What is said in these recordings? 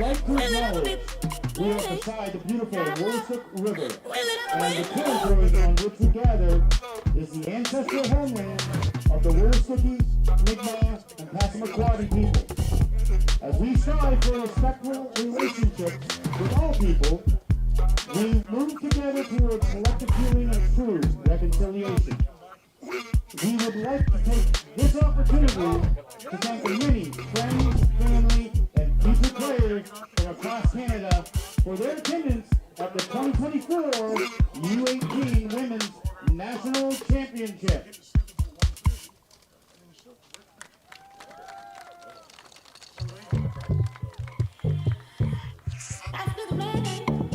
like to acknowledge we are beside the beautiful Brunswick River, and the territory on which we gather is the ancestral homeland of the Wursicki, Mi'kmaq, and Passamaquoddy people. As we strive for respectful relationships with all people, we move together towards collective healing and true reconciliation. We would like to take this opportunity to thank the many friends, family, and future players from across Canada for their attendance at the 2024 U18 Women's National Championship.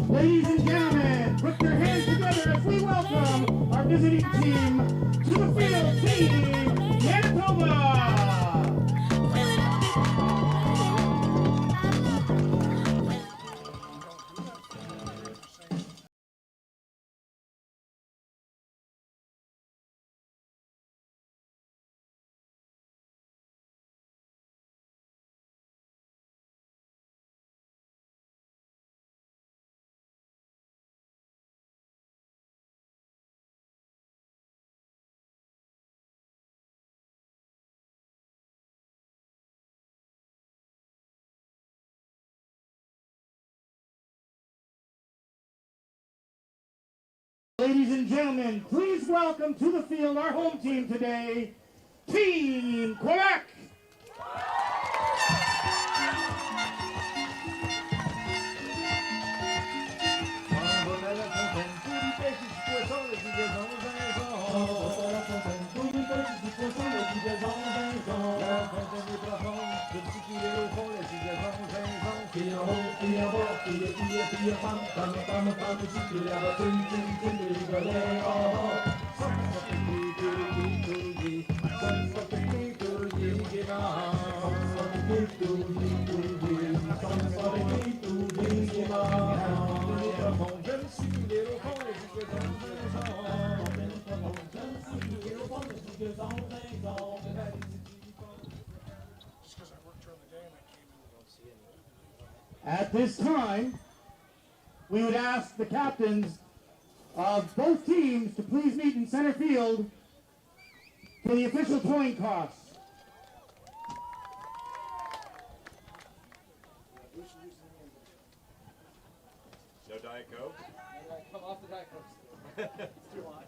Ladies and gentlemen, put your hands together as we welcome our visiting team to the field, Team Manitoba! Ladies and gentlemen, please welcome to the field our home team today, Team Quebec! At this time, we would ask the captains of both teams to please meet in center field for the official towing costs. No Diet Coke? Come off the Diet Coke. It's too hot.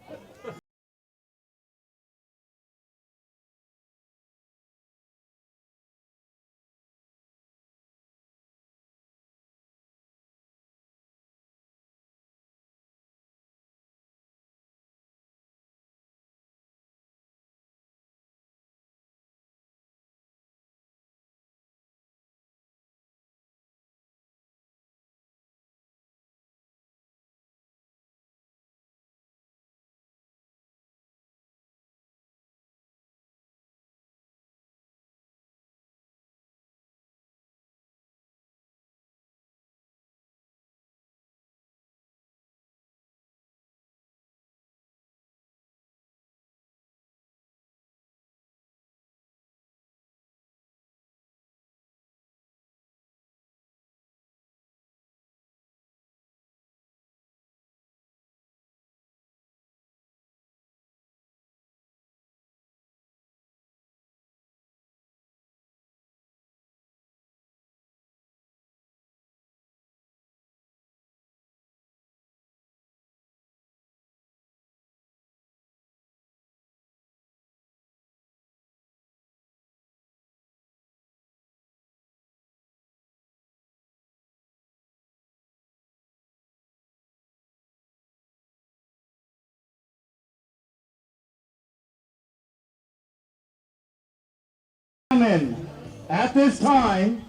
At this time,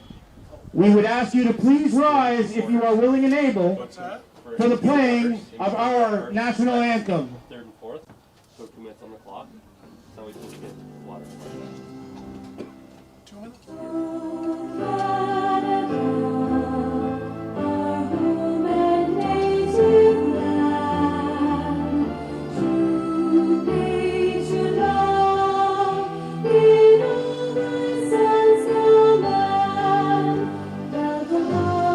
we would ask you to please rise if you are willing and able for the playing of our national anthem. Third and fourth, so 2 minutes on the clock. So we can get water. 2 minutes? Thank you.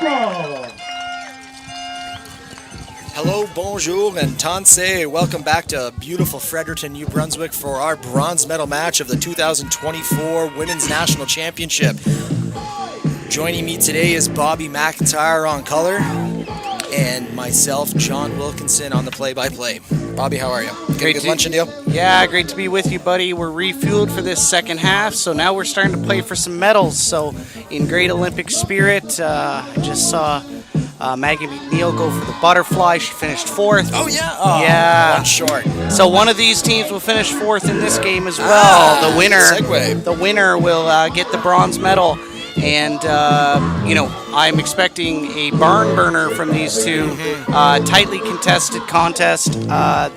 football. Hello, bonjour, and tansei. Welcome back to beautiful Fredericton, New Brunswick for our bronze medal match of the 2024 Women's National Championship. Joining me today is Bobby McIntyre on color and myself, John Wilkinson, on the play-by-play. Bobby, how are you? Good lunch and deal? Yeah, great to be with you, buddy. We're refueled for this second half, so now we're starting to play for some medals. So in great Olympic spirit, I just saw Maggie McNeil go for the butterfly. She finished 4th. Oh, yeah? Oh, yeah. One short. So one of these teams will finish 4th in this game as well. The winner will get the bronze medal. And, I'm expecting a barn burner from these two. Tightly contested contest.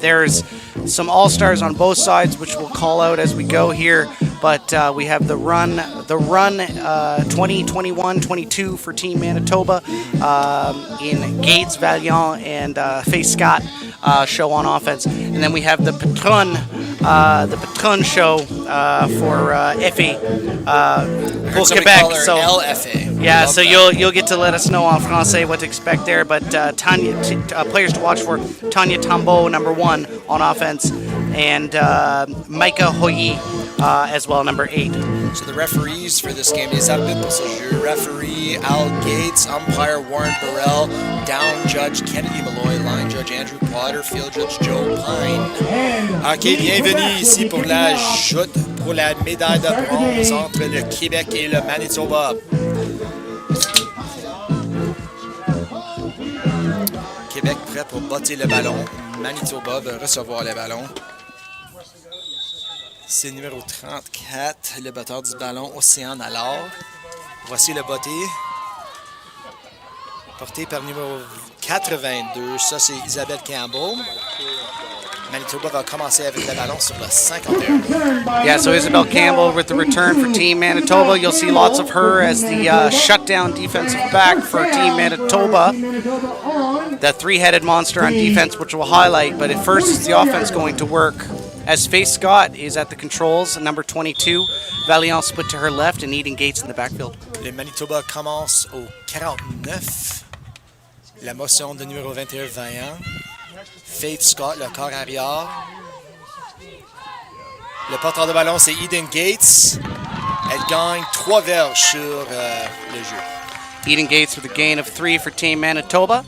There's some all-stars on both sides, which we'll call out as we go here. But we have the run 2021-22 for Team Manitoba in Gates, Valiant, and Faye Scott show on offense. And then we have the Patron show for FA pour Quebec. So LFA. Yeah, so you'll get to let us know en français what to expect there. But players to watch for: Tanya Tambo, number 1 on offense, and Micah Hoyi as well, number 8. So the referees for this game, les arbitres pour ce jeu: referee Al Gates, umpire Warren Burrell, down judge Kennedy Malloy, line judge Andrew Potter, field judge Joe Pine. Ok, bienvenue ici pour la joute pour la médaille de bronze entre le Québec et le Manitoba. Québec prêt pour botter le ballon. Manitoba va recevoir le ballon. C'est le numéro 34, le batteur du ballon, Océane Allard. Voici le botté. Porté par numéro 82, ça c'est Isabelle Campbell. Manitoba va commencer avec le ballon sur le 51. Yeah, so Isabel Campbell with the return for Team Manitoba. You'll see lots of her as the shutdown defensive back for Team Manitoba. That three-headed monster on defense, which we'll highlight. But at first, it's the offense going to work. As Faye Scott is at the controls, number 22. Valiant split to her left and Eden Gates in the backfield. Le Manitoba commence au 49. La motion de numéro 21, Vaillant. Faith Scott, le corps arrière. Le porteur de ballon, c'est Eden Gates. Elle gagne 3 verges sur le jeu. Eden Gates with a gain of 3 for Team Manitoba.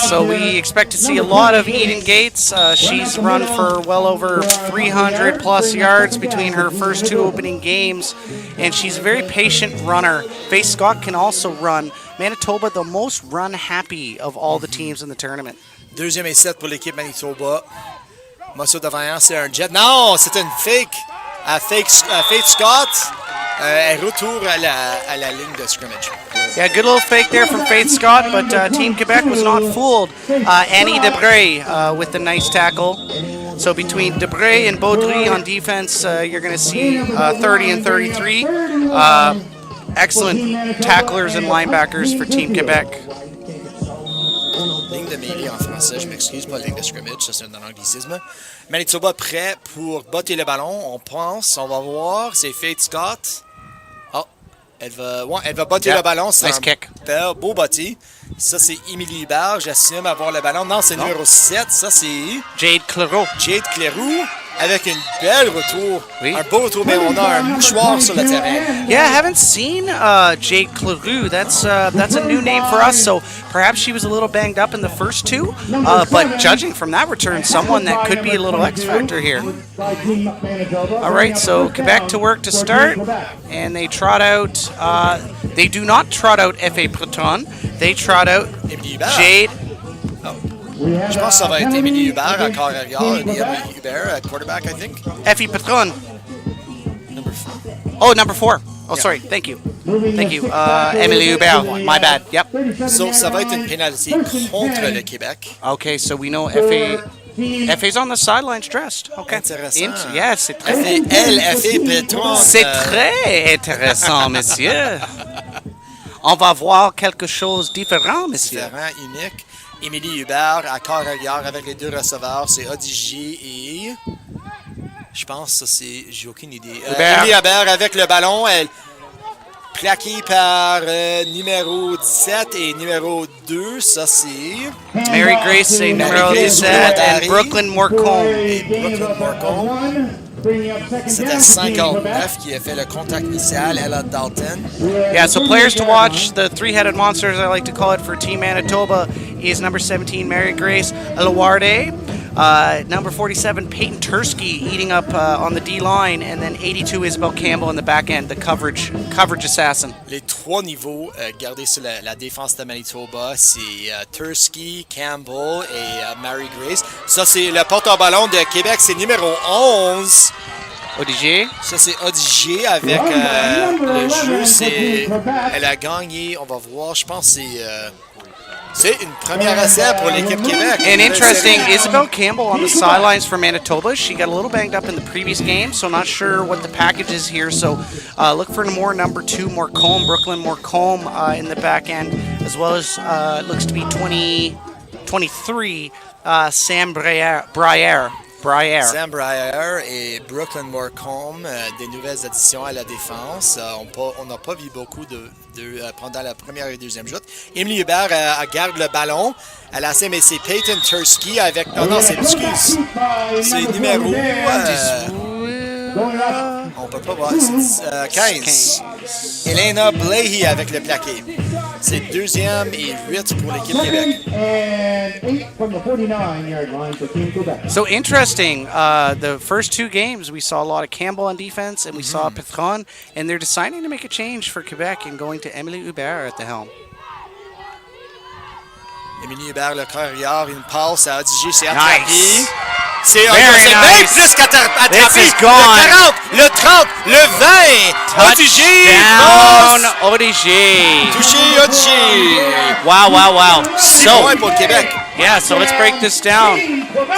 So we expect to see a lot of Eden Gates. She's run for well over 300 plus yards between her first 2 opening games, and she's a very patient runner. Faye Scott can also run. Manitoba, the most run happy of all the teams in the tournament. Deuxième et 7 pour l'équipe Manitoba. Mosso de Vaillant, c'est un jet. Non, c'est une fake. Faith Scott. Elle retourne à la ligne de scrimmage. Yeah, good little fake there from Faith Scott, but Team Quebec was not fooled. Annie Debray with the nice tackle. So between Debray and Baudry on defense, you're going to see 30 and 33. Excellent tacklers and linebackers for Team Quebec. Ligne de mêlée en français, je m'excuse, pas ligne de scrimmage, ça c'est un anglicisme. Manitoba prêt pour botter le ballon, on pense, on va voir, c'est Faith Scott. Oh, elle va botter le ballon, c'est nice kick. Beau botté. Ça c'est Émilie Hubert, j'assume avoir le ballon. Non, c'est numéro 7, ça c'est Jade Clairaut. Jade Clairaut. Avec une belle retour, oui. Un beau retour, mais on a un mouchoir sur le terrain. Yeah, I haven't seen Jade Clairaut. That's a new name for us, so perhaps she was a little banged up in the first 2, but judging from that return, someone that could be a little X-factor here. All right, so Quebec to work to start, and they trot out, they do not trot out F.A. Breton, they trot out Jade. Je pense que ça va être Émilie Hubert à corps arrière. Émilie Hubert at quarterback, I think. Effie Patron. Number 4. Oh, number 4. Oh, yeah. Sorry. Thank you. Thank you. Émilie Hubert. My bad. Yep. So, ça va être une pénalité contre le Québec. Okay, so we know F.A.'s on the sidelines dressed. Okay. Intéressant. Yes, c'est très... F.A. Patron. C'est très intéressant, monsieur. On va voir quelque chose de différent, monsieur. Différent, unique. Émilie Hubert à corps arrière avec les 2 receveurs, c'est Odigier et... Je pense que ça c'est... J'ai aucune idée. Émilie Hubert avec le ballon, elle plaqué par numéro 17 et numéro 2. Ça, c'est... Mary Grace, c'est numéro 17, and Brooklyn Morcombe. Et Brooklyn Morcombe. C'était 59 qui a fait le contact initial. Ella Dalton. Yeah, so players to watch, the three-headed monsters, I like to call it, for Team Manitoba is number 17, Mary Grace Alawarde. Number 47, Peyton Tursky eating up on the D-line, and then 82, Isabel Campbell in the back end, the coverage assassin. Les trois niveaux gardés sur la défense de Manitoba, c'est Tursky, Campbell et Mary Grace. Ça, c'est le porte-ballon de Québec, c'est numéro 11. ODG. Ça, c'est ODG avec le jeu. Elle a gagné, on va voir, je pense que c'est une première essai pour l'équipe Québec. And interesting, Isabel Campbell on the sidelines for Manitoba. She got a little banged up in the previous game, so not sure what the package is here. So look for more number 2, Morcombe, Brooklyn Morcombe in the back end, as well as looks to be 23, Sam Brière. Sam Brière et Brooklyn Morcombe, des nouvelles additions à la défense. On n'a pas vu beaucoup pendant la première et deuxième joute. Emily Hubert garde le ballon. Elle a mais c'est Peyton Tursky avec... Non, c'est numéro... on peut pas voir. C'est 15. Elena Blahey avec le plaqué. C'est 2e et 8 pour l'équipe Québec. So interesting. The first 2 games, we saw a lot of Campbell on defense, and we saw Petron, and they're deciding to make a change for Quebec and going to Emily Hubert at the helm. Émilie Hubert, le carrière, une passe à ODG, c'est attrapé. Nice. C'est Very nice. Plus qu'attrapé. This is gone. Le 30, le 20. Touchdown, ODG. Touché ODG. Wow. 6 points pour le Québec. Yeah, so let's break this down.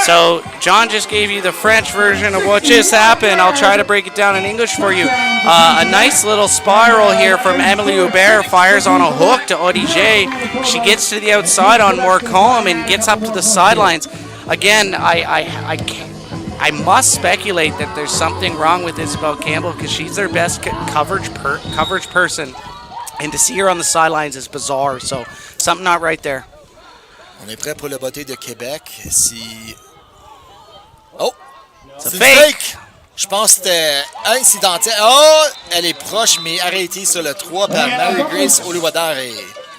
So John just gave you the French version of what just happened. I'll try to break it down in English for you. A nice little spiral here from Emily Hubert, fires on a hook to ODJ. She gets to the outside on Morcombe and gets up to the sidelines. Again, I must speculate that there's something wrong with Isabel Campbell because she's their best coverage person. And to see her on the sidelines is bizarre, so something not right there. On est prêt pour le botté de Québec. Si... Oh! C'est une fake! Je pense que c'était incidentel. Oh! Elle est proche, mais arrêtée sur le 3 par Mary Grace Oluwadare.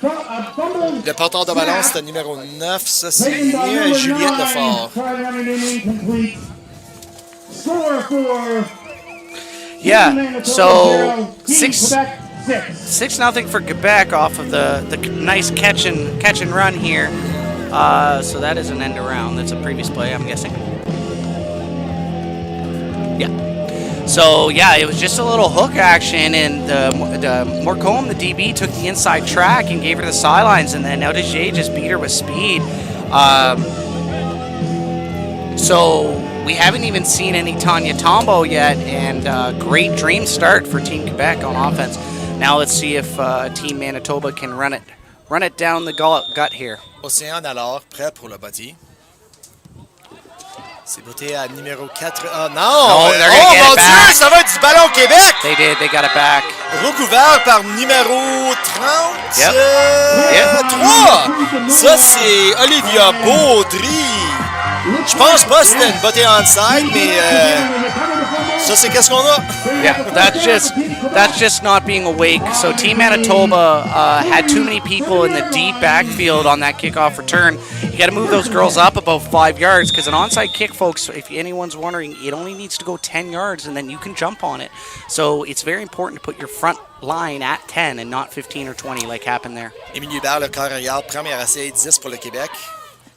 Le porteur de ballon, c'était numéro 9. Ça, c'est Juliette Lefort. Yeah, so 6-0 for Quebec off of the nice catch and run here. So that is an end around. That's a previous play, I'm guessing. Yeah. So yeah, it was just a little hook action, and the Morcombe, the DB, took the inside track and gave her the sidelines, and then ODJ just beat her with speed. So we haven't even seen any Tanya Tombo yet, and great dream start for Team Quebec on offense. Now let's see if Team Manitoba can run it down the gut here. Océane alors, prêt pour le bâti. C'est botté à numéro 4. Oh non! They're gonna get mon it back. Dieu, ça va être du ballon Québec! They got it back. Recouvert par numéro 30. Yep. 3. Ça, c'est Olivia Baudry. Je pense pas que c'était une bottée onside, mais ça, c'est qu'est-ce qu'on a? Yeah, that's just not being awake. So Team Manitoba had too many people in the deep backfield on that kickoff return. You got to move those girls up about 5 yards because an onside kick, folks, if anyone's wondering, it only needs to go 10 yards and then you can jump on it. So it's very important to put your front line at 10 and not 15 or 20 like happened there. Émilie Hubert, le carrière, première essai, 10 pour le Québec.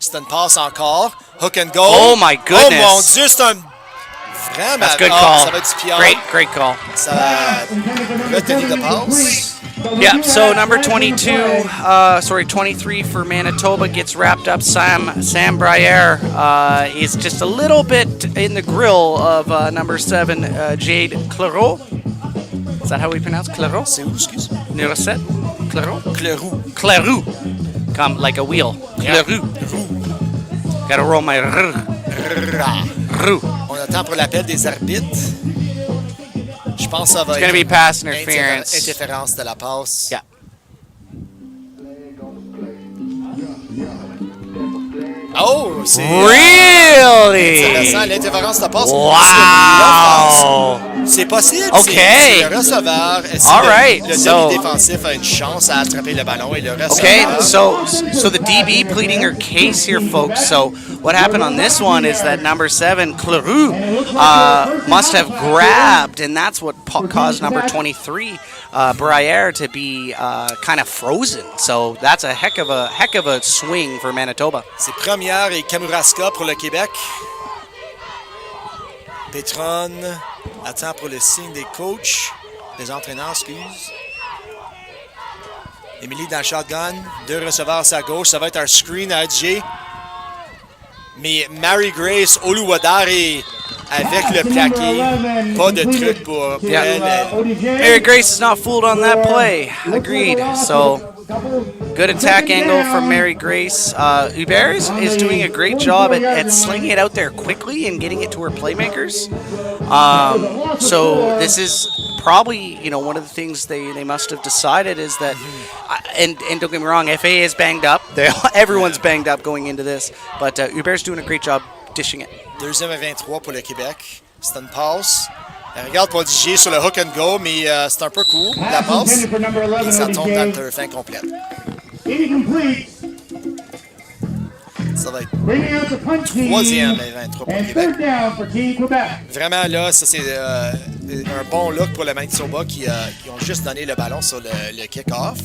C'est une passe encore. Hook and go. Oh my goodness. Oh mon Dieu, c'est un vraiment... That's good call. Ça va être du pion. Great call. Ça va retenir de passe. Yeah, so number 23 for Manitoba gets wrapped up. Sam Brière is just a little bit in the grill of number 7, Jade Clairot. Is that how we pronounce Clairot? C'est où, excuse? Numéro 7? Clairot? Cleroux. Come like a wheel. Clairot. Gotta roll my rrr. On attend pour l'appel des arbitres. Je pense que ça va It's going to be pass interference. interférence de la passe. Yeah. Oh, c'est Really? intéressant, l'interférence de la passe. Wow. C'est possible. Okay. C'est le receveur. All right. Le So- demi-défensif a une chance à attraper le ballon et le receveur. Okay, so the DB pleading her case here, folks. So what happened on this one is that number 7, Cleroux, must have grabbed, and that's what caused number 23, Braillard, to be kind of frozen. So that's a heck of a swing for Manitoba. C'est première et Kamouraska pour le Québec. Petron attend pour le signe des coachs, des entraîneurs, excuse. Émilie dans le shotgun, 2 receveurs à sa gauche, ça va être un screen à AJ. Mais Mary Grace Oluwadare avec le plaqué, pas de truc pour elle. Mary Grace is not fooled on that play. Agreed. So good attack angle from Mary Grace. Hubert is doing a great job at slinging it out there quickly and getting it to her playmakers. So this is probably, one of the things they must have decided is that, and don't get me wrong, FA is banged up. Everyone's banged up going into this, but Hubert's doing a great job dishing it. Deuxième à 23 pour le Québec. C'est une passe. Elle regarde prodigier sur le hook and go, mais c'est un peu court, la passe. Et ça tombe dans le turf incomplète. Ça va être troisième et 23 pour le Québec. Vraiment, là, ça c'est un bon look pour le Manitoba qui ont juste donné le ballon sur le kick-off.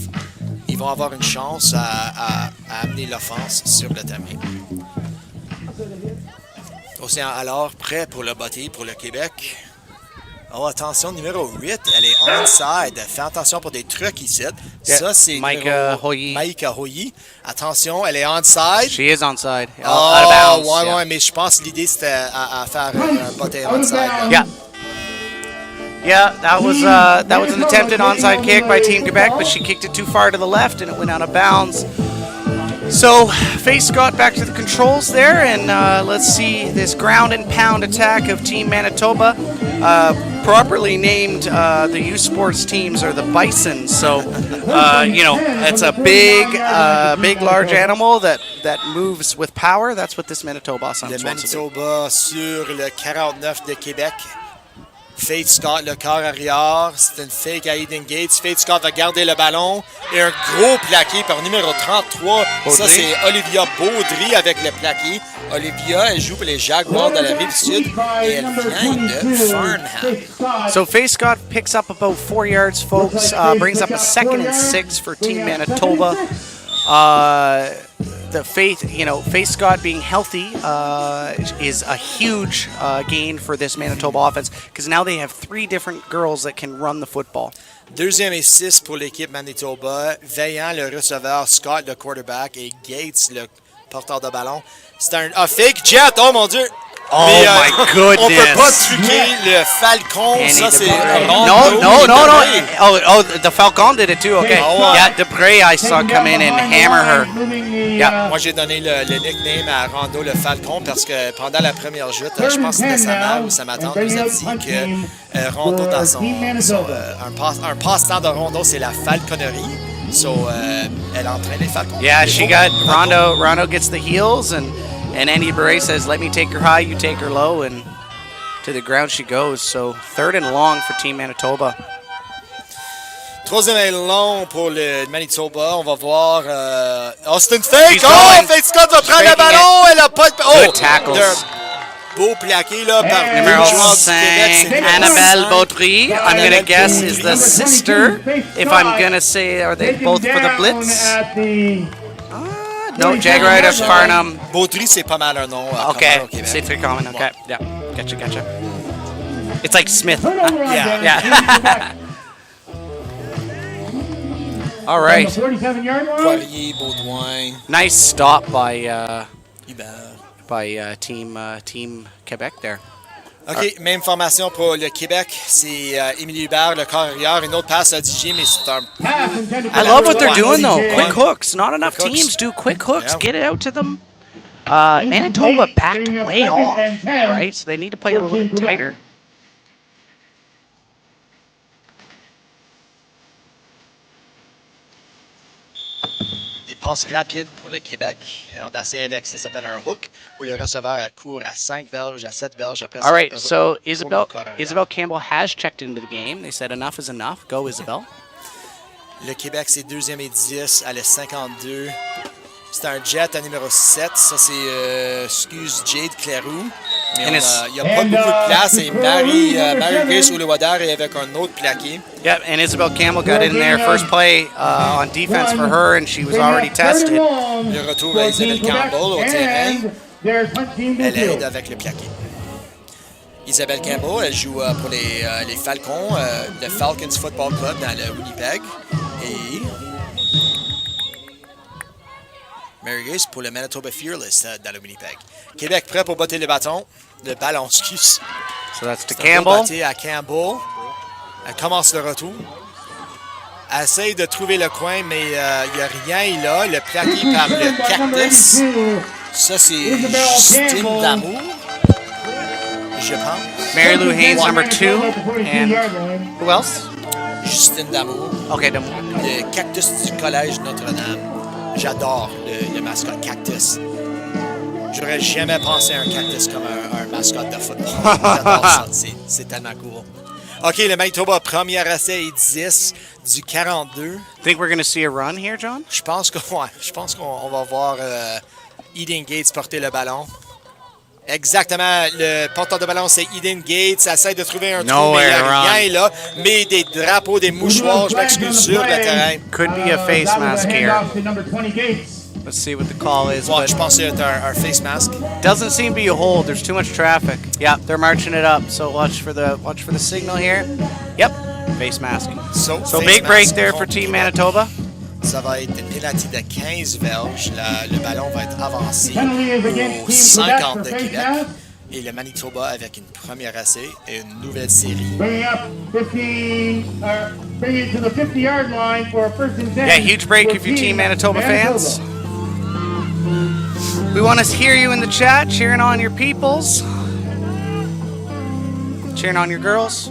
Ils vont avoir une chance à amener l'offense sur le terrain. Océan alors prêt pour le bâti pour le Québec. Oh, attention, numéro 8, elle est onside. Fais attention pour des trucs ici. Ça, c'est Maika Hoyi. Maika Hoyi. Attention, elle est onside. She is onside. Oh, Out of bounds. ouais, mais je pense que l'idée, c'était à faire un bâti onside. Là. Yeah. Yeah, that was an attempted onside kick by Team Quebec, but she kicked it too far to the left and it went out of bounds. So, Face got back to the controls there, and let's see this ground and pound attack of Team Manitoba, properly named the U Sports teams are the Bison. So, it's a big, large animal that moves with power. That's what this Manitoba song Le wants to do. Manitoba sur le 49 de Québec. Faith Scott, le corps arrière. C'est une fake à Eden Gates. Faith Scott va garder le ballon. Et un gros plaqué par numéro 33. Baudry. Ça, c'est Olivia Baudry avec le plaqué. Olivia, elle joue pour les Jaguars de la Rive-Sud. Et elle vient de Farnham. So Faith Scott picks up about 4 yards, folks. Brings up a 2nd and 6 for Team Manitoba. The Faith Scott being healthy is a huge gain for this Manitoba offense because now they have 3 different girls that can run the football. Deuxième et 6 pour l'équipe Manitoba. Veillant, le receveur, Scott, le quarterback, et Gates, le porteur de ballon. C'est un fake jet, oh mon Dieu! Oh mais, my goodness! On peut pas truquer le Falcon, Annie ça c'est... No, the Falcon did it too, okay. Oh, wow. Yeah, Debray I saw come in and hammer her. Yeah. Moi j'ai donné le nickname à Rondo le Falcon parce que pendant la première joute, je pense que c'était sa mère ou sa tante nous a dit que Rondo dans un passe-temps de Rondo c'est la falconnerie. So, elle entraîne les Falcons. Yeah, she got Rondo gets the heels and Andy Beret says, let me take her high, you take her low, and to the ground she goes. So 3rd and long for Team Manitoba. Troisième et long pour le Manitoba. On va voir. Austin Fake! He's Oh, going. Fake Scott va prendre le Faking ballon! Elle a pas de. Good tackles. Beau plaqué là par Number le joueur du Québec. 5, C'est Annabelle numéro 5. Baudry, I'm going to guess is the sister. If I'm going to say, are they both for the Blitz? No, Jagger out of Farnham. Baudry, c'est pas mal un nom. Okay, commun au Québec. c'est très common. Okay, yeah, gotcha. It's like Smith. Yeah. All right. Poirier, Baudouin, Nice stop by Hubert. Team Quebec there. OK, même formation pour le Québec. C'est Émilie Hubert, le corps arrière. Une autre passe à DJ, mais c'est un... I love what they're doing though. Yeah. Quick hooks. Not enough Quick hooks. teams do quick hooks. Yeah. Get it out to them. Manitoba backed way off, right? So they need to play a little bit tighter. passe rapide pour le Québec. On a essayé avec ça s'appelle un hook, où le receveur court à 5 verges, à 7 verges. Après All right, so Isabel Campbell has checked into the game. They said enough is enough. Go, Isabel. Le Québec, c'est 2e et 10 à le 52. C'est un jet à numéro 7. Ça, c'est, excuse, Jade Cleroux. Mais il n'y a pas beaucoup de place. Et Marie-Grace Ouliwadar est avec un autre plaqué. Yep, and Isabel Campbell got in there first play on defense for her, and she was already tested. Le retour à Isabelle Campbell au terrain. Elle aide avec le plaqué. Isabelle Campbell, elle joue pour les Falcons, le Falcons Football Club dans le Winnipeg. Et Mary Grace pour le Manitoba Fearless dans le Winnipeg. Québec prêt pour botter le ballon, excuse. So that's to C'est un Campbell. beau botté à Campbell. Elle commence le retour. Elle essaye de trouver le coin, mais il n'y a rien là. Le plaqué par le Cactus. Ça, c'est Justine Damour, je pense. Mary Lou Haynes, number 2. And who else? Justine Damour. Okay, Damour. Le Cactus du Collège Notre-Dame. J'adore le mascotte Cactus. J'aurais jamais pensé à un cactus comme un mascotte de football. J'adore ça. C'est tellement cool. OK, le Manitoba, premier essai et 10 du 42. Think we're going to see a run here, John? Je pense qu'on va voir Eden Gates porter le ballon. Exactement, le porteur de ballon, c'est Eden Gates. Essaie de trouver un trou, mais il n'y a rien là. Mais des drapeaux, des mouchoirs, je m'excuse, sur le terrain. Could be a face mask here. Let's see what the call is. Ouais, je pense que c'est un face mask. Doesn't seem to be a hold. There's too much traffic. Yeah, they're marching it up. So watch for the signal here. Yep, face mask. So big break there for Team Manitoba. Ça va être une pénalité de 15 verges. Le ballon va être avancé aux 50 de Québec. Et le Manitoba avec une première essai et une nouvelle série. Yeah, huge break if you're Team Manitoba fans. We want to hear you in the chat, cheering on your peoples, cheering on your girls.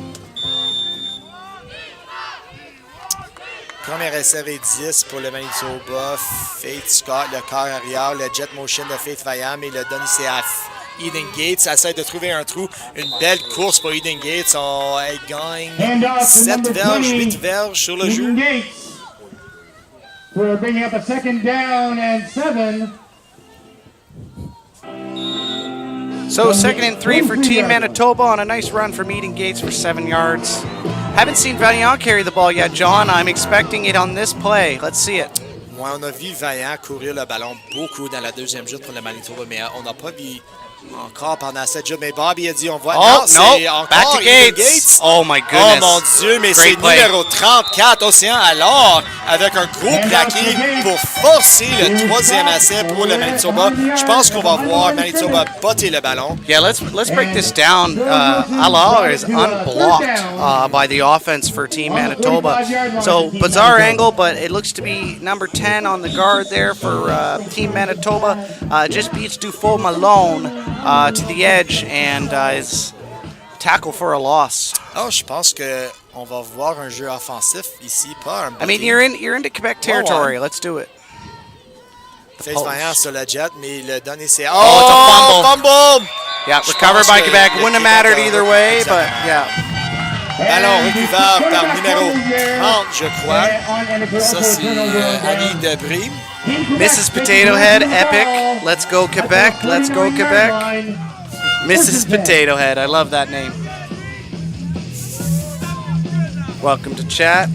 Premier essai et 10 pour le Manitoba. Faith Scott, le corps arrière, le jet motion de Faith Vaillant, mais le donne ici à Eden Gates. Essaie de trouver un trou. Une belle course pour Eden Gates. Elle gagne 7 verges, 8 verges sur le jeu. We're bringing up a 2nd down and 7. So 2nd and 3 for Team Manitoba on a nice run from Eden Gates for 7 yards. Haven't seen Vaillant carry the ball yet, John. I'm expecting it on this play. Let's see it. Ouais, on a vu Vaillant courir le ballon beaucoup dans la deuxième joute pour le Manitoba, mais on n'a pas vu encore pendant cette joute. Mais Bobby a dit, on voit... Oh, c'est no, encore back to Eden Gates. Oh, my goodness. Oh, mon Dieu, mais c'est play. numéro 34, Océan alors, avec un gros plaqué pour forcer le troisième essai pour le Manitoba. Je pense qu'on va voir Manitoba botter le ballon. Yeah, let's break this down. Alor is unblocked by the offense for Team Manitoba. So bizarre angle, but it looks to be number 10 on the guard there for Team Manitoba. Just beats Dufault Malone to the edge and is tackle for a loss. Oh, je pense que on va voir un jeu offensif ici, pas un I mean, you're into Quebec territory. Let's do it. Face Vaillant sur le jet, mais le donné c'est... Oh, it's a fumble! Yeah, recovered by Quebec. Wouldn't have mattered either way, but yeah. Ballon recouvert par numéro 30, je crois. Ça, c'est Ali Debré. Mrs. Potato Head, epic. Let's go Quebec. Let's go Quebec. Mrs. Potato Head. I love that name. Welcome to chat.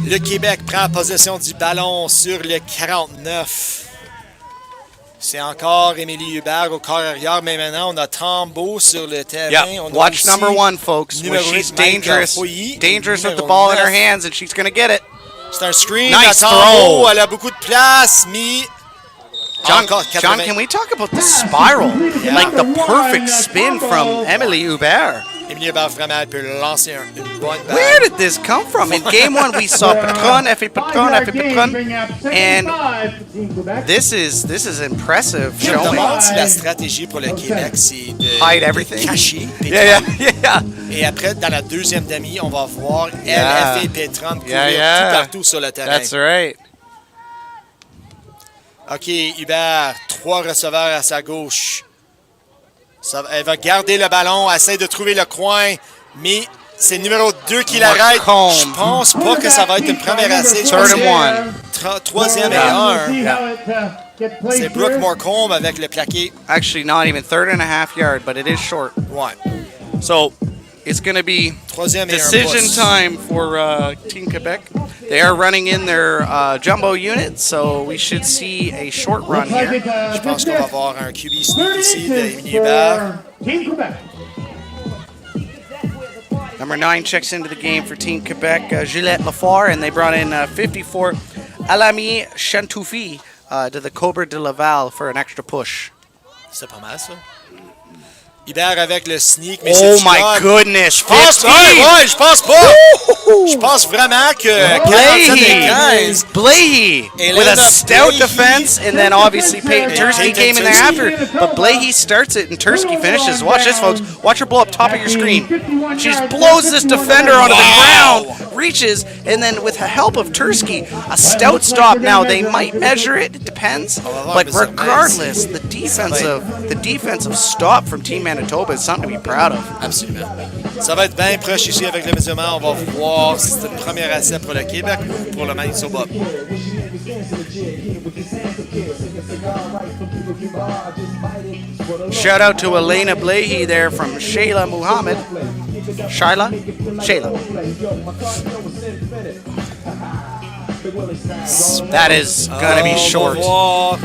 Le Québec prend possession du ballon sur le 49. C'est encore Émilie Hubert au corps arrière, mais maintenant on a Tambo sur le terrain. Yep. On Watch number 1, folks. When she's dangerous with the ball in her hands, and she's going to get it. C'est un screen. Nice Tambo, throw. elle a beaucoup de place, mais... John, can we talk about the spiral? Like the perfect spin from Emily Hubert. Émilie Hubert, vraiment, elle peut lancer une bonne balle. Where did this come from? In game 1, we saw Patron, and this is impressive Je me showing. demande si la stratégie pour le Québec, c'est de Hide everything. cacher Pétron. Yeah. Et après, dans la deuxième demi, on va voir LF et Pétron courir tout partout sur le terrain. That's right. OK, Hubert, 3 receveurs à sa gauche. Elle va garder le ballon, essaie de trouver le coin, mais c'est le numéro 2 qui l'arrête. Je pense pas que ça va être une première essai. Third and one. Troisième et un. C'est Brooke Morcombe avec le plaqué. Actually, not even 3.5 yards, but it is short. Ouais. So it's going to be Troisième et un decision pouce. time for Team Quebec. They are running in their jumbo unit, so we should see a short run here. Je pense qu'on va avoir un QB sneak ici d'Émilie Hubert. Number 9 checks into the game for Team Quebec, Gillette Lafar, and they brought in 54 Alami Chantoufi to the Cobra de Laval for an extra push. C'est pas mal, ça. Hubert avec le sneak, mais Oh c'est my goodness, Je pense, 50! ouais, je pense pas. Je pense vraiment que 47 et 15. Blahey And with a end up stout Blahey. defense, and then obviously Peyton Tursky came in there after. But Blahey starts it, and Tursky finishes. Watch this, folks. Watch her blow up top of your screen. She just blows this defender onto the ground, reaches, and then with the help of Tursky, a stout stop. Now they might measure it. It depends. But regardless, the defensive stop from Team Manitoba is something to be proud of. Absolument. Ça va être bien proche ici avec le mesurement. On va voir si c'est une première essai pour le Québec ou pour le Manitoba. Shout out to Elena Blahey there from Shayla Muhammad. Shayla? Shayla. That is going to be short. On va voir.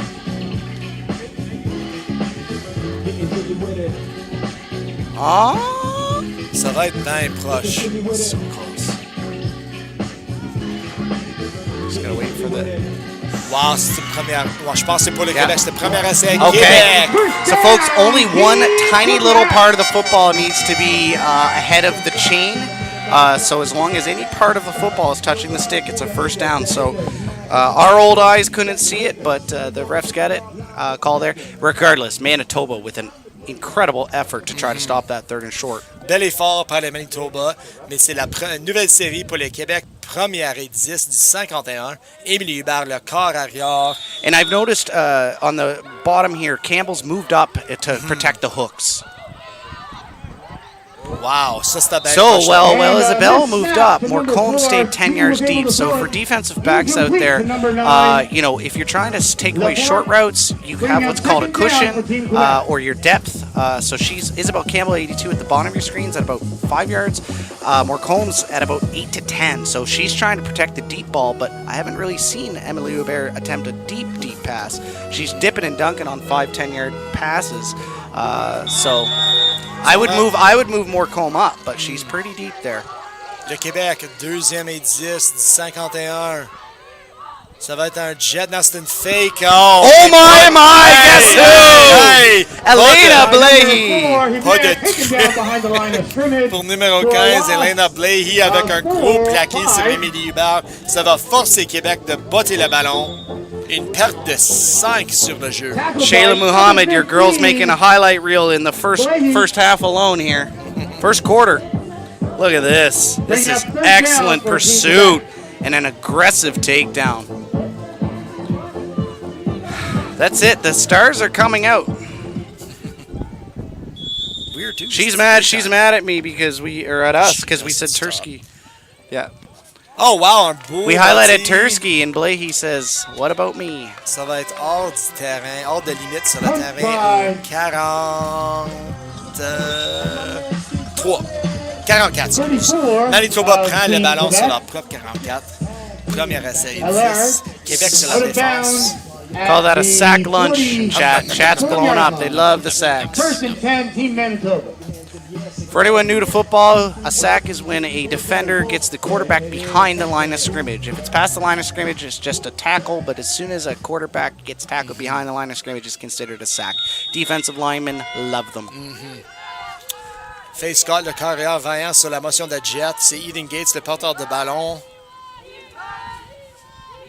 Oh, Ça va être bien proche. so close. Just got to wait for the... Wow, c'est une première. Ouais, je pense que c'est pour le Québec. C'est le premier essai. Okay. Québec. So, folks, only one tiny little part of the football needs to be ahead of the chain. So as long as any part of the football is touching the stick, it's a first down. So our old eyes couldn't see it, but the refs got it. Call there. Regardless, Manitoba with an incredible effort to try to stop that third and short. Bel effort par le Manitoba, mais c'est la nouvelle série pour le Québec. Première et 10 du 51. Émilie Hubert, le corps arrière. And I've noticed on the bottom here, Campbell's moved up to protect the hooks. Wow, ça c'était bien So, proche. well, Isabel moved up. Morcombe stayed 10 yards deep. So for defensive backs out there, if you're trying to take away short routes, you have what's called a cushion or your depth. So she's Isabel Campbell, 82 at the bottom of your screens at about 5 yards. Morcombe's at about 8 to 10. So she's trying to protect the deep ball, but I haven't really seen Emily Hubert attempt a deep pass. She's dipping and dunking on 5, 10-yard passes. So I would move Morcombe up, but she's pretty deep there. Le Québec, deuxième et 10 du 51. Ça va être un jet, non, c'est une fake. Oh my, guess who? Hey! Elena Blahey. Pas de pour numéro 15, Elena Blahey avec un gros plaqué sur Émilie Hubert. Ça va forcer Québec de botter le ballon. Une perte de 5 sur le jeu. Shayla Muhammad, your girl's making a highlight reel in the first half alone here. First quarter. Look at this. This is excellent pursuit and an aggressive takedown. That's it. The stars are coming out. Weird too. She's mad at me because we said Tursky. Yeah. Oh wow, un beau. We highlighted bâti. Tursky and Blahey says, "What about me?" Ça va être hors du terrain, hors de limite sur le terrain. 44, excuse. Manitoba prend le ballon sur leur propre 44. Premier essai, 10. Québec sur la défense. Call that a sack lunch, chat. Chat's blowing up. They love the sacks. First and 10, Team Manitoba. For anyone new to football, a sack is when a defender gets the quarterback behind the line of scrimmage. If it's past the line of scrimmage, it's just a tackle, but as soon as a quarterback gets tackled behind the line of scrimmage, it's considered a sack. Defensive linemen love them. Faye Scott, le carrière vaillant sur la motion de jet. C'est Eden Gates, le porteur de ballon.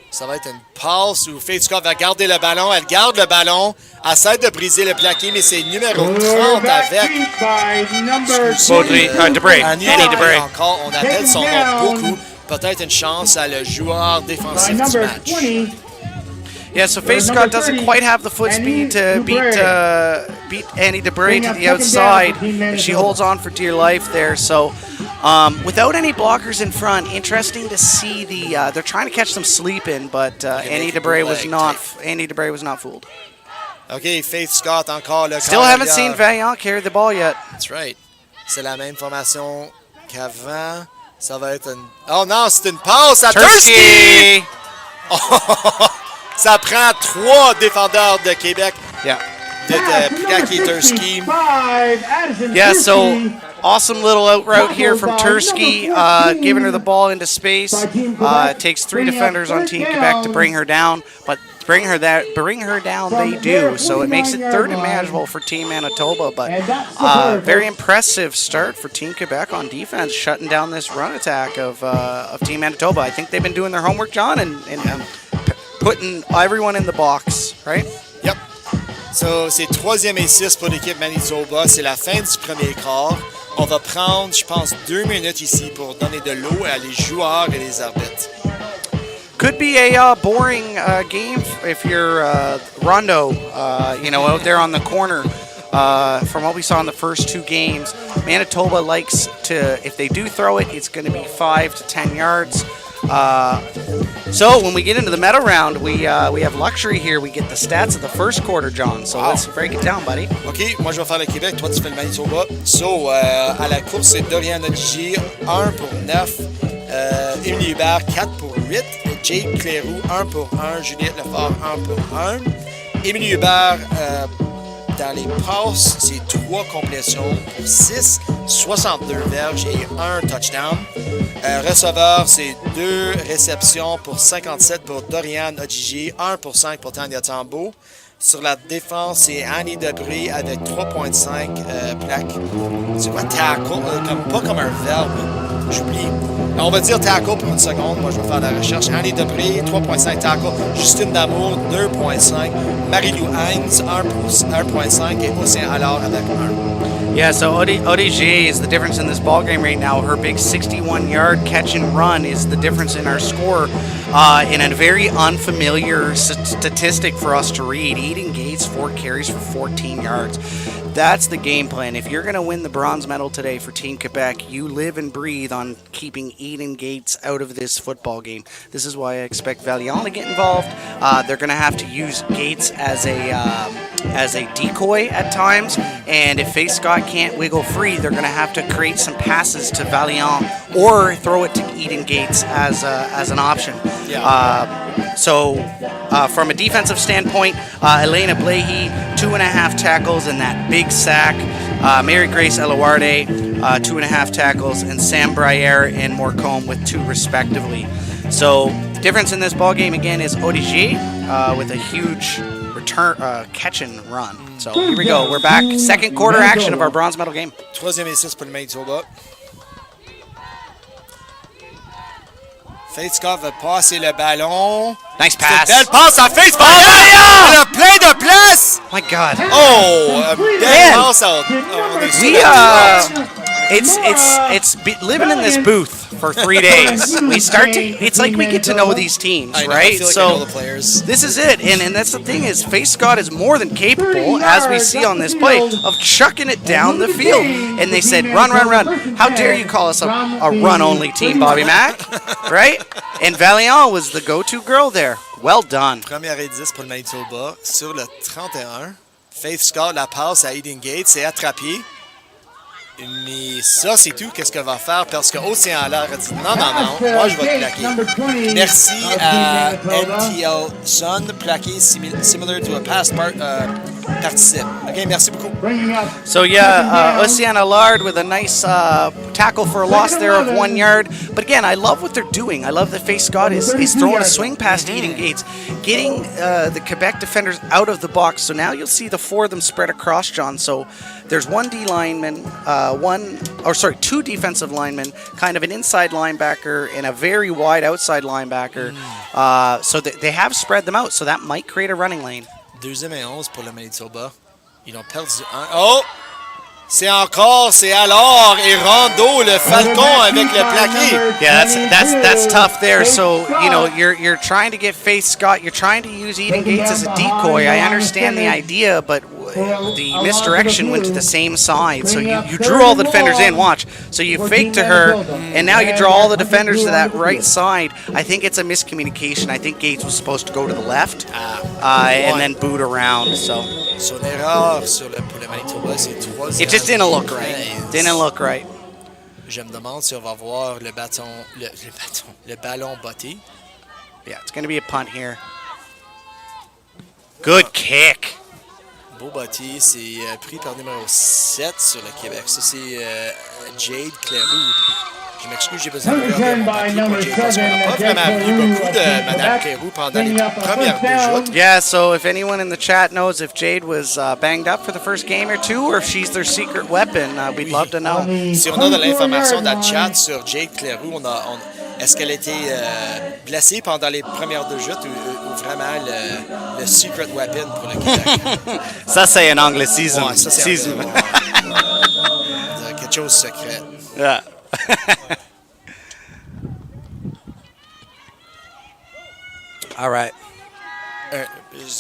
Ça va être une passe où Faye Scott va garder le ballon. Elle garde le ballon. Essaie de briser le plaqué, mais c'est numéro 30 avec Debray. Annie Debray. Encore, on appelle son nom beaucoup. Peut-être une chance à le joueur défensif du match. Yeah, so Faith Scott doesn't quite have the foot speed to beat Annie DeBray to the outside. And she holds on for dear life there. So without any blockers in front, interesting to see they're trying to catch some sleep in, but Annie DeBray was not fooled. OK, Faith Scott encore. Still haven't seen Vaillant carry the ball yet. That's right. C'est la même formation qu'avant. Ça va être une... Oh non, c'est une passe à Tursky! Ça prend 3 défendeurs de Québec. Yeah. Pregame Tursky. Yeah, so awesome little out route here from Tursky, giving her the ball into space. It takes 3 defenders on Team Quebec to bring her down, but bring her down they do. So it makes it third and manageable for Team Manitoba, but very impressive start for Team Quebec on defense, shutting down this run attack of Team Manitoba. I think they've been doing their homework, John, and putting everyone in the box, right? Yep. So, c'est 3e et 6 pour l'équipe Manitoba. C'est la fin du premier quart. On va prendre, je pense, 2 minutes ici pour donner de l'eau à les joueurs et les arbitres. Could be a boring game if you're Rondo, out there on the corner. From what we saw in the first 2 games, Manitoba likes to, if they do throw it, it's going to be 5 to 10 yards. So when we get into the medal round, we have luxury here. We get the stats of the first quarter, John. So let's break it down, buddy. OK, moi je vais faire le Québec, toi tu fais le Manitoba. So, à la course, c'est Dorian Odigier, 1 pour 9. Émilie Hubert, 4 pour 8. Jake Clérou, 1 pour 1. Juliette Lefort, 1 pour 1. Émilie Hubert, dans les passes, c'est 3 complétions pour 6, 62 verges et 1 touchdown. Receveur, c'est 2 réceptions pour 57 pour Dorian Odigier, 1 pour 5 pour Tania Tambo. Sur la défense, c'est Annie Debré avec 3.5 plaques. C'est quoi tackle? Pas comme un verbe. J'oublie. On va dire tackle pour une seconde. Moi, je vais faire la recherche. Annie Debré, 3.5 tackle. Justine Damour, 2.5. Marie-Lou Hines, 1.5. Et Océan Allard avec 1. Yeah, so Odigier is the difference in this ball game right now. Her big 61-yard catch and run is the difference in our score in a very unfamiliar statistic for us to read. Eden Gates, 4 carries for 14 yards. That's the game plan. If you're going to win the bronze medal today for Team Quebec, you live and breathe on keeping Eden Gates out of this football game. This is why I expect Vaillant to get involved. They're going to have to use Gates as a decoy at times, and if Faith Scott can't wiggle free, they're going to have to create some passes to Vaillant or throw it to Eden Gates as an option. Yeah. So from a defensive standpoint, Elena Blahy, 2.5 tackles and that big sack. Mary Grace Eluarde, 2.5 tackles, and Sam Briere and Morcombe with 2 respectively. So the difference in this ball game again is Odigier with a huge catch and run. So here we go. We're back. Second quarter action of our bronze medal game. 3e et 6 pour le Manitoba. Faith Scott va passer le ballon. Nice pass. Belle passe à Faith Scott. Elle a plein de place. My God. Oh, belle passe à... Living in this booth for 3 days. It's like we get to know these teams, I right? feel like I know the players. This is it, and that's the thing is, Faith Scott is more than capable, as we see on this play, of chucking it down the field. And they said, run, run, run. How dare you call us a run-only team, Bobby Mack, right? And Vaillant was the go-to girl there. Well done. Première et 10 pour le Manitoba sur le 31. Faith Scott la passe à Eden Gates, c'est attrapé. Mais ça, c'est tout. Qu'est-ce qu'elle va faire? Parce que Océan Allard a dit non, moi je vais te plaquer. Merci à NTL Sun, plaqué similar to a past participe. OK, merci beaucoup. So yeah, Océan Allard with a nice tackle for a loss there of 1 yard. But again, I love what they're doing. I love that Faith Scott is throwing a swing past Eden Gates, getting the Quebec defenders out of the box. So now you'll see the 4 of them spread across, John. So there's 1 D lineman, 2 defensive linemen, kind of an inside linebacker and a very wide outside linebacker. So they have spread them out, so that might create a running lane. 2e et 11 pour le Manitoba. Ils ont perdu 1. Oh! C'est alors, et Rondeau, le Falcon avec le plaqué. Yeah, that's tough there. So, you know, you're trying to get Faith Scott, you're trying to use Eden Gates as a decoy. I understand the idea, but the misdirection went to the same side. So you drew all the defenders in, watch. So you faked to her, and now you draw all the defenders to that right side. I think it's a miscommunication. I think Gates was supposed to go to the left and then boot around. So Son erreur pour le Manitoba, c'est 3e. it just didn't look right. Didn't look right. Je me demande si on va voir le ballon botté. Yeah, it's going to be a punt here. Good kick. Beau botté, c'est pris par numéro 7 sur le Québec. Ça, c'est Jade Cleroux. Je m'excuse, j'ai besoin de regarder mon papier pour Jade parce qu'on n'a pas vraiment vu beaucoup de Mme Cleroux pendant les premières deux joutes. Yeah, so if anyone in the chat knows if Jade was banged up for the first game or two, or if she's their secret weapon, we'd love to know. Si on a de l'information dans le chat sur Jade Cleroux, est-ce qu'elle a été blessée pendant les premières deux joutes ou vraiment le secret weapon pour le Québec? Ça, c'est un anglicisme. Ouais, ça, c'est quelque chose de secret. Yeah. All right.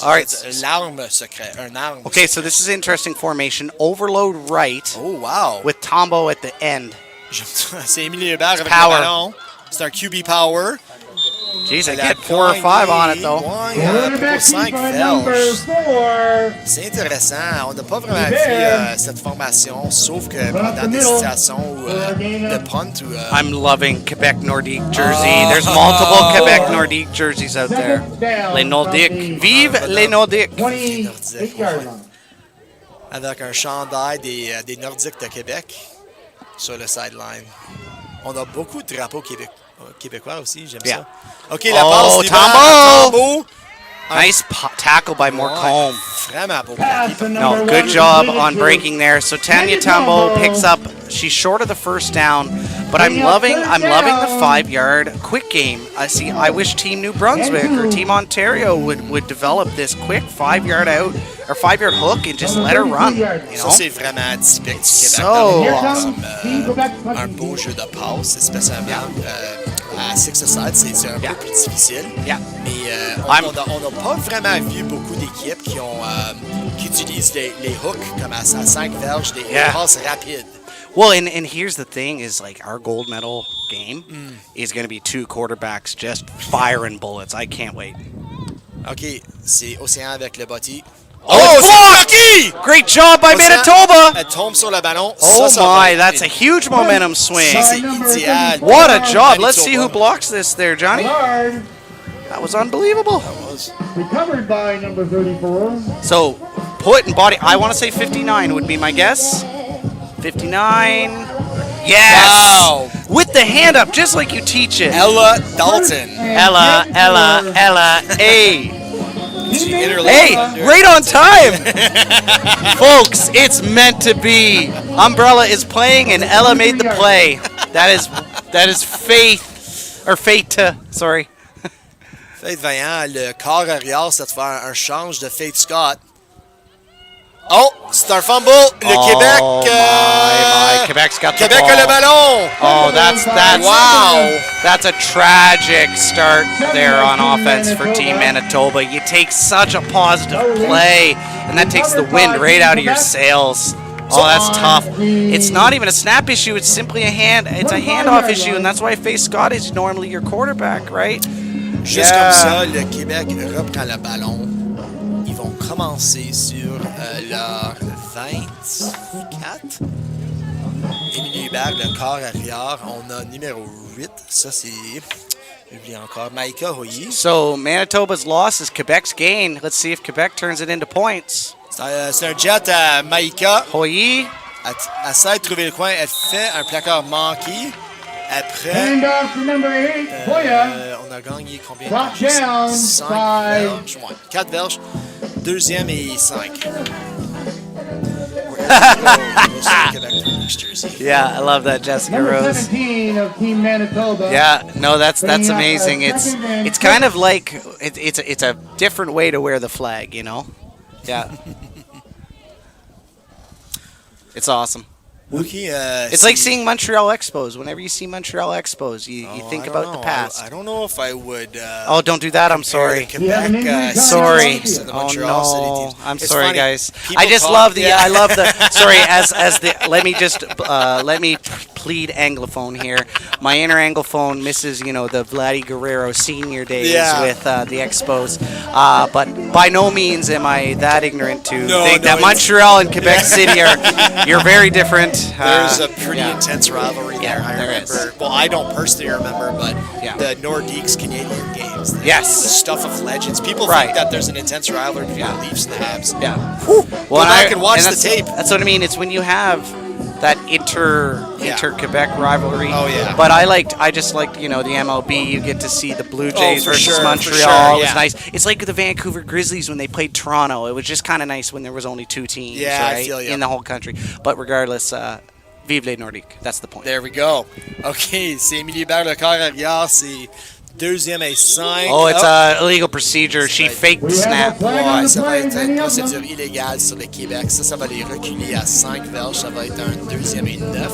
All right. L'arme secret. Un arme. Okay, so this is interesting formation. Overload right. Oh, wow. With Tombo at the end. C'est Émilie Hébert avec power. le ballon. C'est un QB power. Jeez, I get 4 or 5 on it, though. Pour 5 verges. C'est intéressant. On n'a pas vraiment vu cette formation, sauf que dans des situations où le punt ou... I'm loving Quebec Nordique jersey. There's multiple Quebec Nordique jerseys out there. Les Nordiques. Vive les Nordiques. Avec un chandail des Nordiques de Québec sur le sideline. On a beaucoup de drapeaux québécois aussi, j'aime ça. OK, la passe Tombo! Nice tackle by Morcombe. Vraiment beau. No, good job on breaking there. So Tanya Tombo picks up. She's short of the first down, but I'm loving the 5-yard quick game. I wish Team New Brunswick or Team Ontario would develop this quick 5-yard out or 5-yard hook and just let her run. You know? Ça, c'est vraiment typique du Québec. So awesome. Un beau jeu de passe, spécialement à six-a-side, c'est un peu plus difficile. Yeah. Mais on n'a pas vraiment vu beaucoup d'équipes qui utilisent les hooks comme à 5 verges, des passes rapides. Well, and here's the thing is, like, our gold medal game is going to be 2 quarterbacks just firing bullets. I can't wait. OK, c'est Océan avec le bâti. Oh, c'est great job by Manitoba! Elle tombe sur le ballon. Oh my, that's a huge momentum swing. Ça, c'est idéal. What a job. Let's see who blocks this there, Johnny. That was unbelievable. Recovered by number 34. So, put and body, I want to say 59 would be my guess. 59. Yes! Wow. With the hand up, just like you teach it. Ella Dalton. Ella, hey. Hey, right on time. Folks, it's meant to be. Umbrella is playing and Ella made the play. That is faith, or fate, sorry. Faith Vaillant, le corps arrière, ça te fait un change de Faith Scott. Oh, c'est un fumble. Le Québec. Quebec's got Québec the ball. a le ballon. Oh, that's wow. That's a tragic start there on offense for Team Manitoba. You take such a positive play, and that takes the wind right out of your sails. Oh, that's tough. It's not even a snap issue. It's simply a handoff issue, and that's why Faith Scott is normally your quarterback, right? Juste comme ça, le Québec reprend le ballon. Ils vont commencer sur leur 24. Émilie Hubert, le corps arrière. On a numéro 8. Ça, c'est... J'oublie encore. Maïka Hoyi. So, Manitoba's loss is Quebec's gain. Let's see if Quebec turns it into points. C'est un jet à Maïka. Hoyi. Elle essaie de trouver le coin. Elle fait un placard manqué. Après, on a gagné combien de verges? 5 verges? 4 verges. Deuxième et 5. Yeah, I love that, Jessica Rose. 17 of Team Manitoba. Yeah, no, that's amazing. It's kind of like it's a different way to wear the flag, you know. Yeah. It's awesome. Okay, It's like seeing Montreal Expos. Whenever you see Montreal Expos, you think I about don't the know. past. I don't know if I would. Oh, don't do that. I'm compare the sorry. You have an injury, Quebec, John? Sorry. teams to the Oh Montreal City no. teams. I'm It's sorry, funny. guys. People I just talk- love the. yeah. I love the. Sorry, as the. Let me just. Let me plead anglophone here. My inner anglophone misses, the Vladdy Guerrero senior days Yeah. with the Expos. But by no means am I that ignorant to No, think no, that it's- Montreal and Quebec City you're very different. There's a pretty yeah. intense rivalry Yeah, there. I there remember. is. Well, I don't personally remember, but Yeah. the Nordiques Canadian games. The stuff of legends. People Right. think that there's an intense rivalry between the Leafs and the Habs. Yeah. Go Well, back and watch the that's, tape. That's what I mean. It's when you have that inter-Quebec rivalry. Oh, yeah. But I just liked, the MLB. You get to see the Blue Jays for versus sure, for Montreal. sure, It was yeah. nice. It's like the Vancouver Grizzlies when they played Toronto. It was just kind of nice when there was only two teams, Yeah, I right, feel ya. in the whole country. But regardless, vive les Nordiques. That's the point. There we go. OK, c'est Émilie Hébert, le quart arrière. C'est deuxième et 5. Oh, it's a illegal procedure. She right. faked the We have snap. a flag on Ouais, the ça va play. être une Any of procédure them? illégale sur le Québec. Ça va les reculer à 5 verges. Ça va être un deuxième et 9.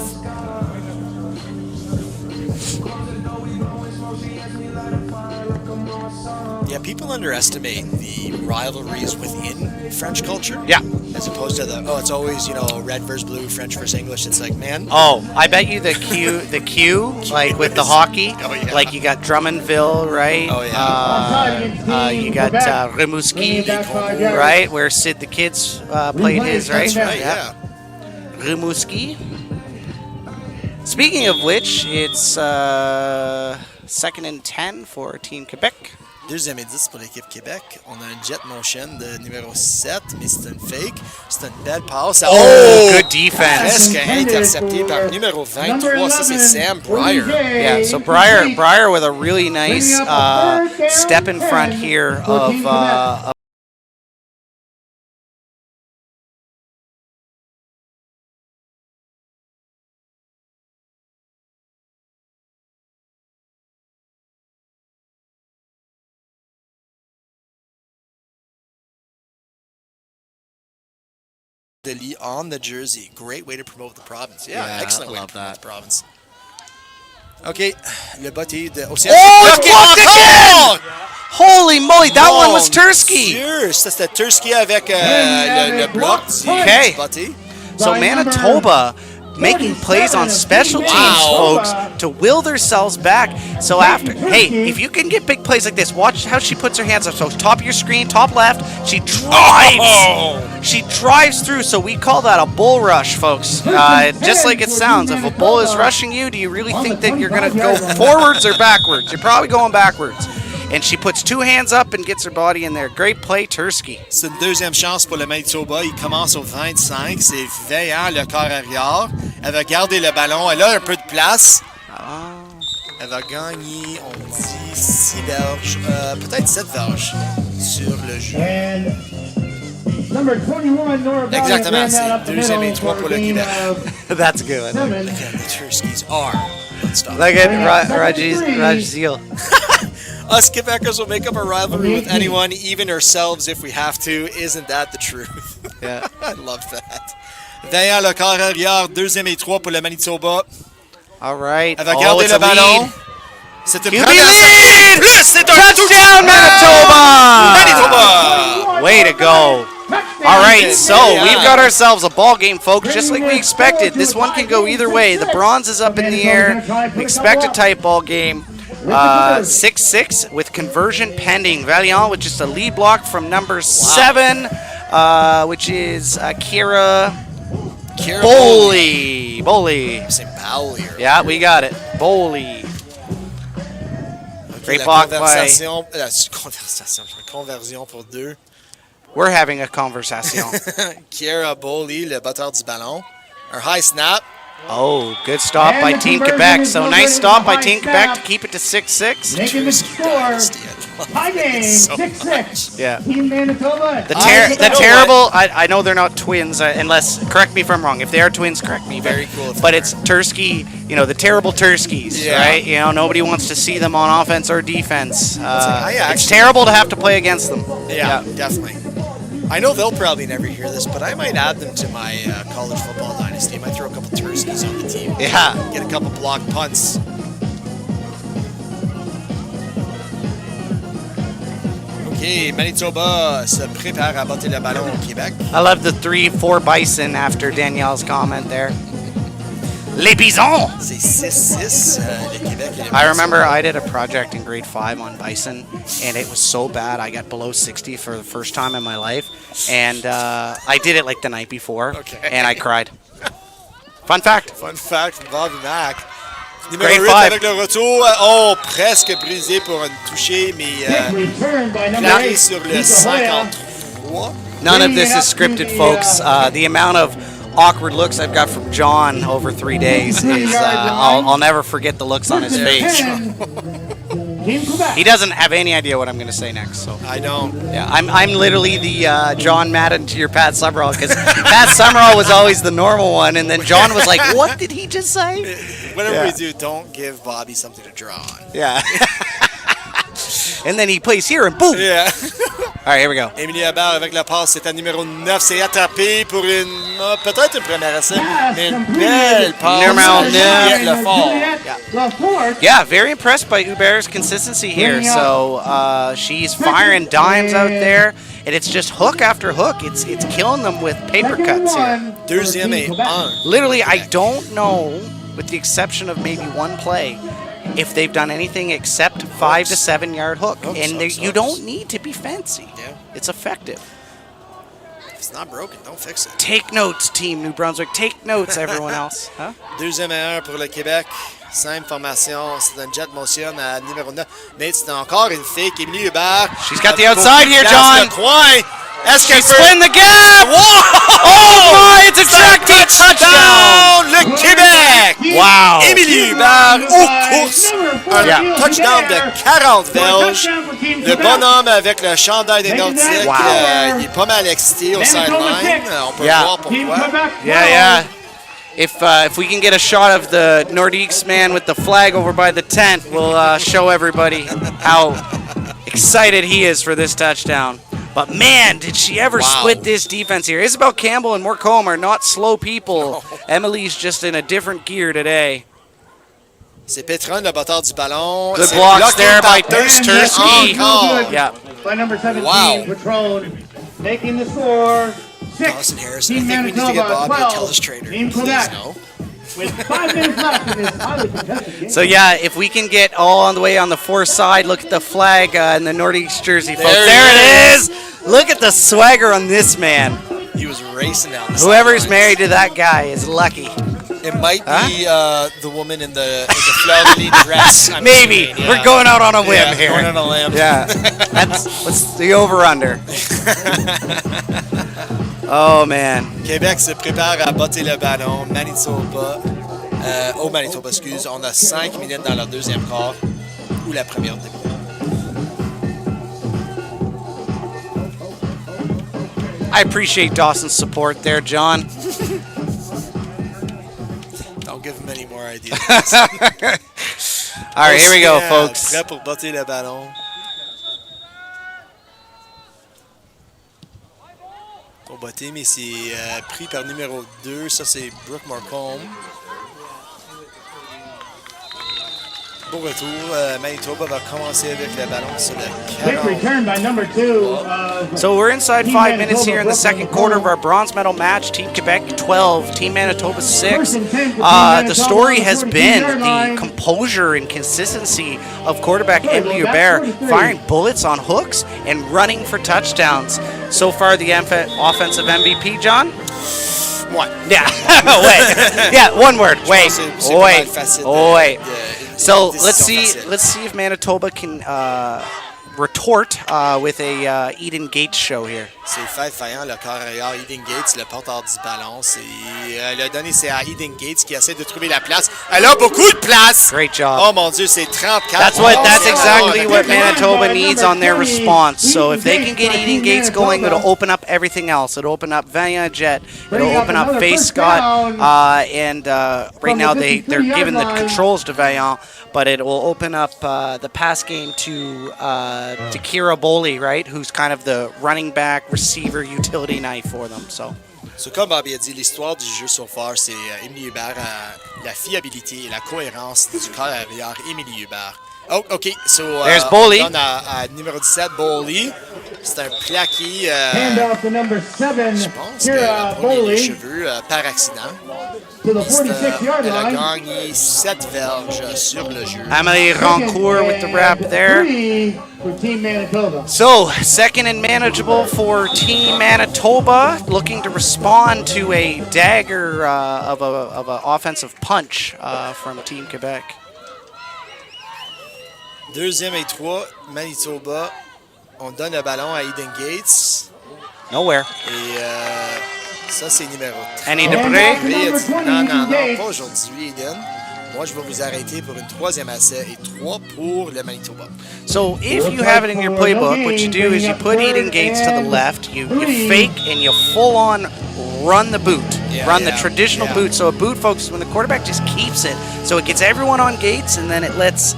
Yeah, people underestimate the rivalries within French culture. Yeah. As opposed to it's always, red versus blue, French versus English. It's like, man. Oh, I bet you the Q, like with the hockey, Oh, yeah. like you got Drummondville, right? Oh, yeah. You got Rimouski, Quebec. right, where Sid the Kids played his, right? That's right, yeah. Rimouski. Speaking of which, it's 2nd and 10 for Team Quebec. Deuxième et 10 pour l'équipe Québec. On a un jet motion de numéro 7, mais c'est une fake. C'est une belle passe. Oh, good defense. Presque intercepté par numéro 23. Ça, c'est Sam Breyer. Yeah, so Breyer with a really nice step in front here of Deli on the jersey. Great way to promote the province. Yeah, Yeah, excellent I way love to promote that. the province. OK, le botté de... Oh, it's blocked again! Holy moly, that one was Tursky. Dieu, ça c'était Tursky avec le bloc du Okay. botté. So Manitoba making plays on special teams, Wow. folks, to will themselves back. So after, hey, if you can get big plays like this, watch how she puts her hands up. So top of your screen, top left, she drives. Oh. She drives through. So we call that a bull rush, folks. Just like it sounds. If a bull is rushing you, do you really think that you're going to go forwards or backwards? You're probably going backwards. And she puts two hands up and gets her body in there. Great play, Tursky. C'est une deuxième chance pour le Manitoba. Il commence au 25. C'est Veillant, le corps arrière. Elle va garder le ballon. Elle a un peu de place. Elle va gagner, on dit, 6 verges, peut-être 7 verges sur le jeu. And number 21, Nora Valley, Exactement, ran that c'est up the deuxième middle et trois for pour le a gain Québec. of That's a good one. 7. Again, the Turskies are unstoppable. Look at Rajzeel. Us Quebecers will make up a rivalry with anyone, even ourselves if we have to. Isn't that the truth? Yeah. I love that. Veillant, le corps arrière, deuxième et 3 pour le Manitoba. All right. Elle va garder it's le a ballon. lead. C'est une QB première lead! plus, c'est un Touchdown, Manitoba! Manitoba! Way to go. All right, so we've got ourselves a ball game, folks, just like we expected. This one can go either way. The bronze is up in the air. We expect a tight ball game. 6-6 with conversion pending. Valiant with just a lead block from number 7, which is Kira Bowley. I'm saying Bowley. Or Yeah, we got it. Bowley. Great la block by. conversion pour 2. We're having a conversation. Kiera Bowley, le batteur du ballon. Un high snap. Oh, good stop by Team Quebec. So nice stop by Team Quebec to keep it to 6-6. Making the score. High game, 6-6. Yeah. Team Manitoba. The you know terrible. I know they're not twins, unless correct me if I'm wrong. If they are twins, correct me. Very cool if But they it's Tursky. The terrible Turskies, Yeah. right? Nobody wants to see them on offense or defense. I It's actually- terrible to have to play against them. Yeah, definitely. I know they'll probably never hear this, but I might add them to my college football dynasty. I might throw a couple Turskies on the team. Yeah. Get a couple blocked punts. OK, Manitoba se prépare à botter le ballon au Québec. I love the 3-4 Bison after Danielle's comment there. Les Bisons! C'est 6-6, le Québec. Et le I remember I did a project in grade 5 on bison, and it was so bad I got below 60 for the first time in my life. And I did it like the night before, and I cried. Fun fact. Fun fact, Bobby Mac. Numéro Grade 8 5. avec le retour. Oh, presque brisé pour une touchée, mais Return by number claqué 8. sur le 53. None of this is scripted, folks. The amount of awkward looks I've got from John over 3 days is I'll never forget the looks on his face. Team Quebec. He doesn't have any idea what I'm going to say next. So I don't. yeah, I'm literally the John Madden to your Pat Summerall, because Pat Summerall was always the normal one, and then John was like, "What did he just say?" Whatever we do, don't give Bobby something to draw on. Yeah. And then he plays here and boom. Yeah. All right, here we go. Émilie Habert avec la passe, c'est à numéro 9. C'est attrapé pour peut-être une première essai, mais une belle passe. Numéro 9. Juliette Lefort. Lefort. Yeah, very impressed by Hubert's consistency here. So she's firing dimes out there, and it's just hook after hook. It's killing them with paper cuts here. Deuxième et 1. Literally, I don't know, with the exception of maybe one play, if they've done anything except 5 to 7 yard hook. And you don't need to be fancy. Yeah. It's effective. If it's not broken, don't fix it. Take notes, Team New Brunswick. Take notes, everyone else. Huh? Deuxième et 1 pour le Québec. Simple formation. C'est un jet motion à numéro 9. Mais c'est encore une fake. Émilie Hubert. She's got the outside here, John. Le coin. Est-ce qu'elle She's split the gap. Wow! Oh my, it's a track team touchdown. Le Québec! Wow. Émilie Hubert aux courses. Un touchdown de 40 verges. Le bonhomme avec le chandail des Nordiques. Wow. Il est pas mal excité au sideline. On peut voir pourquoi. Yeah. If we can get a shot of the Nordiques man with the flag over by the tent, we'll show everybody how excited he is for this touchdown. But man, did she ever split this defense here. Isabel Campbell and Moorcombe are not slow people. Emily's just in a different gear today. C'est Petron, le batteur du ballon. Good C'est blocks bloqué there par by Tursky. Tursky. Yeah. By number 17, Wow. Patron, making the score. 6. Dawson Harrison. I Team think we need to get Manitoba, Bobby a 12. telestrator. Team Please, Quebec. no. With 5 minutes left in this highly contested game. So yeah, if we can get all on the way on the fore side, look at the flag in the Nordiques jersey, folks. There There it is. Look at the swagger on this man. He was racing down the Whoever's sidelines. married to that guy is lucky. It might be the woman in the fleur-de-lis dress. I'm Maybe. assuming, yeah. We're going out on a whim here. Going on a limb. Yeah. What's the over-under? Oh, man. Québec se prépare à botter le ballon. Manitoba, au Manitoba, excuse. On a 5 minutes dans leur deuxième quart, ou la première demi. I appreciate Dawson's support there, John. Don't give him any more ideas. All right, here we go, folks. Prêt pour botter le ballon. Pour botter, mais c'est pris par numéro 2. Ça, c'est Brooke Moorcombe. Bon retour. Manitoba va commencer avec le ballon sur le Quick 40. return by number 2. So we're inside 5 minutes here in the second quarter of our bronze medal match. Team Quebec 12, Team Manitoba 6. The story has been the composure and consistency of quarterback Emily Hubert firing bullets on hooks and running for touchdowns. So far, the offensive MVP, John? What? Yeah. Wait. Yeah, one word. Wait. C'est pas mal facile Wait. So let's décision see if Manitoba can retort with a Eden Gates show here. C'est fait faillant le corps arrière. Eden Gates, le porteur du ballon. Le donné, c'est à Eden Gates qui essaie de trouver la place. Elle a beaucoup de place. Great job. Oh mon Dieu, c'est 34. That's exactly what Manitoba needs on their response. So if they can get Eden Gates going, it'll open up everything else. It'll open up Valiant Jet. It'll open up Face Scott. And right now they're giving the controls to Valiant. but it will open up the pass game to Kira Boley, right? Who's kind of the running back, receiver, utility knife for them. So Comme Bobby a dit, l'histoire du jeu so far, c'est Émilie Hubert, la fiabilité et la cohérence du corps arrière Émilie Hubert. Oh, OK. So, there's Boley. On donne à numéro 17, Boley. C'est un plaqué. Hand off to number 7, Je pense qu'elle Kira a brûlé les Boley, cheveux par accident. to the Puis 46-yard elle a line. gagné 7 verges sur le jeu. Amélie Rancourt with the wrap there. 3 for Team Manitoba. So, second and manageable for Team Manitoba, looking to respond to a dagger of an offensive punch from Team Quebec. Deuxième et 3, Manitoba. On donne le ballon à Eden Gates. Nowhere. Et ça, c'est numéro 3. Annie Depré. Non, pas aujourd'hui, Eden. Moi, je vais vous arrêter pour une troisième essai et 3 pour le Manitoba. So if you have it in your playbook, what you do is you put Eden Gates to the left, you fake and you full on run the boot. Run the traditional boot. So a boot focuses when the quarterback just keeps it. So it gets everyone on Gates and then it lets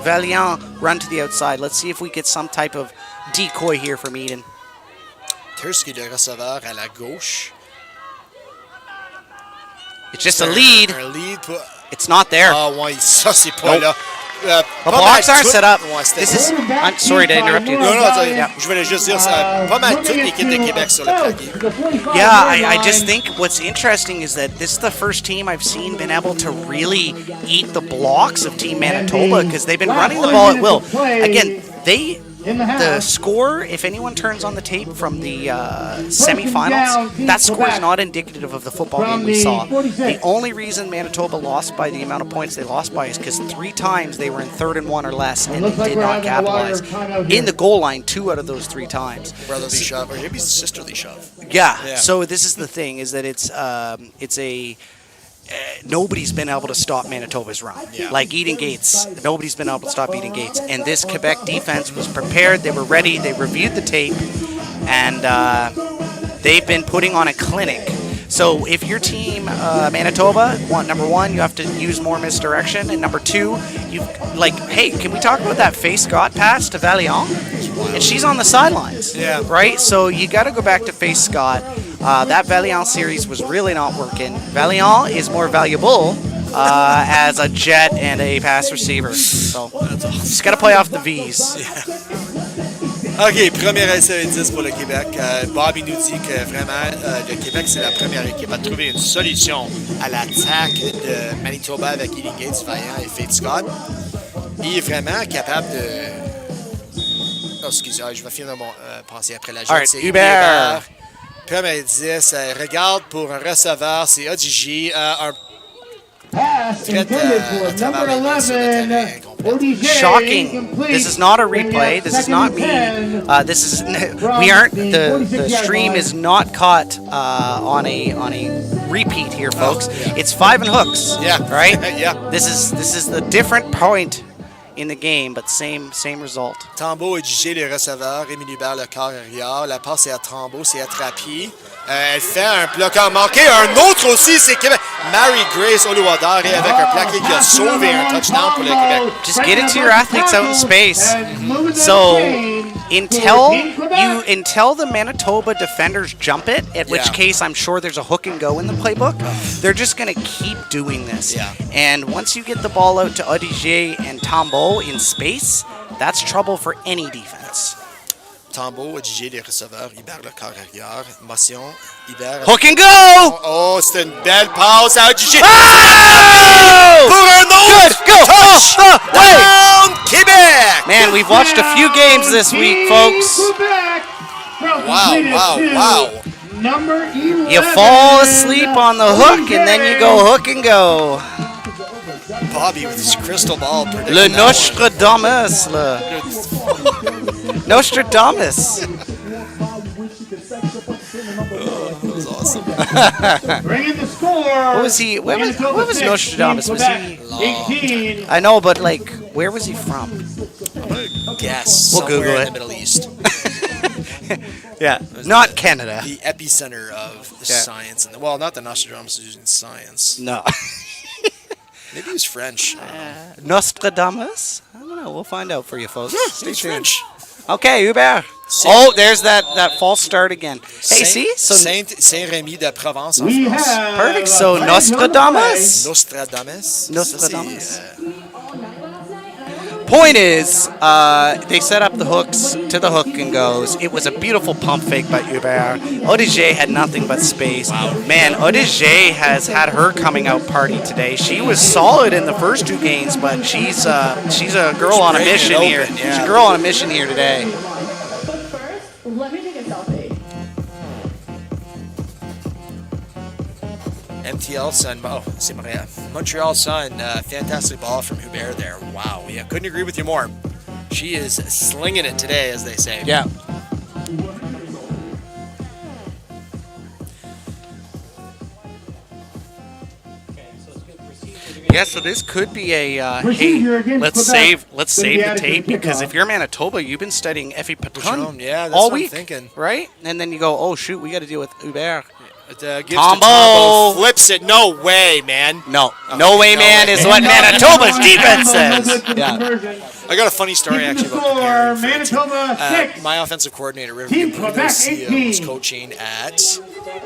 Valiant run to the outside. Let's see if we get some type of decoy here from Eden. Tursky, le receveur à la gauche. It's just a lead. Un lead pour... It's not there. Ah ouais, ça c'est pas là. The blocks aren't set up. This is. I'm sorry to interrupt you. Non, je voulais juste dire ça. Pas mal toute l'équipe de Québec sur le plaqué. Yeah, I just think what's interesting is that this is the first team I've seen been able to really eat the blocks of Team Manitoba because they've been running the ball at will. Again, the score, if anyone turns on the tape from the semifinals, that score is not indicative of the football game we saw. The only reason Manitoba lost by the amount of points they lost by is because 3 times they were in 3rd and 1 or less and they did not capitalize. In the goal line, 2 out of those 3 times. Brotherly shove, or maybe sisterly shove. Yeah. So this is the thing: is that it's a nobody's been able to stop Manitoba's run. Yeah. Like Eden Gates, nobody's been able to stop Eden Gates. And this Quebec defense was prepared. They were ready. They reviewed the tape, and they've been putting on a clinic. So if your team, Manitoba, number 1, you have to use more misdirection, and number 2, you hey, can we talk about that Faye Scott pass to Valiant? And she's on the sidelines. Yeah. Right. So you got to go back to Faye Scott. That Valiant series was really not working. Valiant is more valuable as a jet and a pass receiver. So just got to play off the V's. OK, premier essai et 10 pour le Québec. Bobby nous dit que vraiment, le Québec, c'est la première équipe à trouver une solution à l'attaque de Manitoba avec Eden Gates, Vaillant et Faith Scott. Il est vraiment capable de... Oh, excusez, je vais finir mon pensée après la jette. Right, C'est Hubert. Premier 10, regarde pour un receveur, c'est ODG, un Pass intended for number 11, ODJ. Shocking. This is not a replay. This is not me. This is we aren't the stream is not caught on a repeat here, folks. It's 5 and hooks. Yeah. Right? Yeah. This is the different point in the game, but same result. Tambo et Gigé, les receveurs. Rémi Hubert, le corps arrière. La passe est à Tambo, c'est attrapé. Elle fait un bloqueur manqué. Un autre aussi, c'est Québec. Mary Grace Oluwadare avec un plaqué qui a sauvé un touchdown pour le Québec. Just get it to your athletes out in space. So until the Manitoba defenders jump it, at which case I'm sure there's a hook and go in the playbook, they're just going to keep doing this. Yeah. And once you get the ball out to Odige and Tombeau in space, that's trouble for any defense. Tambo, Gigé, les receveurs. Hubert, le corps arrière. Motion. Hubert. Hook and go! Oh, c'est une belle passe à Gigé. Oh! Pour un autre Good, go! touchdown, Québec! Man, we've watched a few games this week, folks. Wow. Number 11. You fall asleep on the hook, and then you go hook and go. Bobby with his crystal ball predicting Le that one. Nostradamus. Nostradamus. That was awesome. Bringing the score. What was he? What was Nostradamus? Was he? 18. I know, but like, where was he from? Guess. We'll Somewhere Google in it. the Middle East. Yeah, not Canada. The epicenter of the science. Well, not the Nostradamus using science. No. Maybe he was French. Nostradamus? I don't know. We'll find out for you, folks. Stay He's tuned. French. Okay, Hubert. Oh, there's that false start again. Hey, see? So Saint-Rémy de Provence en We France. have perfect. So a Nostradamus. Nostradamus. Nostradamus. Ça, Point is, they set up the hooks to the hook and goes. It was a beautiful pump fake by Hubert. Odigé had nothing but space. Wow. Man, Odigé has had her coming out party today. She was solid in the first two games, but she's a girl on a mission here. Yeah. She's a girl on a mission here today. But first, let me take a selfie. MTL Sun. Oh, c'est Montréal. Montreal Sun. Fantastic ball from Hubert there. Wow. Yeah, couldn't agree with you more. She is slinging it today, as they say. Yeah. Yeah, so this could be a Procedure hey, against let's Quebec. save Gonna the be tape added to the because kickoff. if you're Manitoba, you've been studying Effie Patron Yeah, that's all what I'm week, thinking. right? And then you go, oh shoot, we got to deal with Hubert. It, gives to Tombo. Tombo. Flips it. No way, man. No way, no man, way. is what Manitoba's defense says. Yeah. I got a funny story actually about preparing for it, too. Manitoba 6. My offensive coordinator, River Team Caputo, Quebec, was 18. coaching at.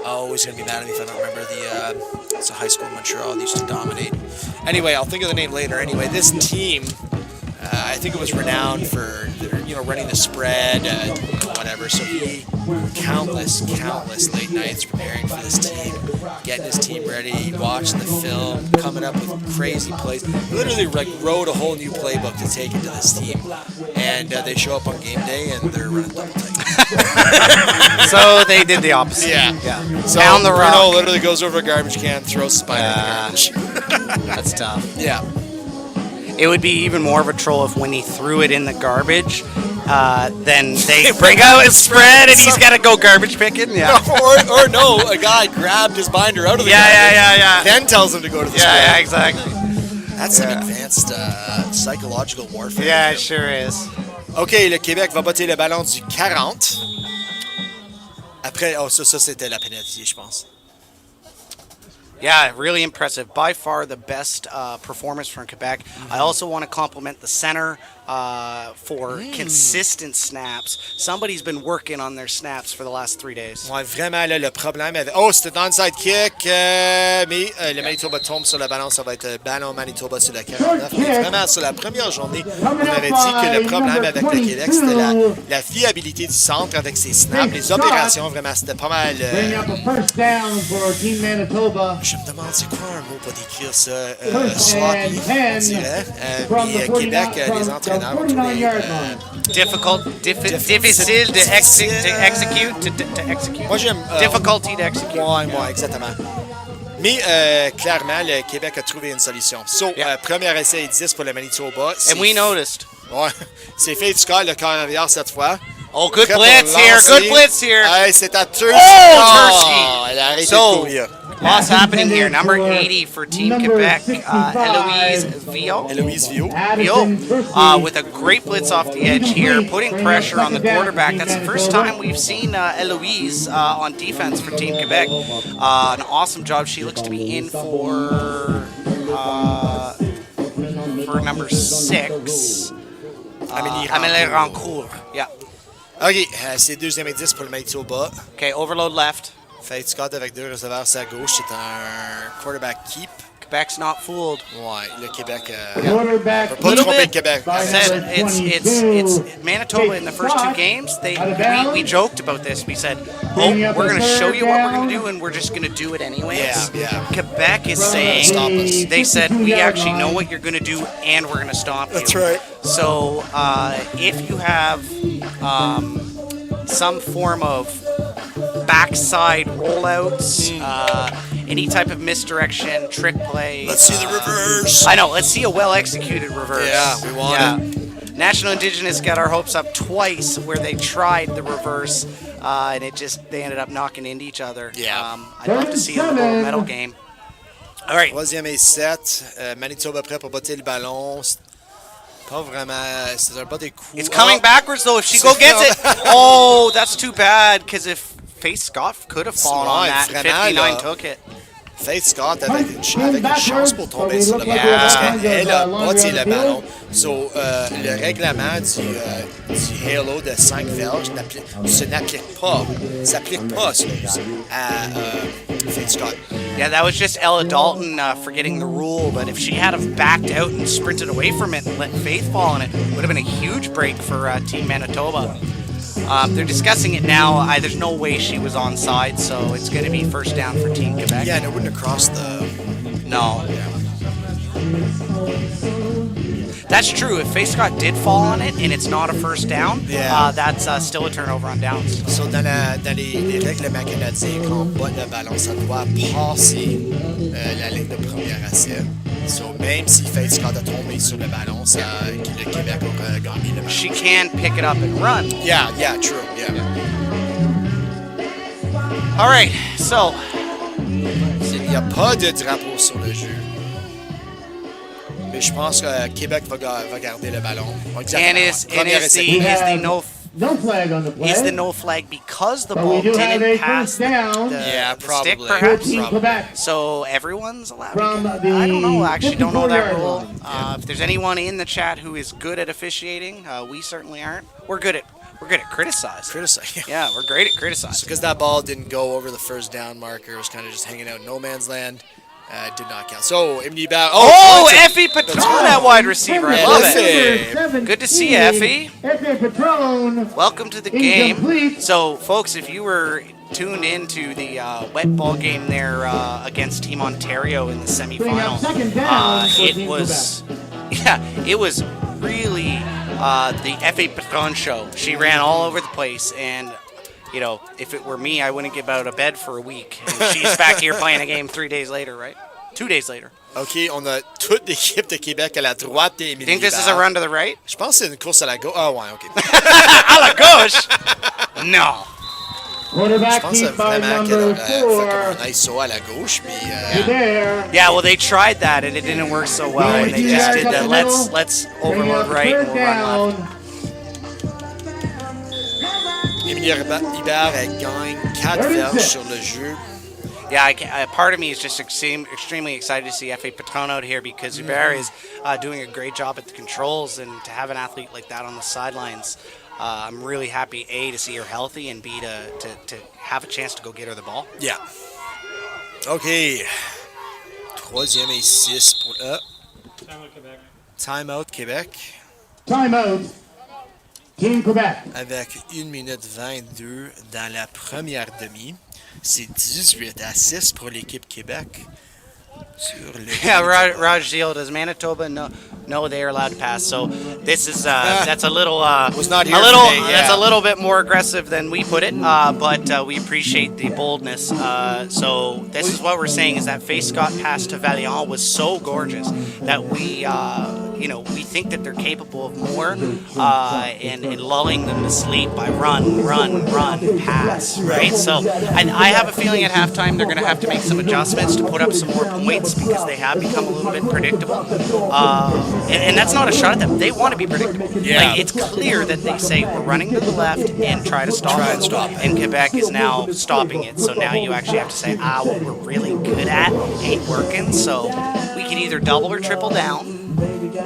Oh, he's gonna be mad at me if I don't remember the. It's a high school in Montreal. They used to dominate. Anyway, I'll think of the name later. Anyway, this team, I think it was renowned for running the spread, whatever. So he countless late nights preparing for this team, getting his team ready, watching the film, coming up with crazy plays. Literally wrote a whole new playbook to take into this team, and they show up on game day and they're running double tight. So they did the opposite. Yeah. So Down the road. Bruno literally goes over a garbage can, throws Spider in the garbage. That's tough. Yeah. It would be even more of a troll if when he threw it in the garbage, then they bring out his spread and he's got to go garbage picking. Yeah. or no, a guy grabbed his binder out of the garbage, Yeah. then tells him to go to the spread. Yeah, exactly. That's some advanced psychological warfare. Yeah, it sure is. OK, le Québec va botter le ballon du 40. Après, ça c'était la pénalité, je pense. Yeah, really impressive. By far the best performance from Quebec. I also want to compliment the center for consistent snaps. Somebody's been working on their snaps for the last 3 days. Ouais, vraiment, là, le problème avec... Oh, c'était un onside kick, mais le Manitoba tombe sur le ballon. Ça va être ballon Manitoba sur le 49. Mais vraiment, sur la première journée, on avait dit que le problème avec le Québec, c'était la fiabilité du centre avec ses snaps. Les opérations, vraiment, c'était pas mal... Bring up a first down for Team Manitoba. Je me demande c'est quoi un mot pour décrire ça. Sloppy, on dirait. Mais Québec, les entraîneurs ont trouvé... Difficile to execute. Moi, j'aime... Difficulty to execute. Ouais, exactement. Mais clairement, le Québec a trouvé une solution. So, premier essai 10 pour le Manitoba. And we noticed. Ouais, c'est fait du score, le corps arrière cette fois. Oh, good Prêt pour blitz here. lancer. Good blitz here. Hey, c'est à Turski. Oh, Elle a arrêté So, de courir. lots happening here. Number 80 for Team Quebec, Eloise Vio. Eloise Vio. With a great blitz off the edge here, putting pressure on the quarterback. That's the first time we've seen Eloise on defense for Team Quebec. An awesome job. She looks to be in for number 6. Amélie Rancourt. Yeah. OK, c'est deuxième et 10 pour le Manitoba. Okay, overload left. Fait Scott avec deux receveurs à gauche. C'est un quarterback keep. Quebec's not fooled. Ouais, le Québec... Quarterback. Pas tromper le Québec. Said it's Manitoba in the first 2 games. We joked about this. We said, "Oh, we're going to show you what we're going to do, and we're just going to do it anyways." Yeah. Quebec is saying Stop us. they said we actually know what you're going to do, and we're going to stop you. That's right. So if you have some form of backside rollouts, any type of misdirection, trick play. Let's see the reverse. I know. Let's see a well-executed reverse. Yeah, we want it. National Indigenous got our hopes up twice where they tried the reverse, and they ended up knocking into each other. Yeah. I'd love to see a gold medal game. All right. Troisième et 7. Manitoba prêt pour botter le ballon. Pas vraiment. C'est un bas des coups. It's coming backwards though. If she go gets it, oh, that's too bad. Because if Faith Scott could have fallen on that, 59 took it. Faith Scott avec une chance pour tomber sur le ballon Yeah. parce qu'elle a bâti le ballon. So, le règlement du halo de 5 verges s'applique pas à Faith Scott. Yeah, that was just Ella Dalton forgetting the rule, but if she had have backed out and sprinted away from it and let Faith fall in it, would have been a huge break for Team Manitoba. They're discussing it now. There's no way she was onside, so it's going to be first down for Team Quebec. Yeah, and it wouldn't have crossed the... No. That's true. If Faith Scott did fall on it and it's not a first down, that's still a turnover on downs. So, dans les règlements canadiens, quand on bat le ballon, ça doit passer la ligne de premier essai. So, même si Faith Scott a tombé sur le ballon, le Québec aura gagné le match. She can pick it up and run. Yeah, true. Yeah. All right, so Il n'y a pas de drapeau sur le jeu. Mais je pense que Québec va garder le ballon. and is the No flag on the play. is the no flag because the But ball we do have a didn't pass first down. Yeah, the probably. stick, perhaps. Team Quebec. So everyone's allowed. From to get, the I don't know. Actually, don't know that 54-yard rule. line. If there's anyone in the chat who is good at officiating, we certainly aren't. We're good at criticize. Criticize. Yeah, we're great at criticizing. Because that ball didn't go over the first down marker. It was kind of just hanging out in no man's land. Did not count. So, Emily Bell. Effie Patron at wide receiver. I love it. Good to see you, Effie. Effie Patron. Welcome to the game. Incomplete. So, folks, if you were tuned into the wet ball game there against Team Ontario in the semifinal, Second down for it Team was really the F.A. Patron show. She ran all over the place, and you know, if it were me, I wouldn't get out of bed for a week. And she's back here playing a game 3 days later, right? 2 days later. OK, on a toute l'équipe de Québec à la droite et Émilie Think this is a Hébert. run to the right? Je pense que c'est une course à la gauche. Ah ouais, OK. À la gauche? No. Je Quarterback pense keep by vraiment qu'elle number aurait fait comme 4. un nice saut à la gauche. Puis, There. Yeah, well, they tried that and it didn't work so well, and they just did that. Let's overload right and Third we'll run left. down. Émilie Hébert elle gagne 4 verges sur le jeu. Yeah, part of me is just extremely excited to see F.A. Patron out here because Hubert is doing a great job at the controls, and to have an athlete like that on the sidelines, I'm really happy, A, to see her healthy, and B, to have a chance to go get her the ball. Yeah. OK. 3e et 6 pour... Time out Québec. Time out. Team Quebec. Avec 1 minute 22 dans la première demi. C'est 18-6 pour l'équipe Québec. Sur le Yeah, Raj Zeal, does Manitoba know they are allowed to pass? So this is that's a little Was not here today, yeah. That's a little bit more aggressive than we put it, but we appreciate the boldness. So this is what we're saying is that Faith Scott pass to Valiant was so gorgeous that we we think that they're capable of more, and lulling them to sleep by run, pass, right? So I have a feeling at halftime they're going to have to make some adjustments to put up some more points because they have become a little bit predictable. And that's not a shot at them. They want to be predictable. Yeah. Like, it's clear that they say we're running to the left and try to stop it. And Quebec is now stopping it. So now you actually have to say, what we're really good at ain't working. So we can either double or triple down,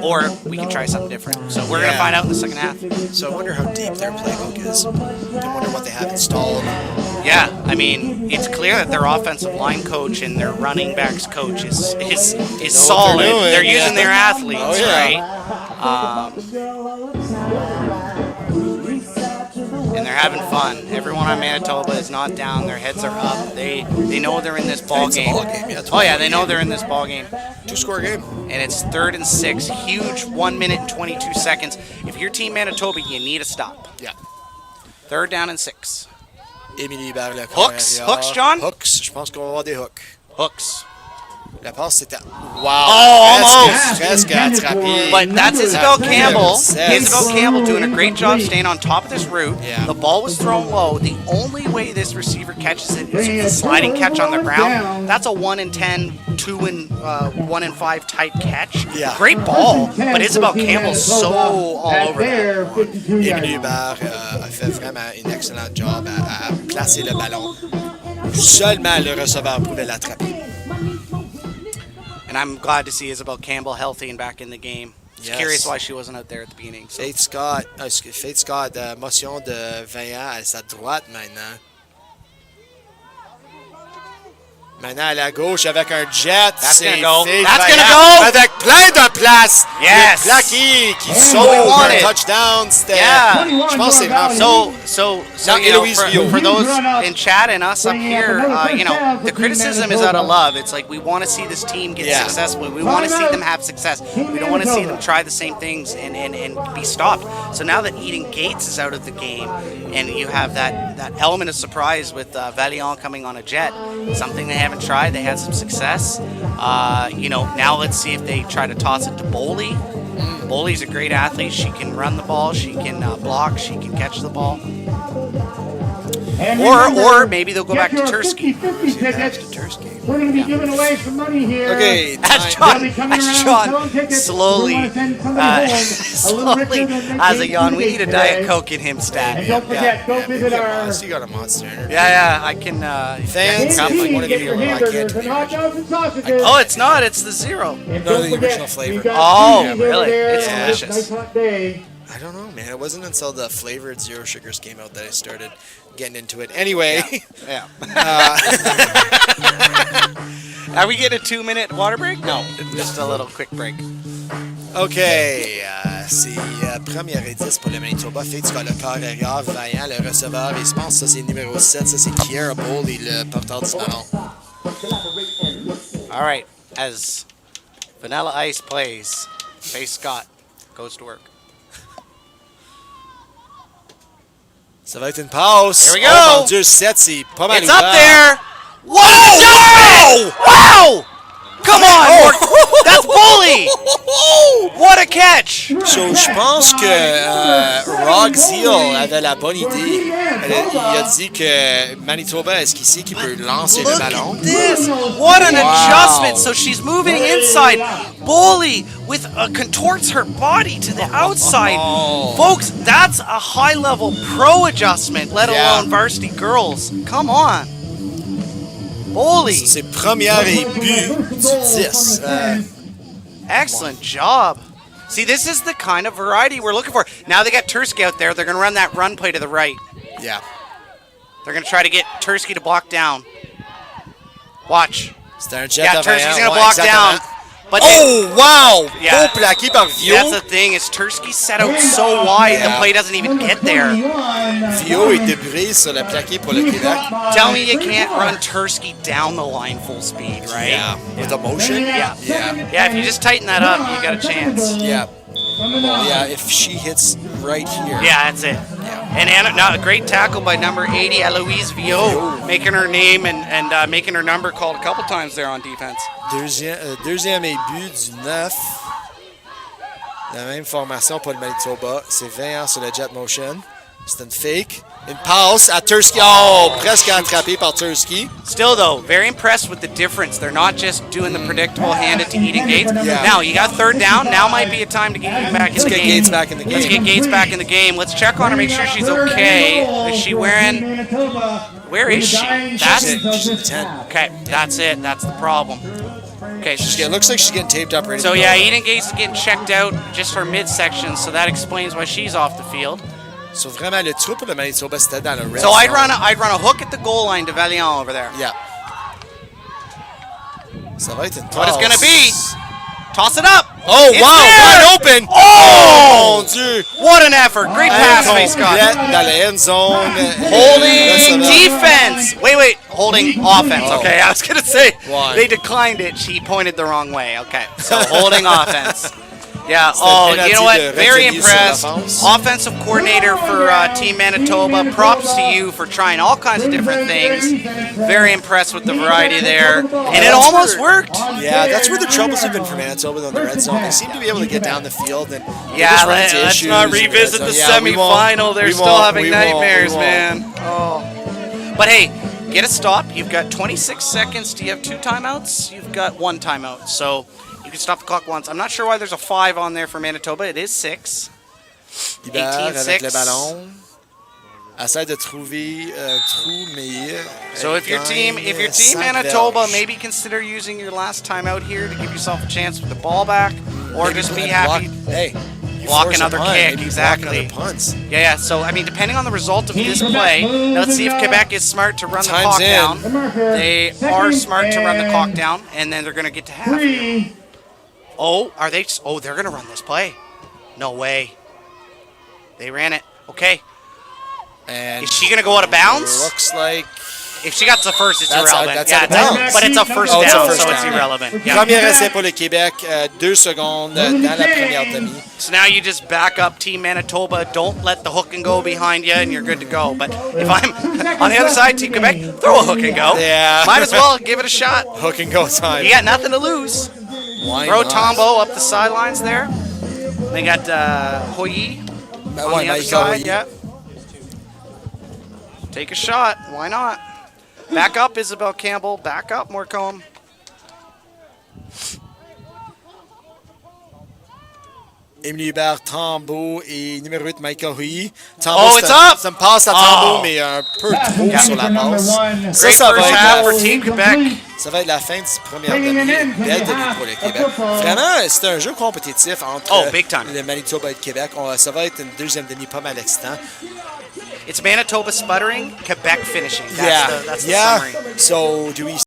or we can try something different. So we're going to find out in the second half. So I wonder how deep their playbook is. I wonder what they have installed. Yeah, I mean, it's clear that their offensive line coach and their running backs coach is solid. doing, They're yeah. using their athletes, Oh, yeah. right? And they're having fun. Everyone on Manitoba is not down. Their heads are up. They know they're in this ball It's a game. ball game, yeah, it's a Oh yeah, ball they know game. they're in this ball game. 2-score game. And it's 3rd and 6. Huge 1 minute and 22 seconds. If you're Team Manitoba, you need a stop. Yeah. 3rd down and 6. Émilie Hébert, le corps Hooks? arrière. Hooks, John? Hooks. Je pense qu'on va avoir des hooks. Hooks. La passe, c'était... Wow! Oh, Presque attrapé. But that's Isabel Campbell. Yes. Isabel Campbell doing a great job staying on top of this route. Yeah. The ball was thrown low. The only way this receiver catches it is with a sliding catch on the ground. That's a 1 in 10, 2 in 1 in 5 type catch. Yeah. Great ball, but Isabel Campbell's so all over that. Émilie Hébert a fait vraiment un excellent job à placer le ballon. Seulement le receveur pouvait l'attraper. And I'm glad to see Isabel Campbell healthy and back in the game. Yes. Curious why she wasn't out there at the beginning. So. Faith Scott, motion de Vaillant à sa droite maintenant. Maintenant à la gauche avec un jet. That's c'est gonna go. Faith That's Vaillant gonna go. avec plein de place. Yes. Le plaqué qui And sauve we want un it. touchdown. C'était, Yeah. je pense que c'est vraiment So Now, you know, Eloise Vio. for those in chat and us up here, you know, the criticism is out of love. It's like we want to see this team get successful. We want to see them have success. We don't want to see them try the same things and be stopped. So now that Eden Gates is out of the game, and you have that element of surprise with Vaillant coming on a jet, something they haven't tried. They had some success. You know, now let's see if they try to toss it to Boley. Boley's a great athlete. She can run the ball. She can block. She can catch the ball. And Or remember, maybe they'll go get back to your Tursky. 50-50 tickets. We're going to be giving away some money here. Okay, As They'll be coming As around Sean selling tickets. slowly, We wanna send somebody home slowly, richer than as a they yawn, we did need a today. Diet Coke in him And stat. don't forget, go visit our You got a monster. Yeah, I can. Fans, yeah, if you canteen. want to Get be your able to hamburgers and hot dogs and sausages. Oh, it's not. It's the zero. And No, don't the forget, original flavor. we've got Oh, cheese over really? there It's on this delicious. nice hot day. I don't know, man. It wasn't until the flavored zero sugars came out that I started getting into it. Anyway, Yeah. Are we getting a 2-minute water break? No, just a little quick break. OK. C'est première et 10 pour le Manitoba. Faith Scott, le corps arrière, Vaillant, le receveur. Et je pense que ça, c'est numéro 7. Ça, c'est Kiera Bowley, le porteur du ballon. All right, as Vanilla Ice plays, Faith Scott goes to work. Ça va être une passe. Here we go. Oh mon Dieu, 7, c'est pas mal It's up ouvert. there. Whoa! Wow! Come on, that's bully. What a catch! So, je pense que Rog Zeal avait la bonne idée. Il a dit que Manitoba, est-ce qu'il sait qu'il peut lancer le ballon? This, what an adjustment! So she's moving inside. Bully with contorts her body to the outside. Folks, that's a high-level pro adjustment, let alone varsity girls. Come on. Bully. C'est première et but du 10. Excellent job. See, this is the kind of variety we're looking for. Now they got Tursky out there. They're going to run that run play to the right. Yeah. They're going to try to get Tursky to block down. Watch. C'était un jet Yeah, à Tursky's Vaillant. going to Ouais, block exactement. down. But Oh, wow! Yeah. Beau plaqué par Vio. that's the thing, is Tursky set out so wide, the play doesn't even get there. Vio est débrouillé sur le plaqué pour le Québec. Tell me you can't run Tursky down the line full speed, right? Yeah. With the motion? Yeah. Yeah. Yeah, if you just tighten that up, you got a chance. Yeah. Well, yeah, if she hits right here. Yeah, that's it. And now a great tackle by number 80, Eloise Vio, making her name and making her number called a couple times there on defense. Deuxième et but du 9. La même formation pour le Manitoba. C'est Vaillant sur le jet motion. C'est une fake. Une passe à Tursky. Oh, presque attrapé par Tursky. Still, though, very impressed with the difference. They're not just doing the predictable hand it to Eden Gates. Yeah. Now, you got third down. Now might be a time to get Eden back in the game. Let's get Gates back in the Let's game. get Gates back in the game. Let's check on her, make sure she's okay. Is she wearing... Where is she? That's it. She's in 10. Okay, that's it. That's the problem. Okay, It looks like she's getting taped up ready so to go. yeah, Eden Gates is getting checked out just for midsection, so that explains why she's off the field. So vraiment, le trou pour le Manitoba, c'était dans le red So I'd zone. run a hook at the goal line to Vaillant over there. Yeah. Ça va être une passe. What it's gonna be? Toss it up. Oh, It's wow! there! Wide open! Oh! Mon Dieu! What an effort! Great pass, Faith Scott. Complète dans la end zone. Holding Receveur. defense. Wait. Holding offense. Oh. Okay, I was gonna say Why? they declined it. She pointed the wrong way. Okay, so holding offense. Yeah. C'était Oh, une you know penalty what? de Very retenue sur impressed. l'offense. Offensive coordinator for Team Manitoba. Props to you for trying all kinds of different things. Very impressed with the variety there, and it almost worked. Yeah, that's where the troubles have been for Manitoba on the red zone. They seem to be able to get down the field and they Yeah, just run into let's issues not in the red revisit zone. the Yeah, we won't. semifinal. They're We still won't. having We won't. nightmares, We won't. man. Oh. But hey, get a stop. You've got 26 seconds. Do you have 2 timeouts? You've got 1 timeout. So you can stop the clock once. I'm not sure why there's a 5 on there for Manitoba. It is 6. Libère avec 18-6. le ballon. essaie de trouver un trou, mais. So if your team Manitoba, maybe consider using your last time out here to give yourself a chance with the ball back, or just be happy. Block another kick, exactly. Yeah. So I mean, depending on the result of this play, now let's see if Quebec is smart to run the clock down. They are smart to run the clock down, and then they're going to get to half. Here. Oh, are they? Oh, they're going to run this play. No way. They ran it. Okay. And is she going to go out of bounds? Looks like. If she got the first, it's irrelevant. But it's a first down, so it's irrelevant. Yeah. Premier essai pour le Québec, 2 secondes dans la première demi. So now you just back up Team Manitoba. Don't let the hook and go behind you, and you're good to go. But if I'm on the other side, Team Quebec, throw a hook and go. Yeah. Might as well give it a shot. Hook and go time. You got nothing to lose. Throw Tombo up the sidelines there. They got Hoyi on the other side. Yeah. Take a shot. Why not? Back up, Isabel Campbell. Back up, Morcombe. Émilie Hubert, Tambo et numéro 8, Michael Hui. Oh, it's up! Ça me passe à Tambo, mais un peu trop sur la passe. Ça va être Team Quebec. Ça va être la fin de première demi. Belle demi pour le Québec. Vraiment, c'est un jeu compétitif entre le Manitoba et le Québec. Ça va être une deuxième demi pas mal excitant. It's Manitoba sputtering, Quebec finishing. That's the summary. So do we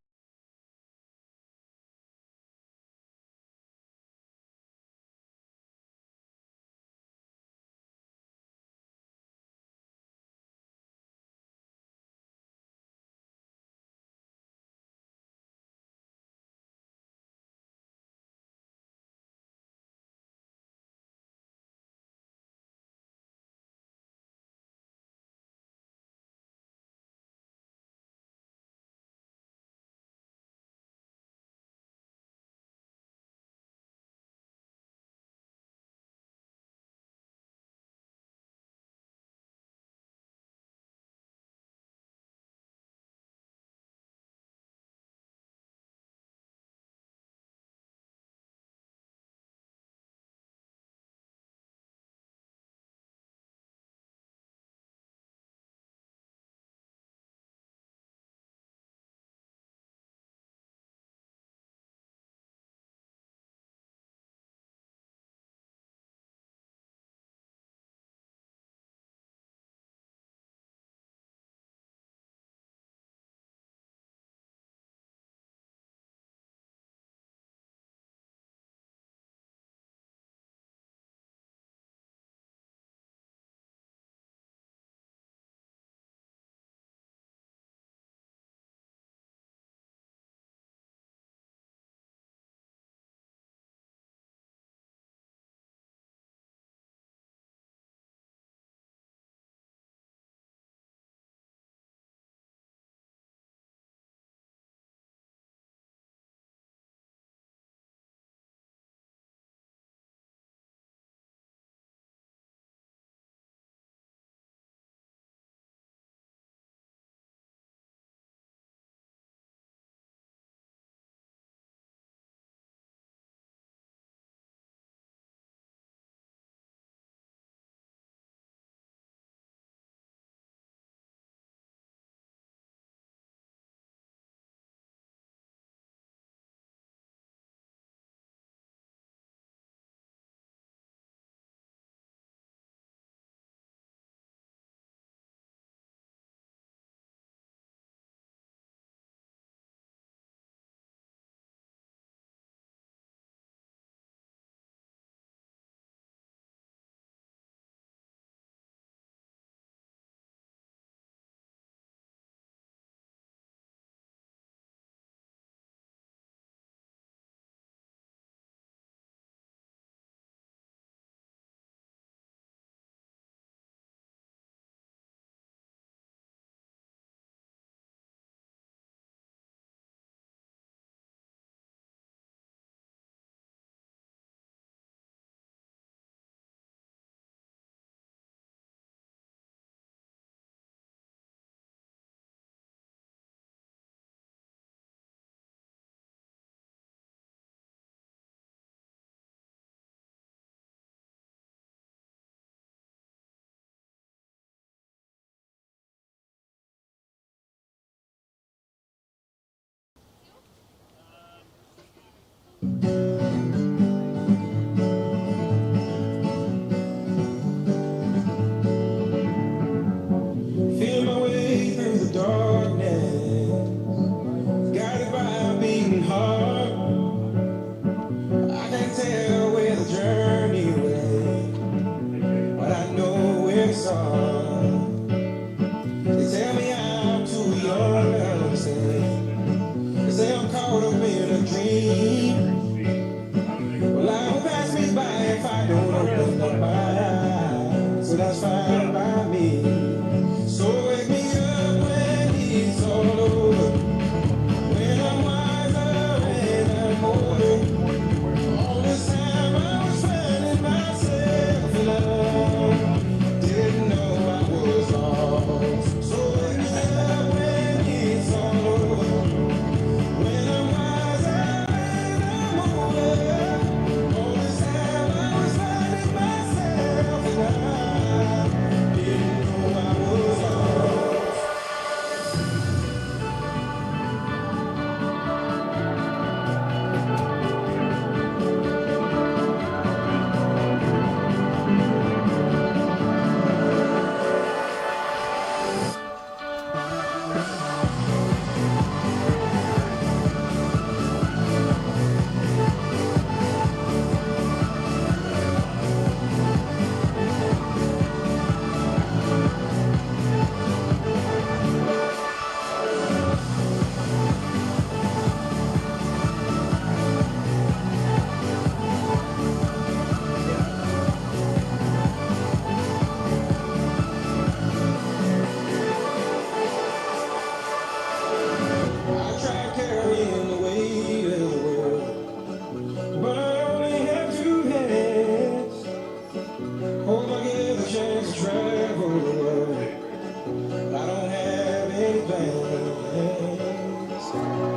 veins.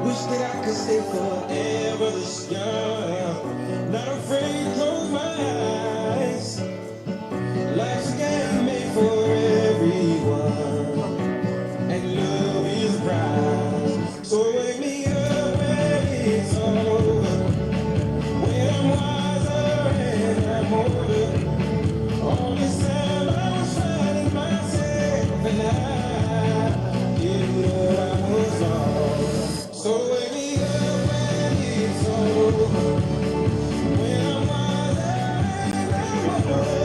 Wish that I could stay forever this young. Not afraid to close my eyes. Life's a game made for everyone, and love is the prize. So wake me up when it's all over, when I'm wiser and I'm older. All this time I was finding myself, and I didn't know I was lost. So wake me up when it's all over, when I'm wiser and I'm older.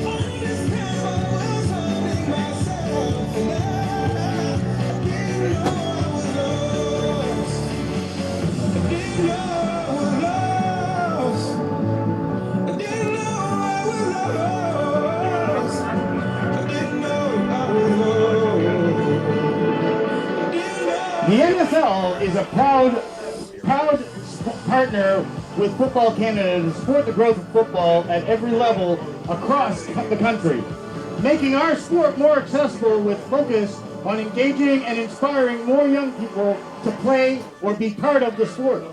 All this time I was finding myself, and I didn't know I was lost. I didn't know I was lost. I didn't know I was lost. I didn't know I was lost. The NFL is a proud partner with Football Canada to support the growth of football at every level across the country, making our sport more accessible with focus on engaging and inspiring more young people to play or be part of the sport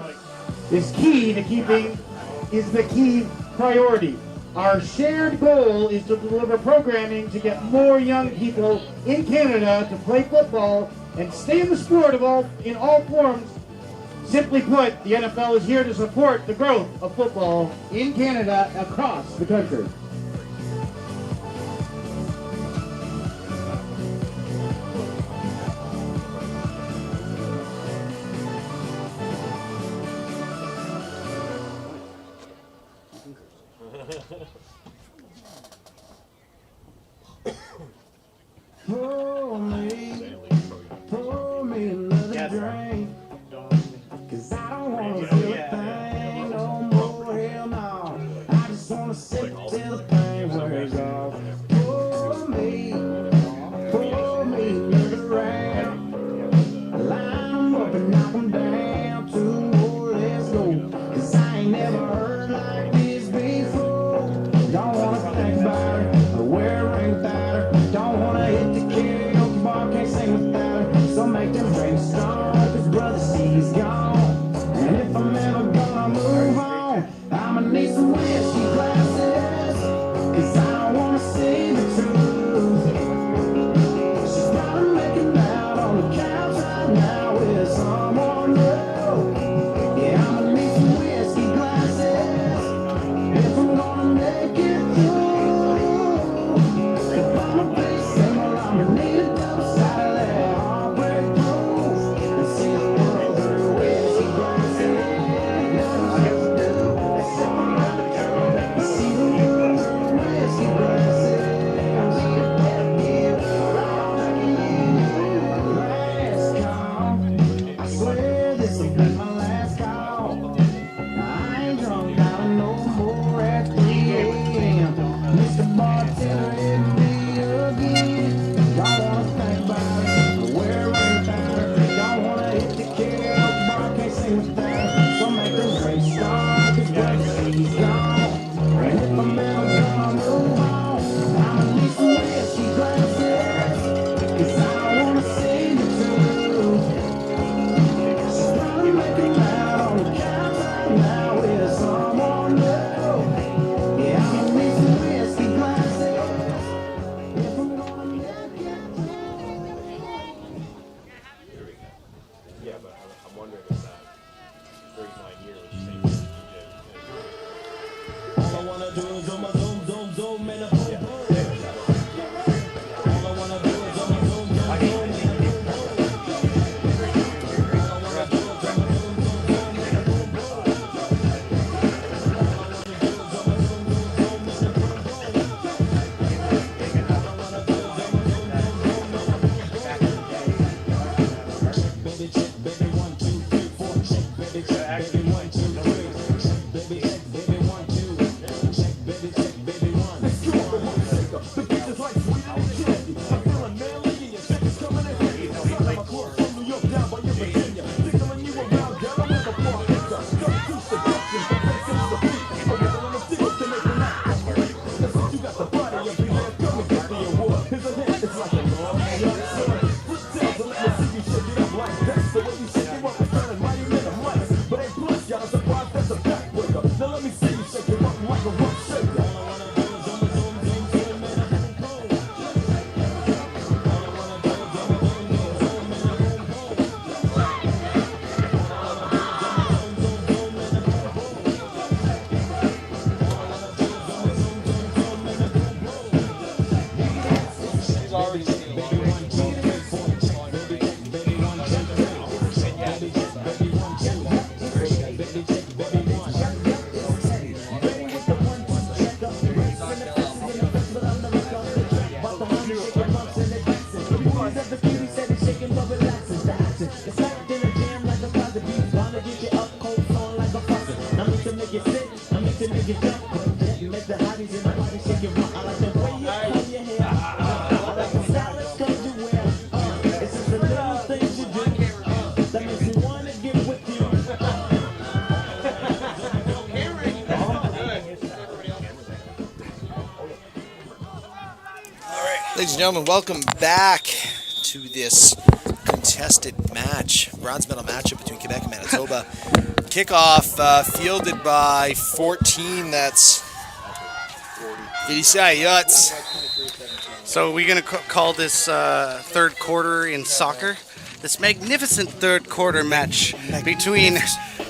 is the key priority. Our shared goal is to deliver programming to get more young people in Canada to play football and stay in the sport in all forms. Simply put, the NFL is here to support the growth of football in Canada across the country. Pour me another drink, 'cause I don't wanna feel a thing no more, hell no. I just wanna sip till the pain wears off. Pour me another round. Line 'em up and knock 'em down, 2 more, let's go. 'Cause I ain't never heard like this before. Don't wanna think about it, or wear a ring without her. Don't wanna hit the karaoke bar, can't sing without her. So make them drinks strong, 'cause brother, she's gone. And if I'm ever gonna move on, I'ma need some whiskey glasses, 'cause I don't wanna see the truth. She's probably making out on the couch right now with someone new. Yeah, I'ma need some whiskey glasses if I'm gonna make it through. If I'm a big single, I'ma need a double side of that heartbreak proof. And see the world through whiskey glasses. See the world through whiskey glasses. Last call. I swear this'll be my last call. I ain't drunk out no more at 3 a.m. Mr. Bartender, hit me again. Don't wanna think about it, or wear a ring without her. Don't wanna hit the karaoke bar, can't sing without her. So make the race start, 'cause brother, she's gone. And if I'm ever gonna move on, I'ma need some whiskey glasses, 'cause I don't wanna see the truth. She's probably making out on the couch right now with someone new. Yeah, I'ma need some whiskey glasses if I'm gonna make it Yeah, but I'm wondering if that 39 years was the same as you did. All I wanna do is zoom, zoom, zoom, zoom, and a boom, boom. All I wanna do is zoom, zoom, zoom, zoom, gentlemen, welcome back to this contested match, bronze medal matchup between Quebec and Manitoba. Kickoff fielded by 14. That's Felicia Ayotte. So we're going to call this third quarter in soccer. This magnificent third quarter match between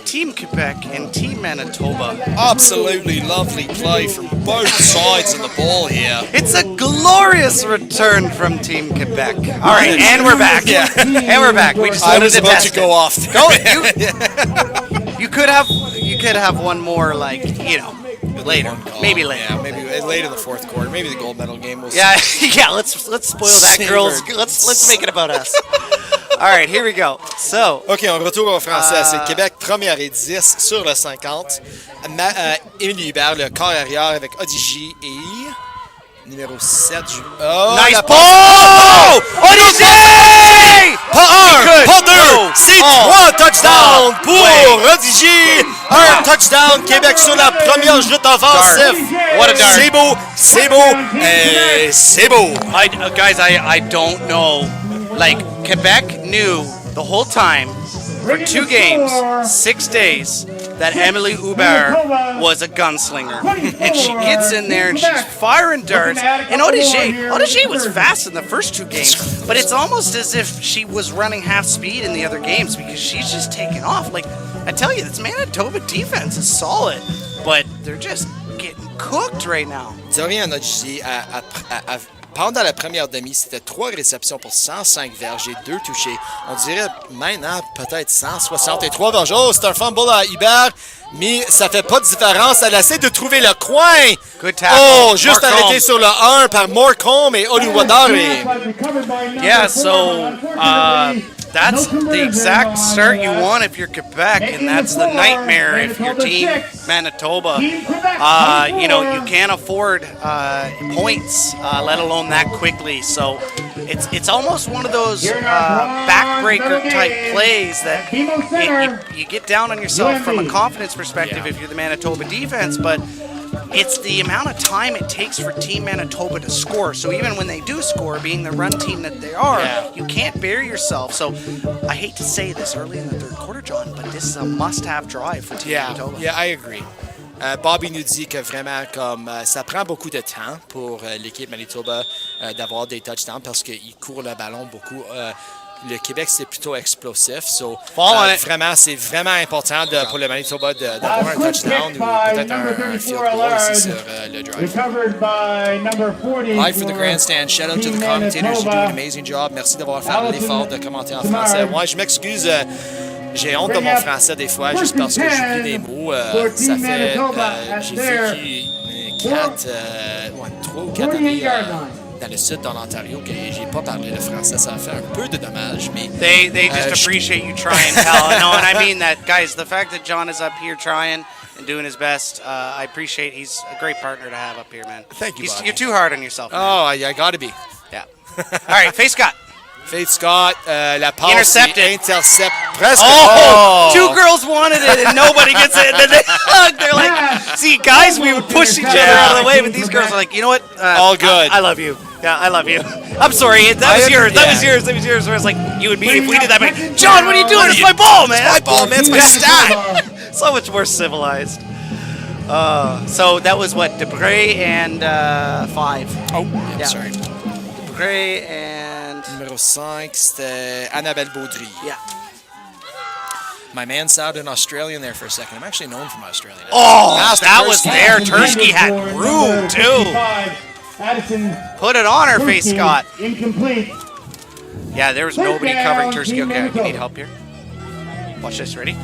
Team Quebec and Team Manitoba. Absolutely lovely play from both sides of the ball here. It's a glorious return from Team Quebec. All right, and we're back. Yeah. And we're back. We just I wanted was to about test to go it. off. You could have one more, like, you know, later. Maybe later. Yeah, maybe late in the fourth quarter. Maybe the gold medal game. We'll see. Yeah. Let's spoil that, girls. Let's make it about us. All right, here we go. So, OK, on retourne au français. C'est Québec, première et 10 sur le 50. Émilie Hubert, le corps arrière avec Odigi et numéro 7. Oh, nice la ball! Odigi! Pas un, pas deux, c'est 3 touchdowns pour Odigi. Un touchdown, Québec sur la première joute offensive. What a dart. C'est beau, et c'est beau. Guys, I don't know. Like, Quebec knew the whole time, for 2 games, 6 days, that Emily Hubert was a gunslinger. And she gets in there and she's firing darts. And Odigi was fast in the first 2 games, but it's almost as if she was running half speed in the other games because she's just taking off. Like, I tell you, this Manitoba defense is solid, but they're just getting cooked right now. Dorian Odigi, pendant la première demi, c'était 3 réceptions pour 105 verges et 2 touchés. On dirait maintenant peut-être 163 verges. Oh, c'est un fumble à Hubert, mais ça fait pas de différence. Elle essaie de trouver le coin. Good tackle. Oh, juste Marcombe. arrêté sur le 1 par Morcombe et Oluwadare. Yeah, so that's the exact start you want if you're Quebec, and that's the nightmare if you're Team Manitoba. You know, you can't afford points, let alone that quickly. So it's almost one of those backbreaker type plays that you get down on yourself from a confidence perspective if you're the Manitoba defense, but it's the amount of time it takes for Team Manitoba to score. So even when they do score, being the run team that they are, you can't bury yourself. So I hate to say this early in the third quarter, John, but this is a must-have drive for Team Manitoba. Yeah, I agree. Bobby nous dit que vraiment, comme ça prend beaucoup de temps pour l'équipe Manitoba d'avoir des touchdowns parce qu'ils courent le ballon beaucoup. Le Québec, c'est plutôt explosif. So, vraiment, c'est vraiment important pour le Manitoba d'avoir un touchdown ou peut-être un field goal ici sur le drive. Live for the grandstand. Shout out to the commentators. You do an amazing job. Merci d'avoir fait l'effort de commenter en français. Moi, je m'excuse. J'ai honte de mon français des fois, juste parce que j'oublie des mots. Ça fait... j'ai vécu 3 ou 4 années dans le sud, dans l'Ontario, que j'ai pas parlé le français. Ça fait un peu de dommage, mais... They just appreciate you trying, pal. No, and I mean that, guys, the fact that John is up here trying and doing his best, I appreciate. He's a great partner to have up here, man. Thank you, Bobby. You're too hard on yourself, man. Oh, I gotta be. Yeah. All right, Faith Scott. Faith Scott, la passe Intercepted. Intercept presque. Oh! 2 girls wanted it and nobody gets it. And then they hug. They're like, see, guys, we would push each other out of the way, but these girls are like, you know what? All good. I love you. Yeah, I love you. I'm sorry. That was yours. That was yours. That was yours. Where it's like, you and me, if we did that, like, John, what are you doing? It's my ball, man. It's my ball, man. It's my stat. So much more civilized. So that was what, Debray and 5. Oh, yeah, sorry. Debray and... Numéro 5, c'était Annabelle Baudry. Yeah. My man sounded Australian there for a second. I'm actually known from Australia. Oh, that was there. Tursky had room, too. Put it on her, Faith Scott. Incomplete. Yeah, there was nobody covering Tursky. Okay, you need help here. Watch this. Ready?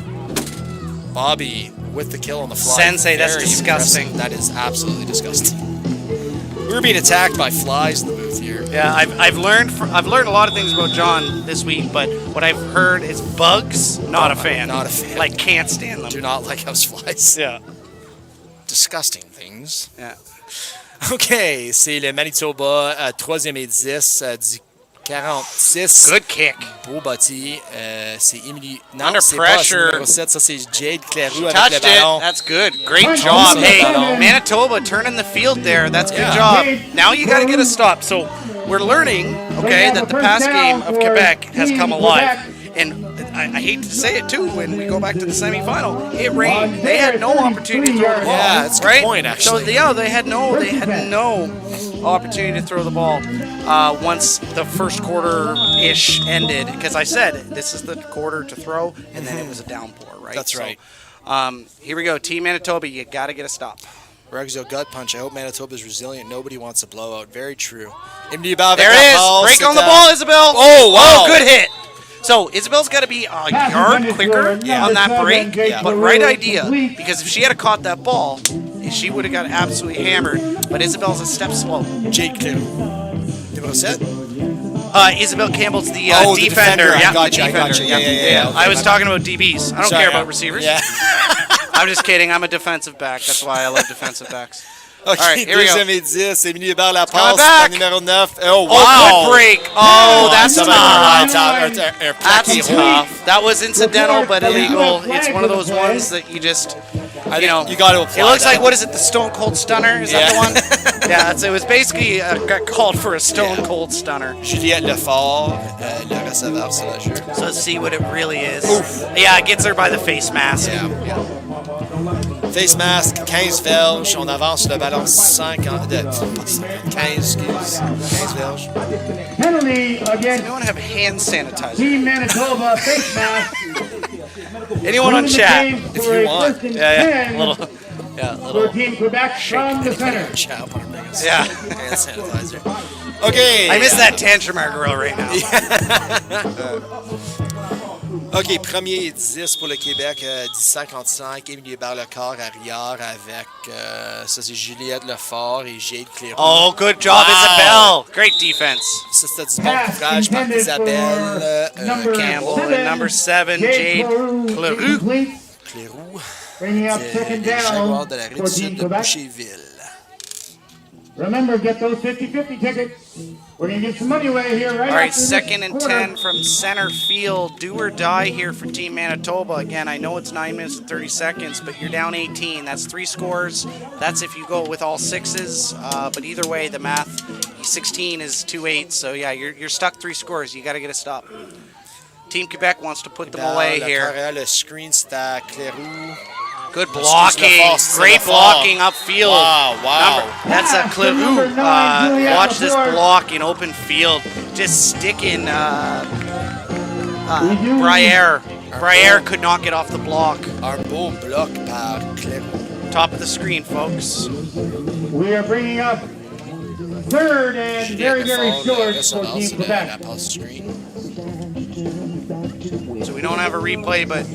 Bobby with the kill on the fly. Sensei, that's Very disgusting. impressive. That is absolutely disgusting. We were being attacked by flies in the booth here. Yeah, I've learned a lot of things about John this week, but what I've heard is bugs. Not a fan. Not a fan. Like, can't stand them. Do not like houseflies. Yeah. Disgusting things. Yeah. OK, c'est le Manitoba, 3e et 10 du 46. Good kick. Beau bâti. C'est Emily. Non, Under c'est pressure. Pas, numéro 7. Ça, c'est Jade Cleroux avec Touched le ballon. it. That's good. Great job. Hey, Manitoba turning the field there. That's good job. Now you got to get a stop. So we're learning, okay, that the pass game of Quebec has come alive. And I hate to say it too, when we go back to the semifinal, it rained. They had no opportunity to throw the ball. Yeah, it's a good point, actually. So yeah, they had no opportunity to throw the ball once the first quarter-ish ended. Because I said this is the quarter to throw, and then it was a downpour, right? That's right. Here we go, Team Manitoba. You got to get a stop. Rexo gut punch. I hope Manitoba's resilient. Nobody wants a blowout. Very true. There it is. Break on the ball, Isabel. Oh, wow. Oh, good hit. So Isabel's got to be a yard quicker on that break, but right idea, because if she had caught that ball, she would have got absolutely hammered. But Isabel's a step slow. Jake Cleroux. Numéro 7. Isabel Campbell's the defender. Yeah, I got you. Yeah. I was talking about DBs. I don't care about receivers. Yeah. I'm just kidding. I'm a defensive back. That's why I love defensive backs. OK, All right, here we go. deuxième et 10. Émilie Hébert la Coming passe. back. Numéro 9. Oh, wow. Oh, good break. Oh, that's Ça tough. va être un plaqué That's rond. tough. That was incidental, but illegal. It's one of those ones that you just, you know. You got to apply It looks that. like, what is it, the Stone Cold Stunner? Is that the one? Yeah, it was basically got called for a Stone Cold Stunner. Juliette Lefort, le receveur sur le jeu. So let's see what it really is. Oof. Yeah, it gets her by the face mask. Yeah. Face mask, 15 verges. On avance sur le ballon 15 verges. Penalty Does against anyone have hand sanitizer? Team Manitoba face mask. Anyone on chat? If you want. Yeah. Little. For Team Quebec from the center. Chop on biggest Yeah. hand sanitizer. OK. I miss that Tantramar girl right now. OK, premier et 10 pour le Québec, 10-55. Émilie Hébert le corps arrière avec, ça c'est Juliette Lefort et Jade Cleroux. Oh, good job, Isabel. Great defense. Ça c'était du bon couvrage par Isabelle Campbell and number 7, Jade Cleroux. Cleroux. Bringing up second down de la for rive Team sud de Quebec. Boucherville. Remember, get those 50-50 tickets. We're going to give some money away here right All right, after this second and quarter. 10 from center field. Do or die here for Team Manitoba. Again, I know it's 9 minutes and 30 seconds, but you're down 18. That's 3 scores. That's if you go with all sixes. But either way, the math, 16 is 2-8. So yeah, you're stuck 3 scores. You got to get a stop. Team Quebec wants to put them away here. Le screen, c'est à Cleroux. Good blocking. Great blocking upfield. Wow. That's a Cleroux. Watch this block in open field. Just sticking Briere. Briere could not get off the block. Un beau bloc par Cleroux. Top of the screen, folks. We are bringing up third and very, very short for Team La Quebec. passe screen. So we don't have a replay, but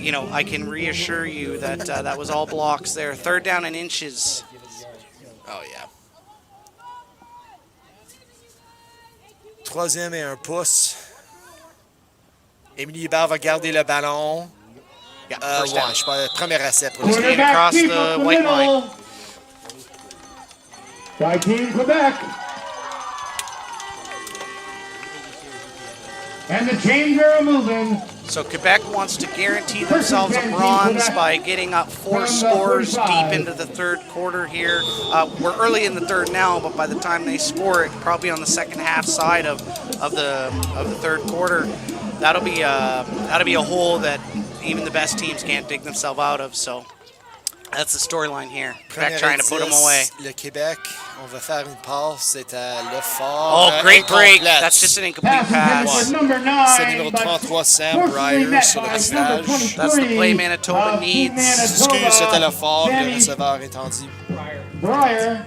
you know, I can reassure you that that was all blocks there. Third down and inches. Oh, yeah. Troisième et 1 pouce. Émilie Hébert va garder le ballon. Yeah, first down. Je sais pas, premier essai pour les Skating across the white line. By Team Quebec. And the chains are moving. So Quebec wants to guarantee themselves a bronze by getting up 4 scores deep into the third quarter here. We're early in the third now, but by the time they score it, probably on the second half side of the third quarter, that'll be a hole that even the best teams can't dig themselves out of. So that's the storyline here. Quebec trying to put them away. Le Québec, on va faire une passe, c'est à Lefort. Oh, great break. Incomplète. That's just an incomplete pass. For number 9. C'est numéro 33, Sam Briere sur le restage. That's the play Manitoba needs. Excuse, c'était Lefort, le receveur étendu. Briere.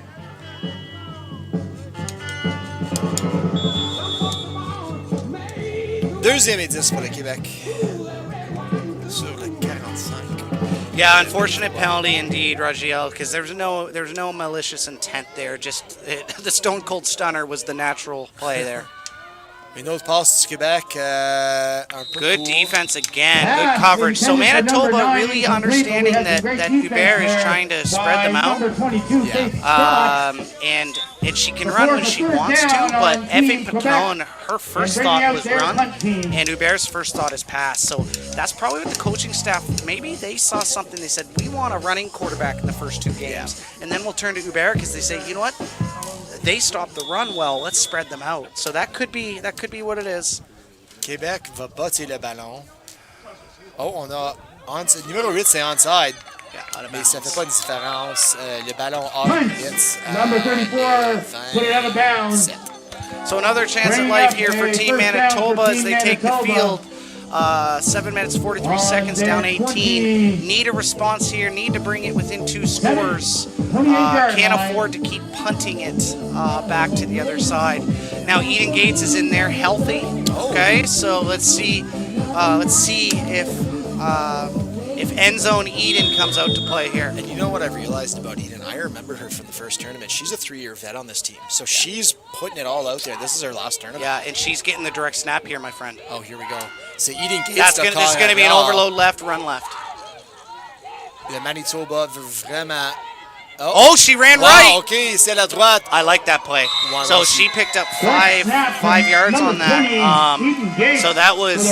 Deuxième et 10 pour le Québec. Sur le 45. Yeah, unfortunate penalty indeed, Rajiel, because there was no malicious intent there. Just the Stone Cold Stunner was the natural play there. Une autre passe du Québec. Un peu Good court. defense again. Good coverage. So Manitoba really understanding that Hubert is trying to spread them out. And she can run when she wants to, but Effie Pacone, her first thought was run, and Hubert's first thought is pass. So that's probably what the coaching staff, maybe they saw something. They said, we want a running quarterback in the first 2 games. And then we'll turn to Hubert because they say, you know what? they stop the run well, let's spread them out. So that could be what it is. Québec va bâtir le ballon. Oh, on a numéro 8, c'est onside. Yeah, out of Mais ça bounds. fait pas de différence. Le ballon off Punch. limits. Number 34, put it out of bounds. So another chance at life here for Team Manitoba as they take the field. 7 minutes 43 seconds, down 18. Need a response here. Need to bring it within 2 scores. Can't afford to keep punting it back to the other side. Now Eden Gates is in there, healthy. Okay, so let's see if end zone Eden comes out to play here. And you know what I've realized about Eden? I remember her from the first tournament. She's a 3-year vet on this team. So she's putting it all out there. This is her last tournament. Yeah, and she's getting the direct snap here, my friend. Oh, here we go. C'est Eden Gates. This is going to be an overload left, run left. Le Manitoba veut vraiment... Oh, she ran wow, right. OK, c'est la droite. I like that play. Wow, So merci. she picked up five yards on that. So that was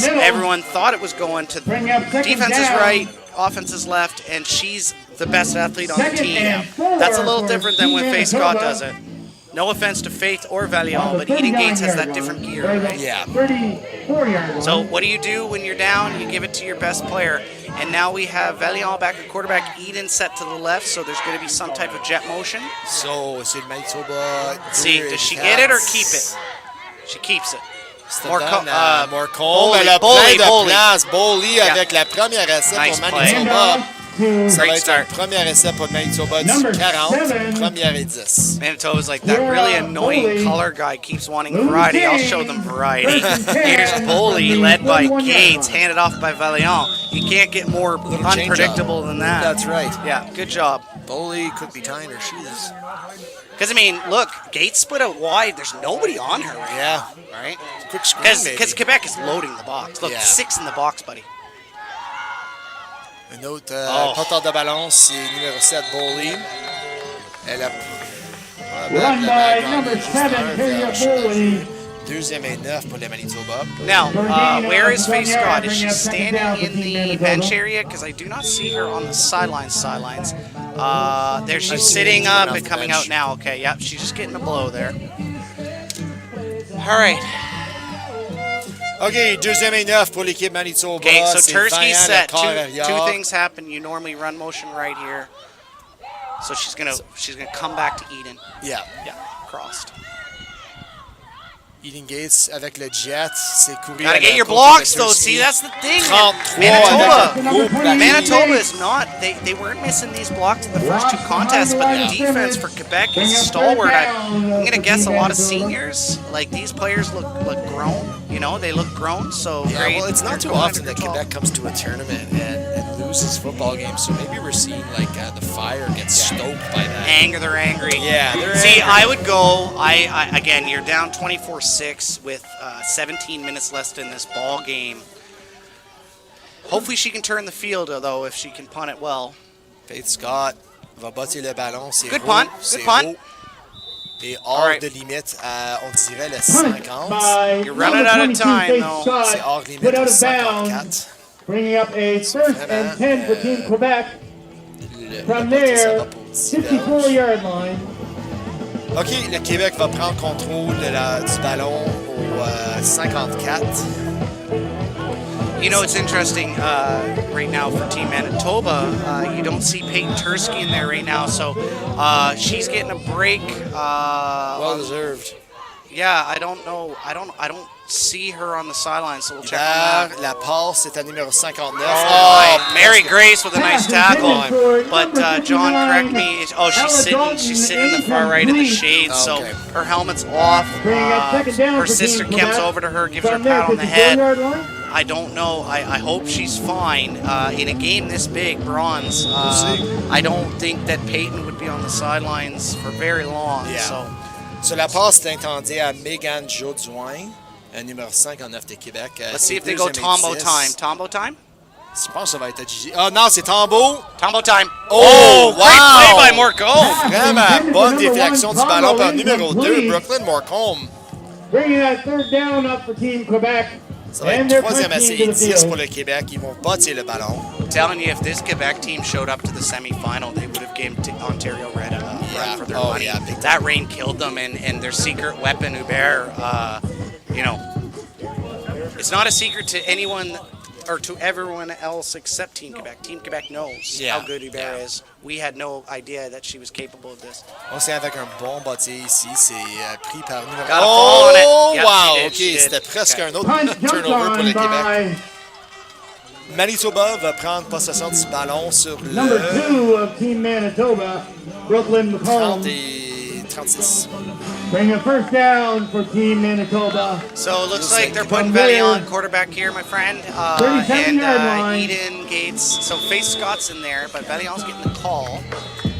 everyone thought it was going to defense is right, offense is left, and she's the best athlete on the team. That's a little different than when Faith Scott does it. No offense to Faith or Valiant, but Eden Gates has that different gear, right? Yeah. 34 yard So what do you do when you're down? You give it to your best player. And now we have Valiant back at quarterback, Eden set to the left, so there's going to be some type of jet motion. So, c'est le Manitoba. Let's see, does she get it or keep it? She keeps it. Morcombe, Bowley, elle a Bowley, plein de Bowley. place. Bowley Yeah. avec la première essai Nice pour play. Manitoba. Ça va Great être start. un premier essai pour Manitoba du Number 40, 7. première et 10. Manitoba's like, that really annoying Bowley. color guy keeps wanting variety. I'll show them variety. Fredericton. Here's Bowley, led by 41 yard Gates, line. handed off by Valiant. You can't get more Little change unpredictable up. than that. That's right. Yeah, good job. Bowley could be tying her shoes. Because, I mean, look, Gates split out wide. There's nobody on her right Yeah. now, right? Quick screen, maybe. Because Quebec is loading the box. Look, Yeah. 6 in the box, buddy. Un autre Oh. porteur de ballon, c'est numéro 7, Bowley. Elle a Run by number 7, Harriet Bowley. Deuxième et 9 pour les Manitoba. Now, where is Faith Scott? Is she standing in the bench area? Because I do not see her on the sidelines. There she's sitting up and coming out now. Okay, yep, she's just getting a blow there. All right. OK, deuxième et 9 pour l'équipe Manitoba. Okay, so C'est Tursky's Vaillant, set. le corps Two arrière. things happen. You normally run motion right here. So she's gonna come back to Eden. Yeah. Yeah, crossed. Eden Gates avec le jet, c'est courir. Gotta à get la your côte blocks de though. Tursky. See, that's the thing. 33 Manitoba Manitoba is not. They weren't missing these blocks in the first 2 contests, but the defense for Quebec is stalwart. I'm gonna guess a lot of seniors. Like these players look grown. You know, they look grown. So Yeah, great. well, it's not They're too going often under that control. Quebec comes to a tournament and loses football games. So maybe we're seeing like the fire get stoked by that. They're angry. Yeah, they're See, angry. I would go. I again, you're down 24-6 with 17 minutes left in this ball game. Hopefully, she can turn the field though if she can punt it well. Faith Scott va bâtir le ballon. C'est Good haut, punt, c'est good punt. haut. Et hors right. de limite à, on dirait, le Punt 50. by You're running number out of 22, time, Faith though. Scott, C'est hors limite put au out of bounds, 54. bringing up a first and 10 for Team Quebec. From Le bâti, ça there, va pour 10 verges. 54-yard line. OK, le Québec va prendre contrôle du ballon au 54. You know, it's interesting right now for Team Manitoba. You don't see Peyton Tursky in there right now, so she's getting a break. Well deserved. Yeah, I don't know. I don't see her on the sidelines, so we'll check on Hubert, that. la passe, c'est à numéro 59. Oh, Mary Grace with a nice tackle. intended for But number John, 29, correct me. Oh, she's sitting in the far right of the shade, so Okay. her helmet's off. Bringing up second down Her for sister Team comes Quebec. over to her, gives her a From there, pat on the 54-yard head. line. I don't know. I hope she's fine. In a game this big, bronze, I don't think that Peyton would be on the sidelines for very long. Yeah. So Sur la passe, c'est intendue à Megan Jodoin, numéro 59 de Québec. let's see if they go Tombo time. Tombo time? Je pense que ça va être à Gigi. Ah non, c'est Tombo. Tombo time. Oh, Great wow! play by Morcombe. Vraiment bonne Number déflexion one, du ballon Tombo par numéro 2, incomplete. Brooklyn Morcombe. Bringing that third down up for Team Quebec. Ça va être And they're troisième punching essai into the 10 field. pour le Québec. Ils vont bâtir le ballon. I'm telling you, if this Quebec team showed up to the semifinal, they would have given Ontario Red a run for their money. Yeah, big time. That rain killed them, and their secret weapon, Hubert, it's not a secret to anyone or to everyone else except Team Quebec. Team Quebec knows how good Hubert is. We had no idea that she was capable of this. On sait avec un bon bâti ici. C'est pris par nous. Got a fall on it. Oh, Yep, wow! she OK, did. c'était presque un autre Punt jumped turnover pour on le Québec. by Manitoba va prendre possession du ballon sur number le 2 of Team Manitoba, Brooklyn 30 McCollum. et 36. Bring a first down for Team Manitoba. So it looks like they're From putting there, Bellion quarterback here, my friend. 37-yard line. Eden Gates. So Faith Scott's in there, but Bellion's getting the call.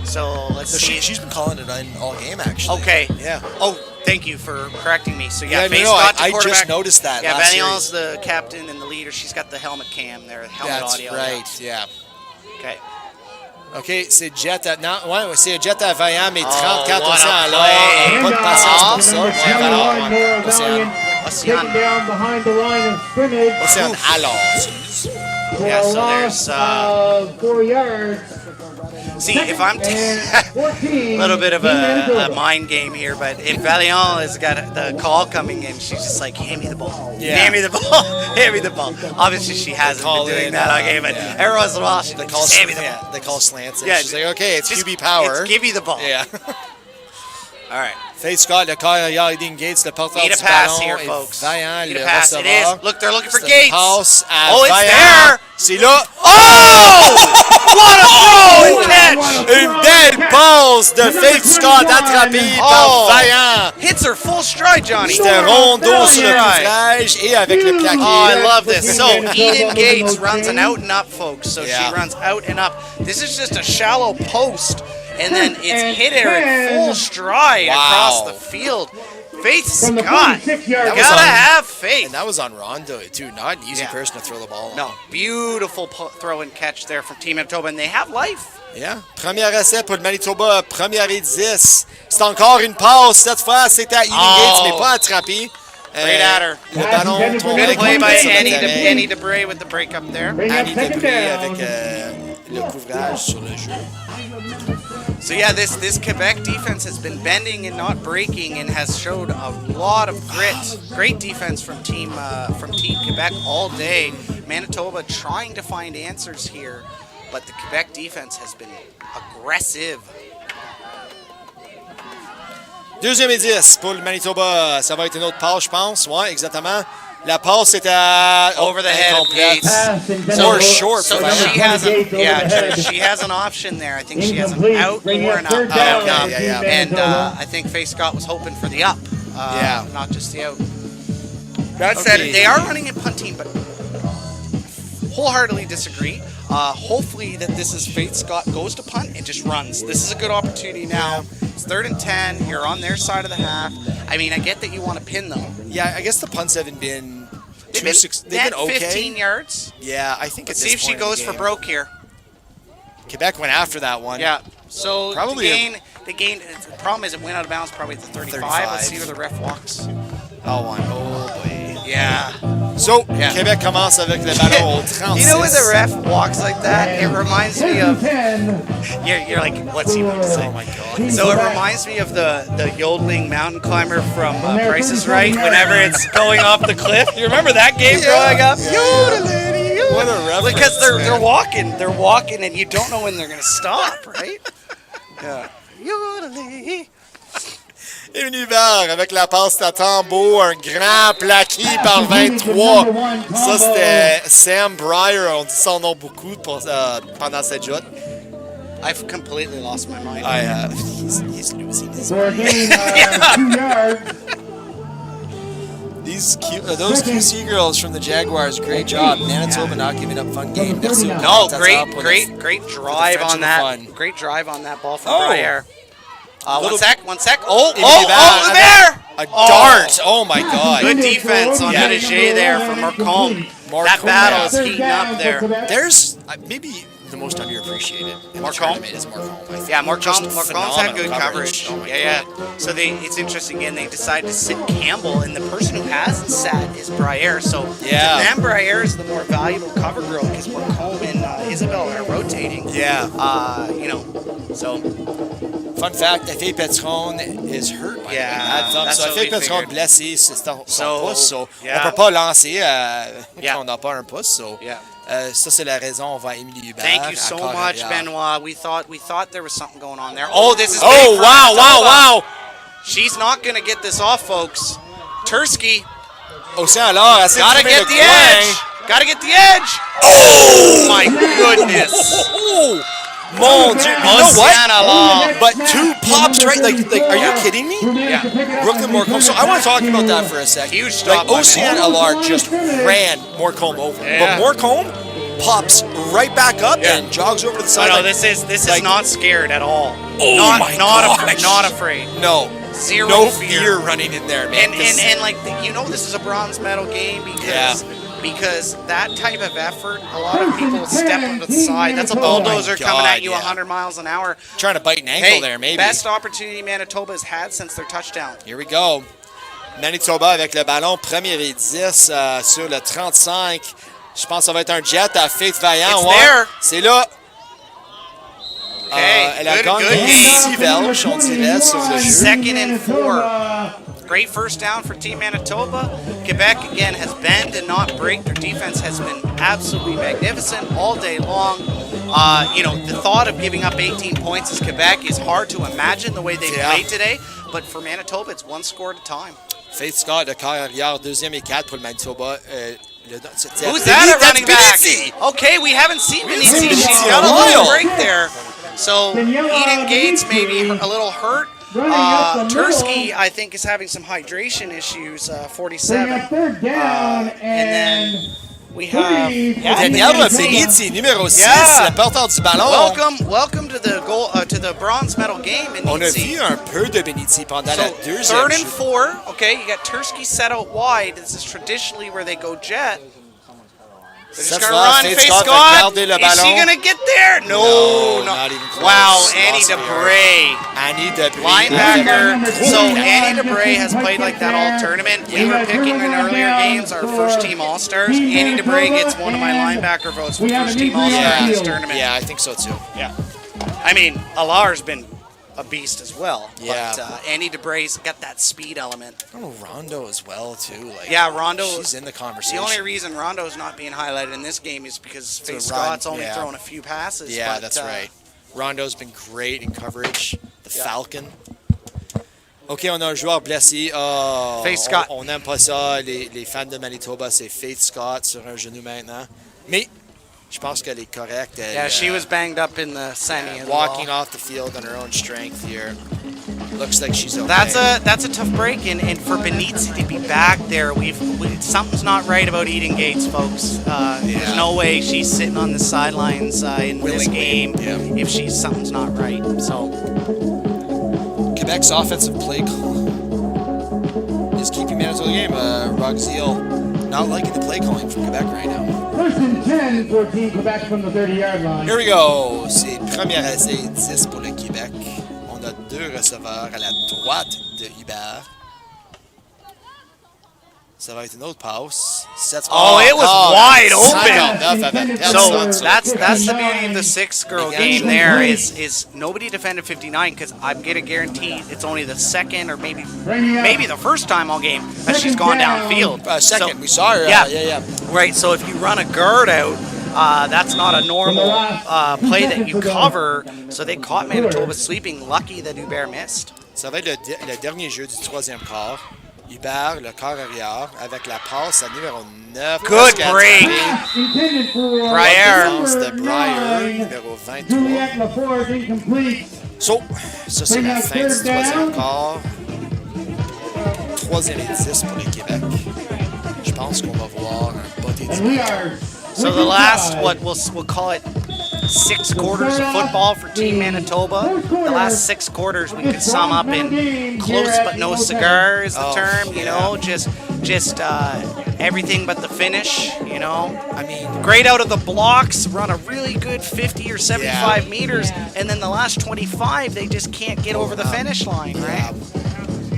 So let's So see. she's been calling it in all game, actually. Okay. Yeah. Oh, thank you for correcting me. So yeah, Yeah, Faith no, Scott's the I quarterback. just noticed that Yeah, last Bellion's series. the captain and the leader. She's got the helmet cam there, helmet That's audio. right, yeah. Okay. OK, c'est Jet à... Non, ouais, c'est Jet à Vaillant, mais 34 what aussi a à play. l'heure. Pas de patience pour ça. Number 21, Nora Valiant, Océane. taken down behind the line of scrimmage Océane, alors. for Yeah, a so loss there's, of 4 yards. See, if I'm a 14, little bit of Team a Manitoba. mind game here, but if Valiant has got the call coming in, she's just like, hand me the ball. Yeah. Hand me the ball. Hand me the ball. Obviously, she hasn't call been doing in, that all game, but yeah. every once in a while, she's They like, call, hand me the ball. they call slants. And Yeah, she's like, OK, it's Just- QB power. It's give me the ball. Yeah. All right. Faith Scott, le carrière Eden Gates, le porteur Need a du pass ballon. here, Et folks. Vaillant, Need le a pass. It receveur. is. Look, they're looking for C'est Gates. une passe à Oh, it's Vaillant. there. C'est là. Oh! What a throw and catch! Une belle passe de Faith Scott attrapée Oh. par Vaillant. Hits her full stride, Johnny. C'était rondeau sur le Stride. couvrage et avec le plaqué. Oh, I love this. So Manitoba Eden with Gates the runs an change. out and up, folks. So Yeah. she runs out and up. This is just a shallow post, and then it's And hit her in 10. full stride Wow. across the field. Faith From the Scott, 46-yard gotta was on- have faith. And that was on Rondo, too. Not an easy Yeah. person to throw the ball on. No, beautiful throw and catch there from Team Manitoba, and they have life. Yeah. Premier essai pour le Manitoba, première et 10. C'est encore une passe. Cette fois, c'était à Eden Gates, mais pas attrapé. Great at her. Le ballon Good tombé Good avec play le by sur le Annie, terrain. Annie Debray with the break up there. Bring up Annie second Debré down. avec le couvrage sur le jeu. So yeah, this Quebec defense has been bending and not breaking, and has showed a lot of grit. Great defense from Team Quebec all day. Manitoba trying to find answers here, but the Quebec defense has been aggressive. Deuxième et 10 pour le Manitoba. Ça va être une autre passe, je pense. Ouais, exactement. La passe était Over the head of incomplète. Gates. Pass intended Or for- short So for number she has 28 an, over yeah, the head. she has an option there. I think she has an Incomplete. out Bring or up an third up. down yeah, for yeah, Team yeah. And Manitoba. I think Faith Scott was hoping for the up, Yeah. not just the out. That said, they are running a punt team, but wholeheartedly disagree. Hopefully that this is Faith Scott goes to punt and just runs. This is a good opportunity now. It's 3rd and 10. You're on their side of the half. I mean, I get that you want to pin them. Yeah, I guess the punts haven't been They've too been, they've been okay. 15 yards. Yeah, I think Let's at see this if she point in the goes for game, broke here. Quebec went after that one. Yeah. So Probably the gain. The problem is it went out of bounds probably at the 35. Let's see where the ref walks. Oh, one. Oh, boy. Yeah. So, Yeah. Québec commence avec le ballon au 36. You know when the ref walks like that, it reminds me of. 10. You're like, what's he about to say? Oh, my God. So it reminds me of the yodeling mountain climber from they're Price is 37 Right. yards. Whenever it's going off the cliff, you remember that game growing up? Yodeling, yodeling. What a reference, Because they're man. walking, and you don't know when they're gonna stop, right? Yeah. Yodeling. Et Univers avec la passe à Tambo, un grand plaqué par 23. Ça, c'était Sam Breyer. On dit son nom beaucoup pendant cette joute. I've completely lost my mind. I have. He's losing his For a gain of 2 yards. Those QC girls from the Jaguars, great job. Manitoba not giving up fun game. Merci beaucoup. No, Tata pour great drive French on that. fun. Great drive on that ball from Oh. Breyer. Little- One sec. Oh, Univers there! A dart. Oh, my God. Good defense on Yeah. Jay there from Marcombe. That battle is heating up there. There's maybe the most underappreciated in Morecombe? the tournament is Morecombe. I think. Yeah, Just Morecombe's had phenomenal good coverage. Oh my Yeah. God. So it's interesting again. They decided to sit Campbell, and the person who hasn't sat is Briere. So Yeah. to them, Briere is the more valuable cover girl because Morecombe and Isabel are rotating. Yeah. So Fun fact, F.A. Petron is hurt. by Yeah, the bad thumb. that's So what F.A. we Petron figured. blessé, c'est son So, pouce. So yeah. on peut pas lancer Yeah. quand on n'a pas un pouce. So, Yeah. ça, c'est la raison. On va Émilie Hubert. thank you so encore much, arrière. Benoit. We thought there was something going on there. Oh, this is big Oh, for wow, Manitoba. wow. She's not gonna get this off, folks. Tursky, Océan alors, essaie de gotta trouver get le the coin. edge. Gotta get the edge. Oh my goodness. Oh, mon Dieu. You know Oceana Law. what? But two pops right, like, are you kidding me? Yeah. Brooklyn Morecombe. So I want to talk about that for a second. Huge Like stop by Océan Allard just ran Morecombe over, Yeah. but Morecombe pops right back up Yeah. and jogs over the Oh, side. no, like- this is like- not scared at all. Oh not, my not gosh. Not afraid. No, Zero no fear. fear running in there, man. And like this is a bronze medal game because that type of effort, a lot of people step onto the side. That's a bulldozer coming God, at you yeah. 100 miles an hour. trying to bite an ankle Hey, there, maybe. best opportunity Manitoba has had since their touchdown. Here we go. Manitoba avec le ballon, premier et 10 sur le 35. Je pense que ça va être un jet à Faith Vaillant. It's ouais. there. C'est là. Okay, Elle a good gagné game. 6 verges, on dirait, sur le jeu. Second and 4. Great first down for Team Manitoba. Quebec, again, has bend and not break. Their defense has been absolutely magnificent all day long. The thought of giving up 18 points as Quebec is hard to imagine the way they Yeah. played today. But for Manitoba, it's one score at a time. Faith Scott, le quart arrière, deuxième et 4 pour le Manitoba. Who's that at running back? Benizzi. Okay, we haven't seen haven't Benizzi. seen She's Benizzi got in a a little while. break there. So Eden Gates maybe a little hurt. Tursky, I think, is having some hydration issues, 47. Third down And then we have Daniel Benizzi, numéro 6, Yeah. le porteur du ballon. welcome to the bronze medal game. On a Benizzi. vu un peu de Benizzi pendant la So deuxième. third and 4. Okay, you got Tursky set out wide. This is traditionally where they go jet. They're just Cette gonna fois, run. Faith Face Scott va Scott. garder le Is she ballon. gonna get there? No, not even close. Wow, Annie Lost the DeBray. Annie DeBray. Linebacker. So Annie DeBray has played like that all tournament. We were picking in earlier games our first team All-Stars. Annie DeBray gets one of my linebacker votes for first team All-Star in this tournament. Yeah, I think so too. Yeah. I mean, Alar's been a beast as well. Yeah. But Annie DeBray's got that speed element. Oh, Rondo as well too. Like, Yeah, Rondo. she's in the conversation. The only reason Rondo's not being highlighted in this game is because To Faith run, Scott's only yeah. thrown a few passes. Yeah, but, that's right. Rondo's been great in coverage. The Falcon. OK, on a un joueur blessé. Oh, Faith Scott. On n'aime pas ça. Les fans de Manitoba, c'est Faith Scott sur un genou maintenant. Mais je pense qu'elle est correcte. Elle, Yeah, she was banged up in the semi. as walking well. off the field on her own strength here. Looks like she's okay. That's a tough break, and for Benizzi to be back there, something's not right about Eden Gates, folks. There's no way she's sitting on the sidelines in this game if something's not right. So Quebec's offensive play call is keeping Manitoba in the game. Rogziel not liking the play calling from Quebec right now. First and 10 for Team Quebec from the 30-yard line. Here we go. C'est première essai 10 pour le Québec. On a deux receveurs à la droite de Hubert. Ça va être une autre passe. Oh, it was wide open. 59 avec So personne. that's the beauty of the six-girl game. There is nobody defended 59 because I'm gonna guarantee it's only the second or maybe the first time all game that she's gone downfield. Second, So- we saw her. Yeah. Right. So if you run a guard out, that's not a normal play that you cover. So they caught Manitoba sleeping. Lucky that Hubert missed. Ça va être le dernier jeu du troisième quart. Hubert, le quart arrière, avec la passe à numéro 9. Good break. Intended for Briere. Défense de Briere, numéro 23. Juliette Laforge incomplete. So, ça c'est la fin du troisième quart. Troisième et 10 pour le Québec. Je pense qu'on va voir un botté And we are So the last, we'll call it 6 quarters of football for Team Manitoba. The last 6 quarters we could sum up in close but no cigar is the term. You know, just just everything but the finish, you know. I mean, great out of the blocks, run a really good 50 or 75 meters, and then the last 25, they just can't get over the finish line, right?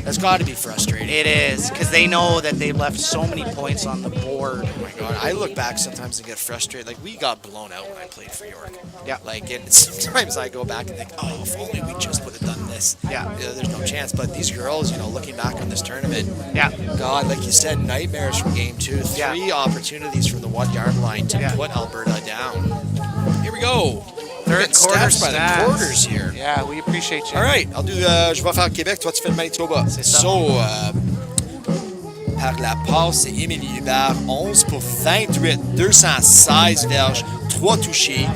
That's got to be frustrating. It is, because they know that they left so many points on the board. Oh my God, I look back sometimes and get frustrated. Like, we got blown out when I played for York. Yeah. Like, and sometimes I go back and think, oh, if only we just would have done this. Yeah. There's no chance. But these girls, you know, looking back on this tournament, Yeah. God, like you said, nightmares from game 2. 3 opportunities from the 1-yard line to put Alberta down. Here we go. Third quarter by the quarters here. Yeah, we appreciate you. All right, I'll do. Je vais faire Québec, toi tu fais le Manitoba. C'est ça. So, par la passe, c'est Émilie Hubert, 11 pour 28, 216 verges, 3 touchés.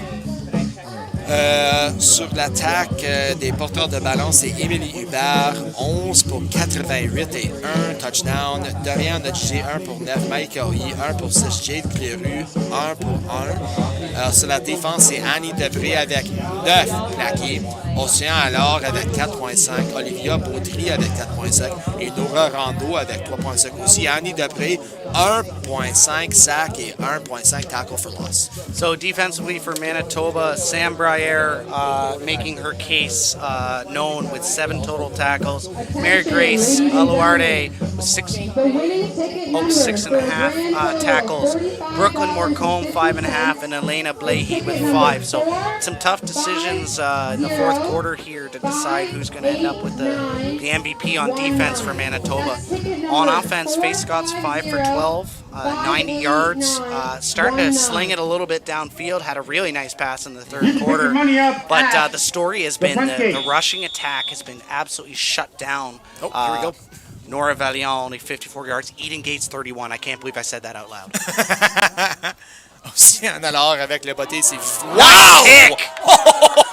Sur l'attaque des porteurs de ballon, c'est Émilie Hubert, 11 pour 88 et 1 touchdown. Dorian Nodjé, 1 pour 9. Mike Aoui, 1 pour 6. Jade Cléru, 1 pour 1. Alors, sur la défense, c'est Annie Debré avec 9 plaqués. Océan alors avec 4.5. Olivia Baudry avec 4.5. Et Nora Rando avec 3.5 aussi. Annie Debré, 1.5 sack et 1.5 tackle for loss. So defensively for Manitoba, Sam Briere making her case known with 7 total tackles. Mary Grace Aluarde with 6.5 tackles. Brooklyn Morcombe 5.5, and Elena Blahey with 5. So some tough decisions in the fourth quarter here to decide who's going to end up with the MVP on defense for Manitoba. On offense, Faith Scott's 5 for 12, 90 yards. Starting to sling it a little bit downfield. Had a really nice pass in the third quarter. But the story has been the rushing attack has been absolutely shut down. Oh, here we go. Nora Valiant only 54 yards. Eden Gates 31. I can't believe I said that out loud. Océan alors avec le botté, c'est Wow! Kick!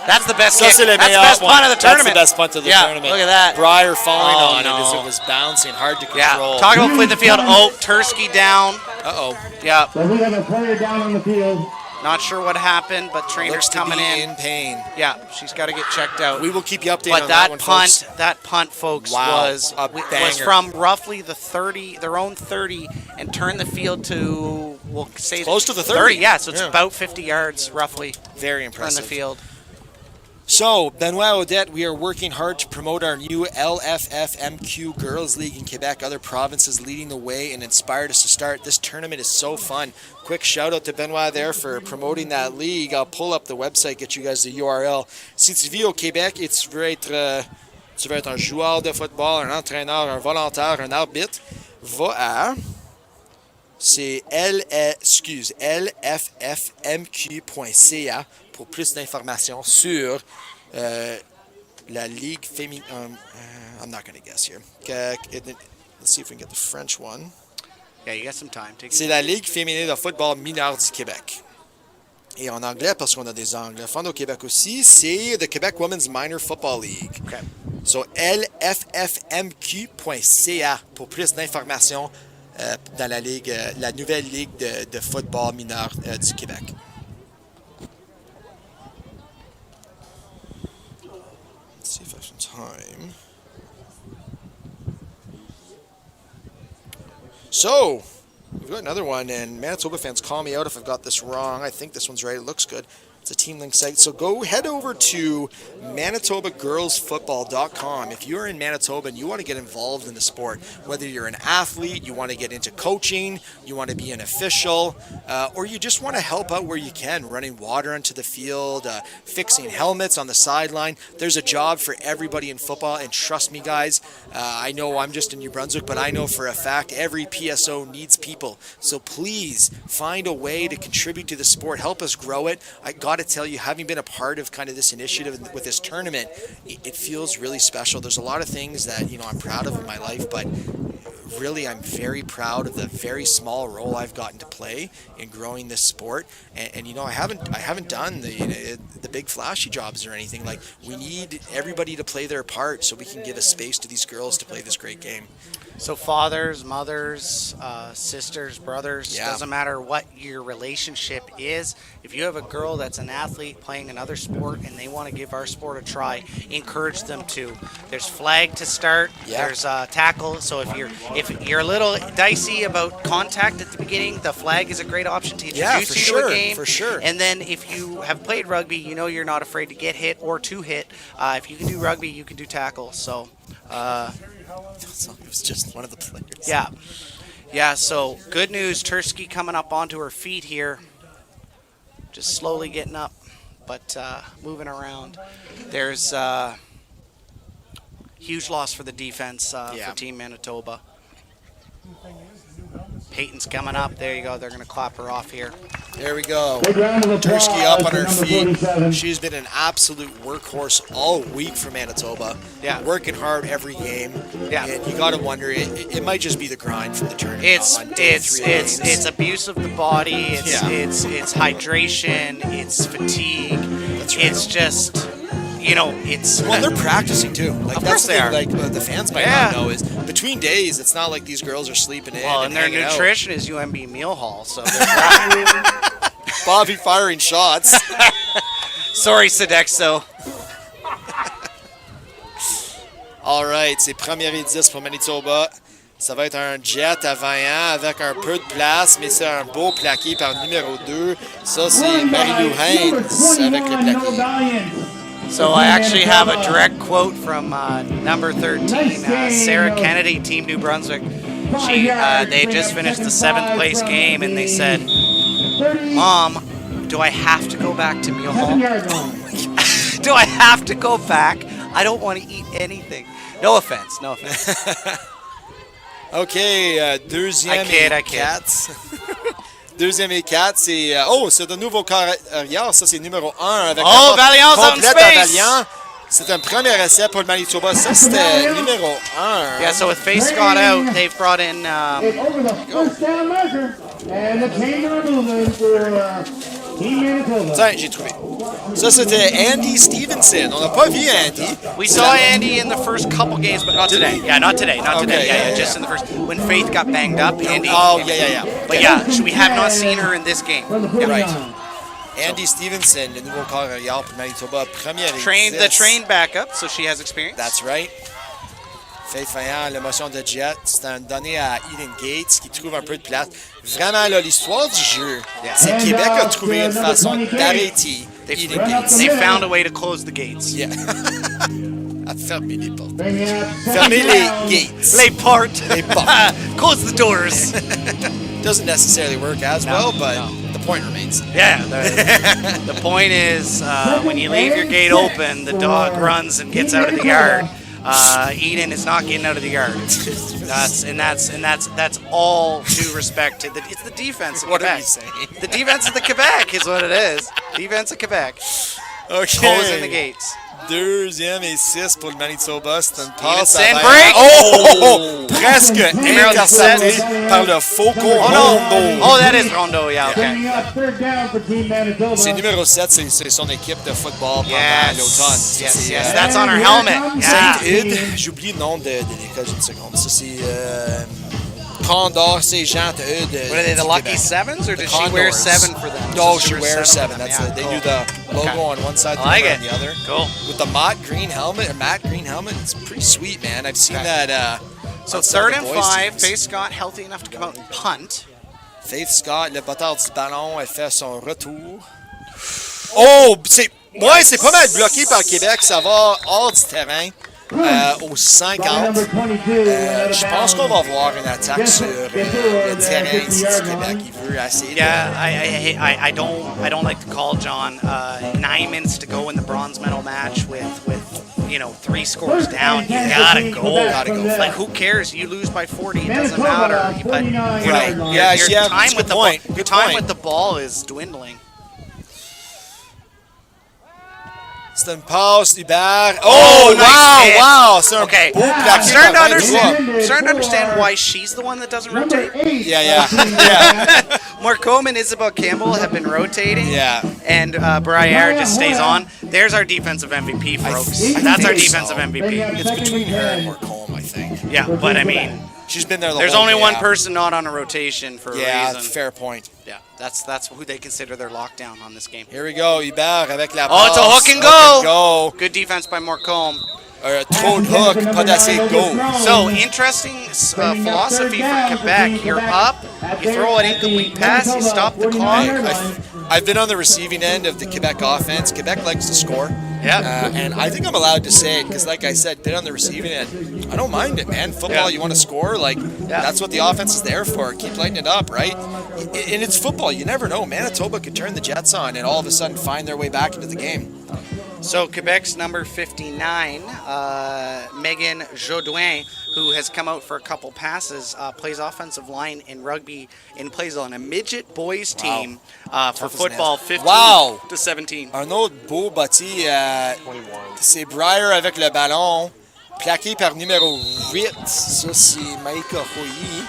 That's the best kick. C'est le That's the meilleur best punt of the That's tournament. the best punt of the tournament. Look at that. Briar falling Oh, on no. it as it was bouncing, hard to Yeah, control. talk about flipping the field. Oh, Tursky down. Uh-oh. Yeah, So we have a player down on the field. not sure what happened, but trainer's Looks to coming be in. in pain. Yeah, she's got to get checked out. We will keep you updated But on that that one, punt, folks. that punt, folks, Wow, was a banger. from roughly the 30, their own 30, and turned the field to, we'll say Close to the 30. Yeah, so it's Yeah. about 50 yards roughly. Very Turn the impressive. field. So, Benoit Odette, we are working hard to promote our new LFFMQ Girls League in Quebec. Other provinces leading the way and inspired us to start. This tournament is so fun. Quick shout out to Benoit there for promoting that league. I'll pull up the website, get you guys the URL. Si tu vis au Québec et tu veux être un joueur de football, un entraîneur, un volontaire, un arbitre, va à... C'est lffmq.ca pour plus d'informations sur la Ligue féminine. I'm not going to guess here. Let's see if we can get the French one. Yeah, you got some time. Take C'est la Ligue féminine de football mineur du Québec. Et en anglais, parce qu'on a des anglophones au Québec aussi, c'est the Quebec Women's Minor Football League. Okay. So lffmq.ca pour plus d'informations dans la ligue, la nouvelle ligue de football mineur du Québec. Let's see if I have some time. So, we've got another one, and Manitoba fans, call me out if I've got this wrong. I think this one's right. It looks good. It's a Team Link site. So go head over to ManitobaGirlsFootball.com. If you're in Manitoba and you want to get involved in the sport, whether you're an athlete, you want to get into coaching, you want to be an official, or you just want to help out where you can, running water onto the field, fixing helmets on the sideline, there's a job for everybody in football. And trust me, guys, I know I'm just in New Brunswick, but I know for a fact every PSO needs people. So please find a way to contribute to the sport. Help us grow it. I got to tell you, having been a part of kind of this initiative with this tournament, it feels really special. There's a lot of things that, you know, I'm proud of in my life, but really I'm very proud of the very small role I've gotten to play in growing this sport. And you know, I haven't done the big flashy jobs or anything. Like, we need everybody to play their part so we can give a space to these girls to play this great game. So fathers, mothers, sisters, brothers, Yeah. doesn't matter what your relationship is. If you have a girl that's an athlete playing another sport and they want to give our sport a try, encourage them to. There's flag to start. Yeah. There's tackle. So if you're a little dicey about contact at the beginning, the flag is a great option to introduce for you sure, to a game. for sure. And then if you have played rugby, you know you're not afraid to get hit or to hit. If you can do rugby, you can do tackle. So. So it was just one of the players. Yeah. Yeah, so good news. Tursky coming up onto her feet here. Just slowly getting up, but moving around. There's huge loss for the defense for Team Manitoba. Peyton's coming up. There you go. They're going to clap her off here. There we go. Big round of applause Tursky up on for her number feet. 47. She's been an absolute workhorse all week for Manitoba. Yeah. Working hard every game. Yeah. And you got to wonder, it might just be the grind from the tournament. It's on day 3 of games. it's abuse of the body. It's Yeah. it's hydration. It's fatigue. That's right. It's just it's Well, they're practicing too. Like Of that's course the they thing, are. like the fans might Yeah. not know is between days. It's not like these girls are sleeping in. well, and their hanging out. nutrition is UMB Meal Hall. So there's that. Bobby firing shots. Sorry, Sodexo. All right, c'est premier et 10 pour Manitoba. Ça va être un jet à Vaillant avec un peu de place, mais c'est un beau plaqué par le numéro 2. Ça, c'est Marie-Lou Haynes avec le plaqué. So I actually have a direct quote from number 13, Sarah Kennedy, Team New Brunswick. They just finished the 7th place game, and they said, "Mom, do I have to go back to meal hall? Do I have to go back? I don't want to eat anything." No offense, no offense. OK, deuxième I kid. et 4. Deuxième et 4, c'est... c'est de nouveau carrière. Ça, c'est numéro 1 avec Oh, la Valiant's out in complète à space. Valiant. C'est un premier essai pour le Manitoba. Ça, c'était numéro 1. Yeah, so with Face Scott out, they've brought in... It's over the first down marker. And the chains are moving for Team Manitoba. Tiens, j'ai trouvé. Ça, c'était Andy Stevenson. On n'a pas vu Andy. We saw Andy in the first couple games, but not today. Yeah, not today. Not today. Okay, Yeah, yeah, just in the first. When Faith got banged up, Andy. Oh, came yeah, in. yeah, yeah. But yeah, we have not seen her in this game. From the 49. right. Andy Stevenson, le nouveau corps arrière pour Manitoba, première et 10. Trained backup, so she has experience. That's right. Faith Vaillant, l'émotion de Jet, c'est un donné à Eden Gates qui trouve un peu de place. Vraiment, là, l'histoire du jeu, c'est que Québec a trouvé une façon d'arrêter Eden Gates. They found a way to close the gates. Yeah. À fermer les portes. Bring it up. Fermer les gates. Les portes. Les portes. Close the doors. Doesn't necessarily work as well, but the point remains. Yeah. The point is, when you leave your gate open, the dog runs and gets out of the yard. Eden is not getting out of the yard. That's all due respect to it's the defense of What are Quebec. you saying? The defense of the Quebec is what it is. Defense of Quebec. OK. Closing the gates. Deuxième et 6 pour le Manitoba. C'est une passe à Stevenson, Vaillant. break! Oh! Presque intercepté par le Faucon Rondo. Oh, that is Rondo, yeah, okay. Bringing up third down for Team Manitoba. C'est numéro 7, c'est son équipe de football pendant Yes. l'automne. Yes, C'est, yes, that's on her helmet. Yeah. Saint-Eudes, j'oublie le nom de l'école, j'ai une seconde. Ça, c'est Condor Saint-Jean-Eudes. What are they, the du Lucky Québec. Sevens, or The does she wear Condors. 7 for them? No, Does she wears 7. for them? That's Yeah, it. They cool. do the logo Okay. on one side, the I like number it. on the other. Cool. With the matte green helmet, it's pretty sweet, man. I've seen Okay. that. So outside 3rd the and boys' 5, teams. Faith Scott healthy enough to come out and punt. Faith Scott, le batteur du ballon, elle fait son retour. Oh, c'est pas mal bloqué par Québec. Ça va hors du terrain. Au 50. Je pense qu'on va voir une attaque sur le terrain si Québec il veut essayer. Yeah, I don't like to call, John. 9 minutes to go in the bronze medal match with 3 scores down. You gotta go. Like, who cares? You lose by 40, it doesn't matter. But Right. your time with good point. your Good time point. with the ball is dwindling. C'est une passe, Hubert. Oh, nice hit. Wow! C'est un Okay, beau I'm plaqué starting to par 23. understand why she's the one that doesn't rotate. Yeah. Mark Coleman, Isabel Campbell have been rotating. Yeah. And Briere just stays on. There's our defensive MVP, folks. That's our think defensive so. MVP. It's between her and Marcombe, I think. Yeah, but I mean, She's been there the There's whole only game. one person not on a rotation for a reason. Fair point. Yeah, that's who they consider their lockdown on this game. Here we go, Hubert avec la Oh, it's a passe. hook and go. Go. Good defense by Morcombe. Trop de hook, pas d'assez de go. So, interesting philosophy for Quebec. You're up, you throw an incomplete pass, you stop the clock. I've been on the receiving end of the Quebec offense. Quebec likes to score. Yeah. And I think I'm allowed to say it because, like I said, been on the receiving end. I don't mind it, man. Football, you want to score, that's what the offense is there for. Keep lighting it up, right? And it's football. You never know. Manitoba could turn the Jets on and all of a sudden find their way back into the game. So Quebec's number 59, Megan Jaudoin, who has come out for a couple passes, plays offensive line in rugby and plays on a midget boys team for football 15 to 17. Un autre beau bâti, c'est Breyer avec le ballon, plaqué par numéro 8. Ça, c'est Maïka Royi.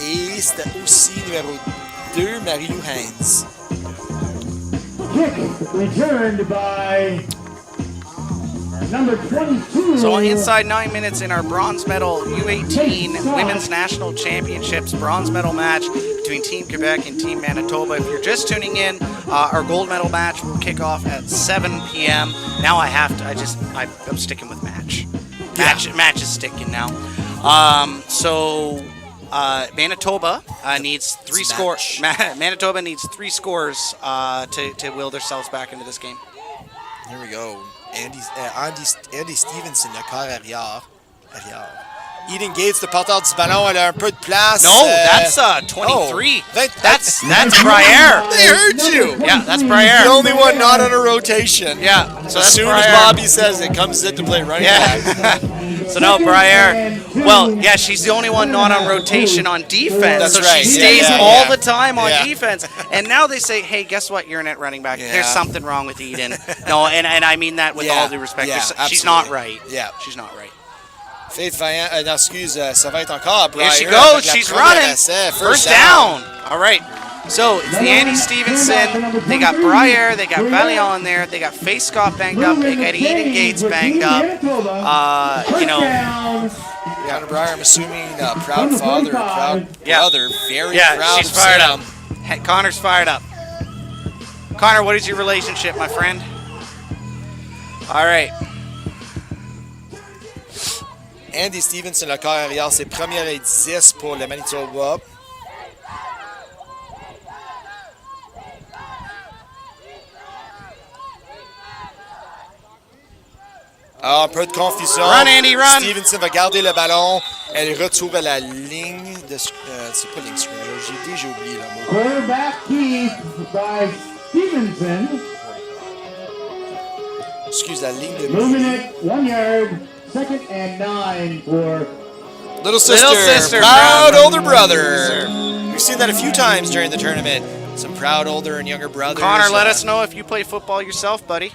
Et c'était aussi numéro 2, Marie-Lou Haynes. Kick returned by number 22. So inside 9 minutes in our bronze medal U18 Women's National Championships bronze medal match between Team Quebec and Team Manitoba. If you're just tuning in, our gold medal match will kick off at 7 p.m. Now I'm sticking with match. Match is sticking now. Manitoba needs 3 scores. Manitoba needs 3 scores to will themselves back into this game. Here we go. Andy Stevenson, le quart arrière. Eden Gates, le porteur du ballon, elle a un peu de place. No, that's 23. That's Breyer. They heard you. Yeah, that's Breyer. The only one not on a rotation. Yeah, so as soon as Bobby says it, comes in to play running back. So no, Breyer. Well, yeah, she's the only one not on rotation on defense. That's so right. she stays all the time on Yeah. defense. And now they say, hey, guess what? You're a net running back. Yeah. There's something wrong with Eden. No, and I mean that with all due respect. She's not right. Yeah. She's not right. Faith Vaillant, ça va être encore Breyer. Here she goes. avec la She's première running. essai. First down. All right. So it's the Andy Stevenson. They got Breyer. They got Valiant in there. They got Faith Scott banged up. They got Eden Gates banged up. Connor Breyer, I'm assuming a proud father, a proud brother, very proud she's of fired Sam. up. Hey, Connor's fired up. Connor, what is your relationship, my friend? All right. Andy Stevenson, le quart arrière, c'est première et 10 pour le Manitoba. Un peu de confusion. Run, Andy, run. Stevenson va garder le ballon. Elle retourne à la ligne de... c'est pas ligne scrimmage, j'ai déjà oublié le mot. Quarterback keep by Stevenson. Excuse, la ligne de... Moving it 1 yard. 2nd and 9 for Little sister, proud older brother. We've seen that a few times during the tournament. Some proud older and younger brothers. Connor, let us know if you play football yourself, buddy.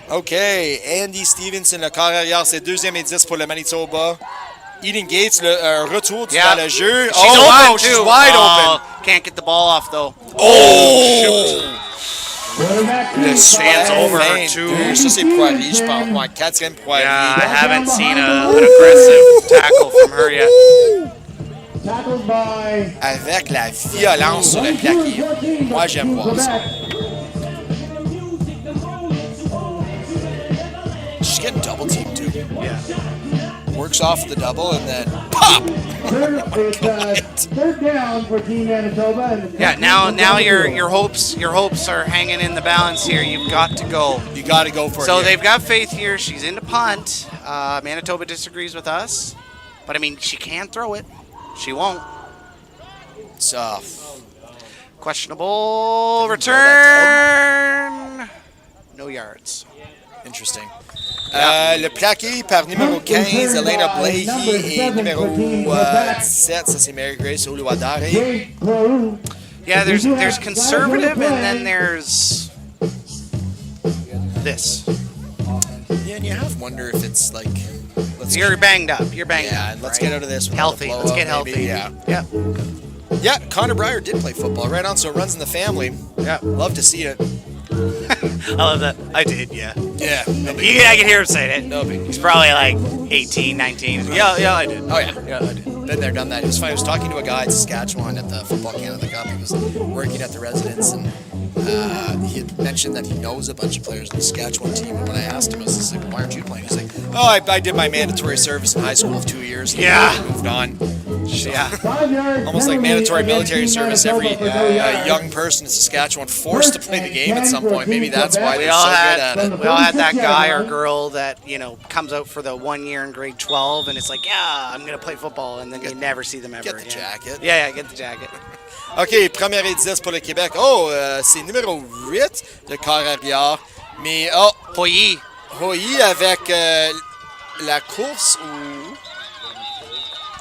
OK, Andy Stevenson, le quart arrière, c'est 2e et 10 pour le Manitoba. Eden Gates, le retour dans le jeu. She's wide open. Can't get the ball off, though. Oh! Le stands over her, too. Ça, c'est Poirier, je pense. Ouais, 4e Poirier. Yeah, I haven't seen an aggressive tackle from her yet. tackled by Avec la violence sur le plaqué. Moi, j'aime voir ça. She's getting double teamed, too. Yeah. Works off the double and then pop! third down for Team Manitoba. Yeah, now your hopes are hanging in the balance here. You've got to go. You got to go for it. So here. they've got Faith here. She's into punt. Manitoba disagrees with us, but I mean she can throw it. She won't. It's Questionable return. No yards. Interesting. Le plaqué par numéro 15, Elena Blahey, et numéro 17, ça c'est Mary Grace Oluwadare. Yeah, there's conservative and then there's this. Yeah, and you have to wonder if it's like... You're banged up. You're banged Yeah, up. let's right? get out of this. Healthy. Let's get healthy. Maybe, yeah. Yeah. Yeah, Connor Breyer did play football, right on, so it runs in the family. Yeah. Love to see it. I love that. I did, yeah. Yeah. I can hear him saying it. No big He's probably like 18, 19. Yeah, I did. Oh, yeah. Yeah, I did. Been there, done that. It was funny. I was talking to a guy in Saskatchewan at the Football Canada Cup. He was working at the residence, and he had mentioned that he knows a bunch of players in the Saskatchewan team. And when I asked him, I was like, why aren't you playing? He's like, oh, I did my mandatory service in high school of 2 years. And moved on. Yeah. Almost like mandatory military service. Every young person in Saskatchewan forced to play the game at some point. Maybe that's why they're so good at it. We all had that guy or girl that, comes out for the 1 year in grade 12 and it's like, yeah, I'm going to play football, and then you never see them ever Get the again. jacket. Yeah, get the jacket. OK, première et 10 pour le Québec. Oh, c'est numéro 8, le corps arrière. Mais, Hoyi avec la course ou...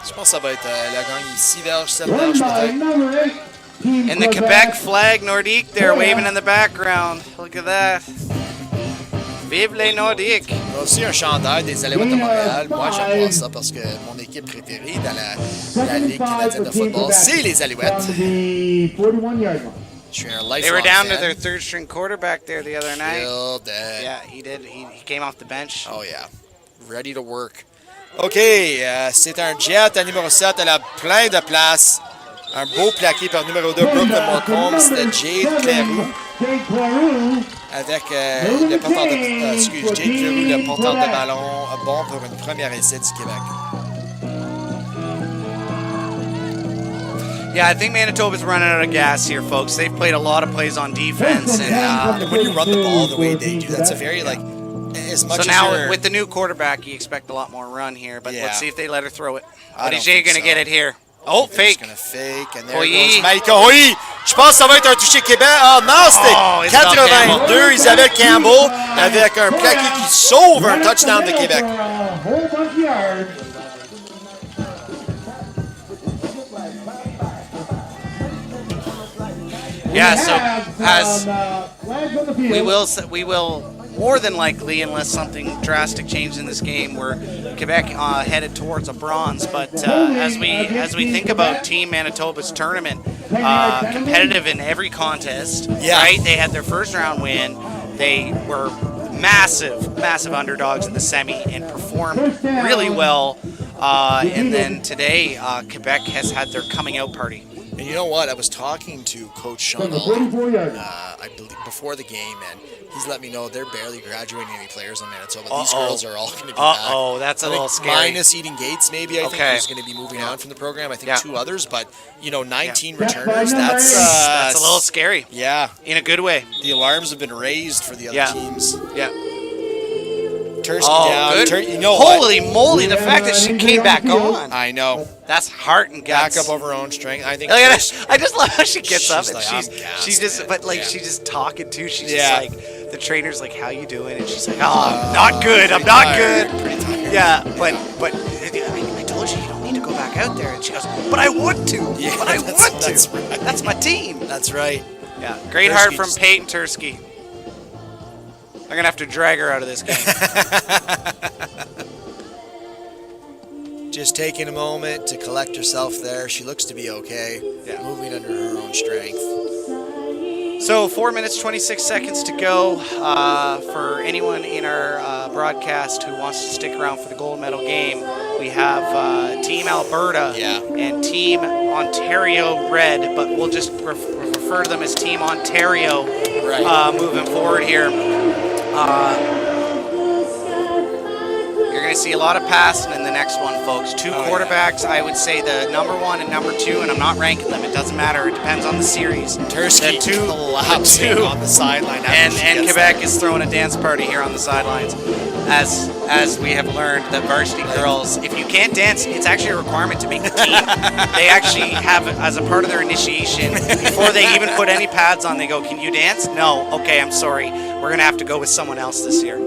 Je pense que ça va être la gagne ici vers 7 verges peut-être. And the Quebec flag Nordique there waving in the background. Look at that. Vive les Nordiques. Il y a aussi un chandail des Alouettes de Montréal. Moi, j'aime pas ça parce que mon équipe préférée dans la Ligue canadienne de football, c'est les Alouettes. Je suis un lifelong They were down fan. to their third string quarterback there the other night. Still dead. Yeah, he did. He came off the bench. Oh yeah, ready to work. OK, c'est un jet à numéro 7. Elle a plein de place. Un beau plaqué par numéro 2, Brooklyn Morecombe. C'était Jade Cleroux. Avec le porteur de Jade Cleroux, le porteur de ballon. Bon pour une première essai du Québec. Yeah, I think Manitoba's running out of gas here, folks. They've played a lot of plays on defense. And when you run the ball the way they do, that's a very, as much so as now with the new quarterback, you expect a lot more run here. But let's see if they let her throw it. What is Jay going to get it here? Oh, fake. Going to fake, and there goes Mike. Oui, je pense que ça va être un touché Québec. Oh non, c'était 82. Isabelle Campbell avec un plaqué qui sauve un touchdown de Québec. Yeah, so as we will more than likely, unless something drastic changed in this game, where Quebec headed towards a bronze. But as we think about Team Manitoba's tournament, competitive in every contest, right? They had their first round win. They were massive underdogs in the semi and performed really well. And then today, Quebec has had their coming out party. And you know what? I was talking to Coach Sean I believe before the game, and he's let me know they're barely graduating any players in Manitoba. These girls are all going to be back. Oh, that's a little scary. Minus Eden Gates, maybe. I think he's going to be moving on from the program. I think 2 others, but 19 returners. That's a little scary. Yeah, in a good way. The alarms have been raised for the other teams. Yeah. Tursky down. Good. Holy moly, the fact that she came back on. I know. That's heart and guts. Back up over her own strength. I think. I just love how she gets up and she's just talking too. She's just like, the trainer's like, how you doing? And she's like, I'm not good. I'm not good. Pretty tired. Yeah, but I told you don't need to go back out there. And she goes, but I want to. Yeah, but I want to. That's right. That's my team. That's right. Yeah, great heart from Peyton Tursky. I'm going to have to drag her out of this game. Just taking a moment to collect herself there. She looks to be okay. Yeah. Moving under her own strength. So 4 minutes, 26 seconds to go. For anyone in our broadcast who wants to stick around for the gold medal game, we have Team Alberta and Team Ontario Red, but we'll just refer to them as Team Ontario moving forward here. You're going to see a lot of passing in the next one, folks. 2 quarterbacks. I would say the number 1 and number 2, and I'm not ranking them. It doesn't matter. It depends on the series. Tursky collapsing on the sideline. And Quebec is throwing a dance party here on the sidelines. As we have learned, the varsity girls, if you can't dance, it's actually a requirement to make the team. They actually have, as a part of their initiation, before they even put any pads on, they go, can you dance? No. Okay, I'm sorry. We're going to have to go with someone else this year.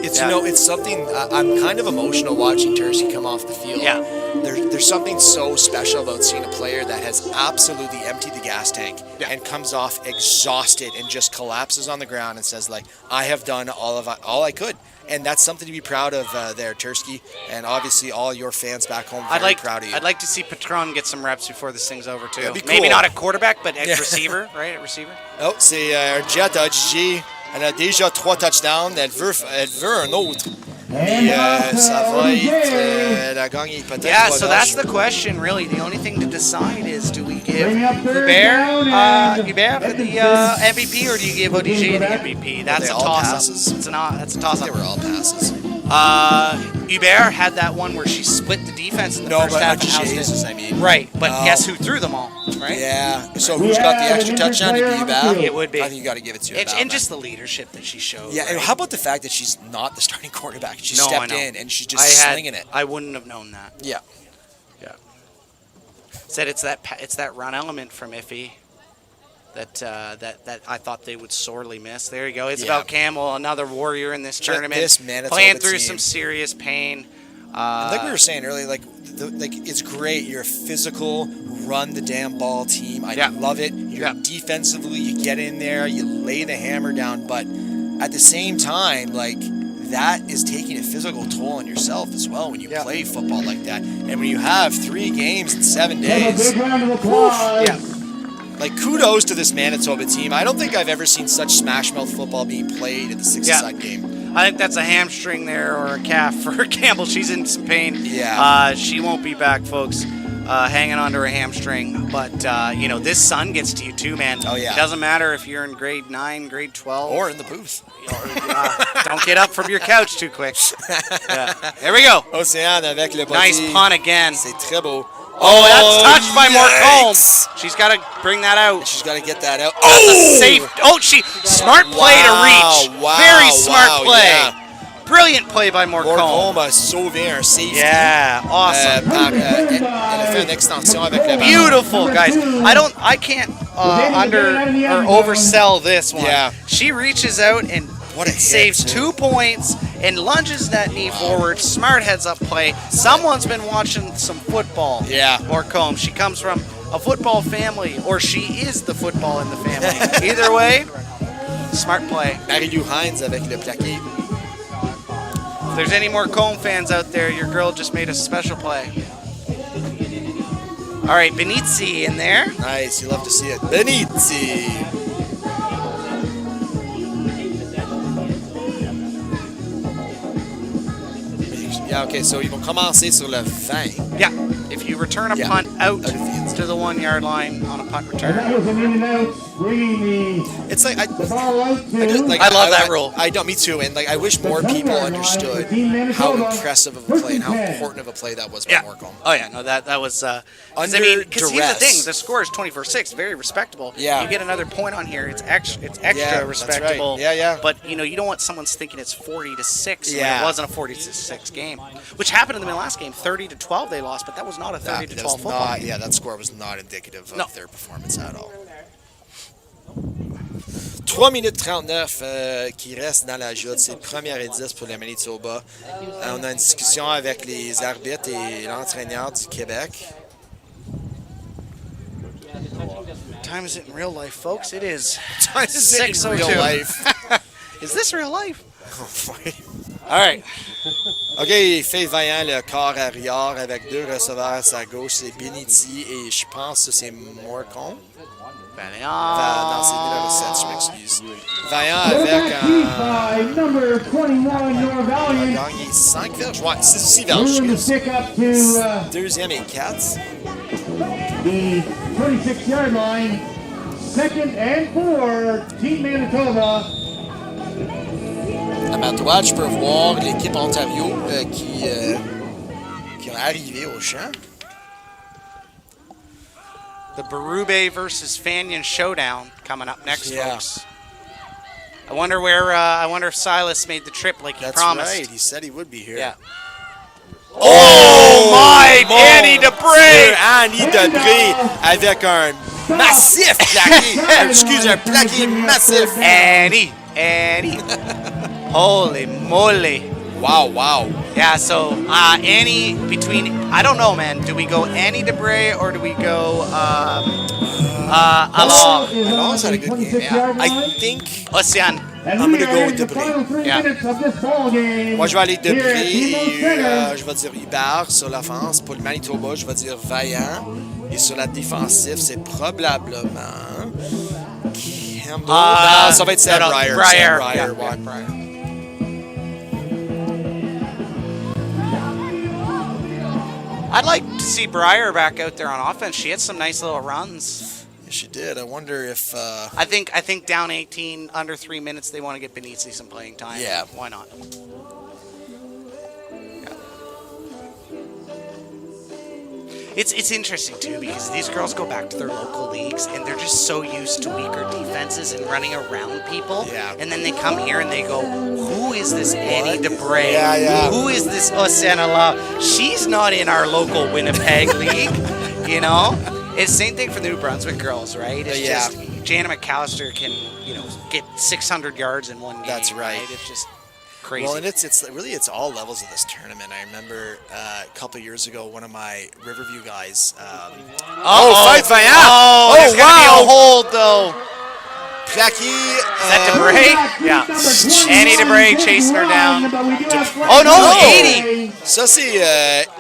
It's it's something. I'm kind of emotional watching Tursky come off the field. Yeah. There's something so special about seeing a player that has absolutely emptied the gas tank and comes off exhausted and just collapses on the ground and says, like, I have done all I could. And that's something to be proud of there, Tursky, and obviously all your fans back home. Very proud of you. I'd like to see Patron get some reps before this thing's over too. That'd be cool. Maybe not at quarterback, but at receiver, right? At receiver. Oh, c'est un jet à HG. Elle a déjà 3 touchdowns. Elle veut un autre. Et ça va être... elle a gagné peut-être Yeah, 3 so that's dollars. the question, really. The only thing to decide is, do we give Hubert the MVP, or do you give ODG the MVP? That's they a all toss-up. passes? That's a They toss-up. were all passes. Hubert had that one where she split the defense in the No, first but half. not and housed Jesus, it. I mean. Right, but Oh. guess who threw them all, right? Yeah. So who's got the extra touchdown? It'd be Hubert. It would be. I think you got to give it to Hubert. And just the leadership that she showed. Yeah, and right? how about the fact that she's not the starting quarterback? She No, I stepped know. in and she's just slinging it. I wouldn't have known that. Yeah. Yeah. Said it's that run element from Iffy that I thought they would sorely miss. There you go. Isabel Campbell, another warrior in this tournament, this Manitoba playing through team. some serious pain. And like we were saying earlier, like it's great. You're a physical, run the damn ball team. I love it. You're defensively, you get in there, you lay the hammer down, but at the same time, like that is taking a physical toll on yourself as well when you play football like that. And when you have 3 games in 7 days, like kudos to this Manitoba team. I don't think I've ever seen such smash mouth football being played in the 6-a-side game. I think that's a hamstring there or a calf for Campbell. She's in some pain. Yeah. She won't be back, folks. Hanging on to her hamstring. But, this sun gets to you too, man. Oh, yeah. It doesn't matter if you're in grade 9, grade 12. Or in the booth. Don't get up from your couch too quick. Yeah. There we go. Océane avec le body. Nice punt again. C'est très beau. Oh, that's touched by Morcombe. yikes. She's got to bring that out. She's got to get that out. That's a safe. Oh, smart play to reach. Wow, Very smart play. yeah. Brilliant play by Morcombe. Morcombe a sauvé un safety. Yeah, awesome. Elle a fait une extension avec le ballon. Beautiful, guys. I can't oversell this one. Yeah. She reaches out and What a hit, saves too. 2 points and lunges that knee forward. Smart heads up play. Someone's been watching some football. Yeah. Morcombe. She comes from a football family, or she is the football in the family. Either way, smart play. Marie-Lou Hines avec le plaqué. If there's any more Combe fans out there, your girl just made a special play. All right, Benizzi in there. Nice, you love to see it. Benizzi. Yeah, okay, so ils vont commencer sur le 20. Yeah, if you return a punt out to the 1 yard line on a punt And return. that was an in and out, bringing It's like the ball out to I love that rule. I don't, me too, and like I wish more people understood how impressive of a play and how important of a play that was by Morcombe. Oh yeah, no, that was. Under Because here's the duress. thing: the score is 24-6, very respectable. Yeah. You get another point on here, it's extra Yeah, that's right. respectable. Yeah. But you don't want someone thinking it's 40-6 when Yeah. it wasn't a 40-6 game, which happened in the last game. 30-12 they lost, but that was not a 30-12 That was football not, game. yeah, that score was not indicative of No. their performance at all. 3 minutes 39 qui restent dans la joute. C'est première et 10 pour le Manitoba. On a une discussion avec les arbitres et l'entraîneur du Québec. Time is it in real life, folks? It is. Time is it in 6:02. real life. Is this real life? Oh, boy. All right. OK, fait vaillant le corps arrière avec 2 receveurs à sa gauche. C'est Beniti et je pense que c'est Morcombe. Non, c'est numéro 7, je m'excuse. Vaillant avec by number 21, Nora Valiant. gagné 5 verges. Ouais, 6 verges, Moving the excuse. stick up to Deuxième et 4. the 26-yard line. 2nd and 4, Team Manitoba. À ma droite, je peux voir l'équipe Ontario qui est arrivée au champ. The Berube versus Fanion showdown coming up next, Yeah. folks. I wonder if Silas made the trip like he That's promised. right. He said he would be here. Yeah. Oh my! Annie Dieu, Debré! Annie Debré avec un massif plaqué. Excuse, un plaqué massif. Annie! Holy moly! Wow. Yeah, so Annie I don't know, man. Do we go Annie Debré or do we go alors Alon's had a good game. Yeah. I think Océane? I'm going to go with Debré. Yeah. Moi, je vais aller Debré et je vais dire Hubert sur l'offense. Pour le Manitoba, je vais dire Vaillant. Et sur la défensive, c'est probablement Ça va être Sam Breyer. Breyer. Sam Yeah, won. Breyer. I'd like to see Breyer back out there on offense. She had some nice little runs. Yeah, she did. I wonder if... I think down 18, under 3 minutes, they want to get Benitzi some playing time. Yeah. Why not? It's interesting, too, because these girls go back to their local leagues, and they're just so used to weaker defenses and running around people. Yeah. And then they come here and they go, who is this Annie DeBray? Yeah, yeah. Who is this Osana La? She's not in our local Winnipeg league, you know? It's the same thing for the New Brunswick girls, right? It's Yeah. just Jana McAllister can, get 600 yards in one game. That's right. It's just crazy. Well, and it's all levels of this tournament. I remember a couple of years ago, one of my Riverview guys. Fight Vaillant! Oh, there's gonna be a hold though. Plaquis. Is that DeBray? Yeah. Annie DeBray chasing her down. Oh no, 80. Ça, c'est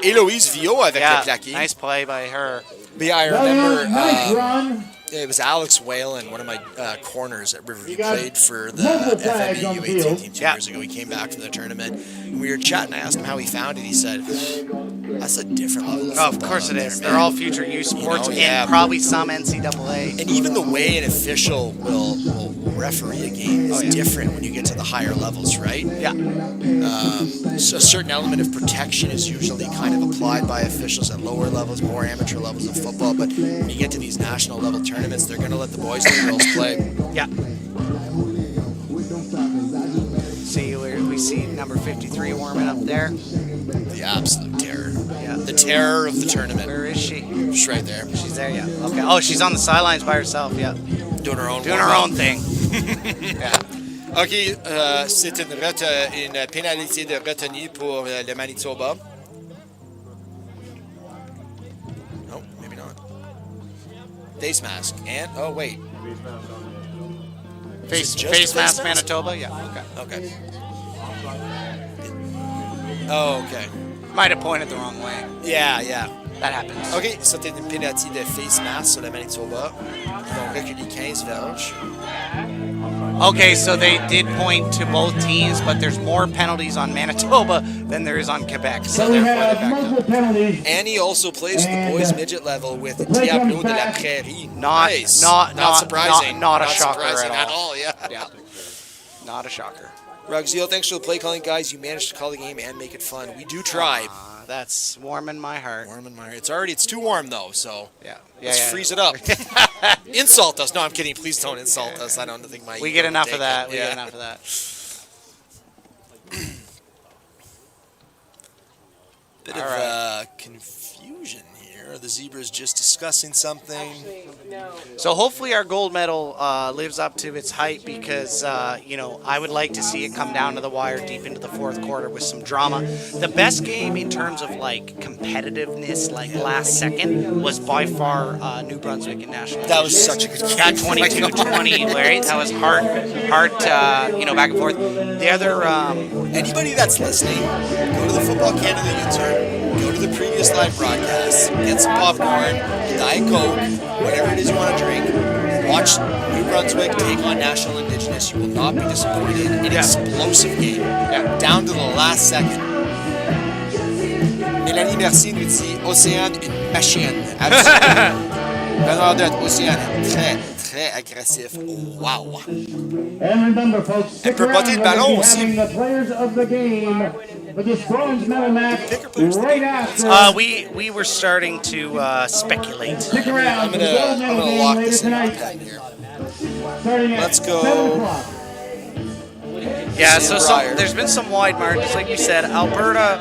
Héloïse Viau avec le Plaquis. Nice play by her. But yeah, I remember Nice run. it was Alex Whalen, one of my corners at Riverview, got played for the multiple flags FMB on the U18 field. team 2 years ago. He came back from the tournament, and we were chatting. I asked him how he found it. He said, that's a different level of Oh, of football course out it there, is. man." They're all future youth sports yeah. and probably some NCAA. And even the way an official will referee a game is different when you get to the higher levels, right? Yeah. So a certain element of protection is usually kind of applied by officials at lower levels, more amateur levels of football. But when you get to these national level tournaments, they're going to let the boys and the girls play. Yeah. See, we see number 53 warming up there. The absolute terror. Yeah. The terror of the tournament. Where is she? She's right there. She's there, yeah. Okay. Oh, she's on the sidelines by herself, yeah. Doing her own thing. Yeah. OK, c'est une pénalité de retenue pour le Manitoba. No, maybe not. Face mask. And, oh, wait. Face mask Manitoba, yeah. Okay. Oh, okay. Might have pointed the wrong way. Yeah. That happens. OK, c'était une pénalité de face mask sur le Manitoba. Ils vont reculer 15 verges. Okay, so they did point to both teams, but there's more penalties on Manitoba than there is on Quebec. So we have multiple penalties. Annie also plays at the boys midget level with Diablo de la Prairie. Not surprising. Not a shocker surprising at all. Yeah. Not a shocker. Rugzio, thanks for the play calling, guys. You managed to call the game and make it fun. We do try. That's warming my heart. It's too warm though, so let's freeze it up. Insult us. No, I'm kidding. Please don't insult us. I don't think my We get enough of that. We get enough of that. Bit of confusion here. The Zebras just discussing something. So hopefully our gold medal lives up to its hype because, I would like to see it come down to the wire deep into the fourth quarter with some drama. The best game in terms of, competitiveness, last second, was by far New Brunswick in National. That was such a good game. That 22-20, Larry. That was hard, back and forth. The other... Anybody that's listening, go to the Football Canada YouTube, go to the previous live broadcasts, get some popcorn, Diet Coke, whatever it is you want to drink. Watch New Brunswick take on National Indigenous. You will not be disappointed. An explosive game, down to the last second. Mélanie Mercier nous dit Océane, une machine. Bernadette, Océane, très agressif. Wow. And remember, folks, stick peut around. botter le We're ballon gonna be aussi. having the players of the game for this bronze medal match right after. We were starting to speculate. Stick around. I'm for the gold medal gonna game lock later this in tonight. pen here. Starting at Let's go. 7 o'clock. Yeah, so Breyer. there's been some wide margins, like you said. Alberta.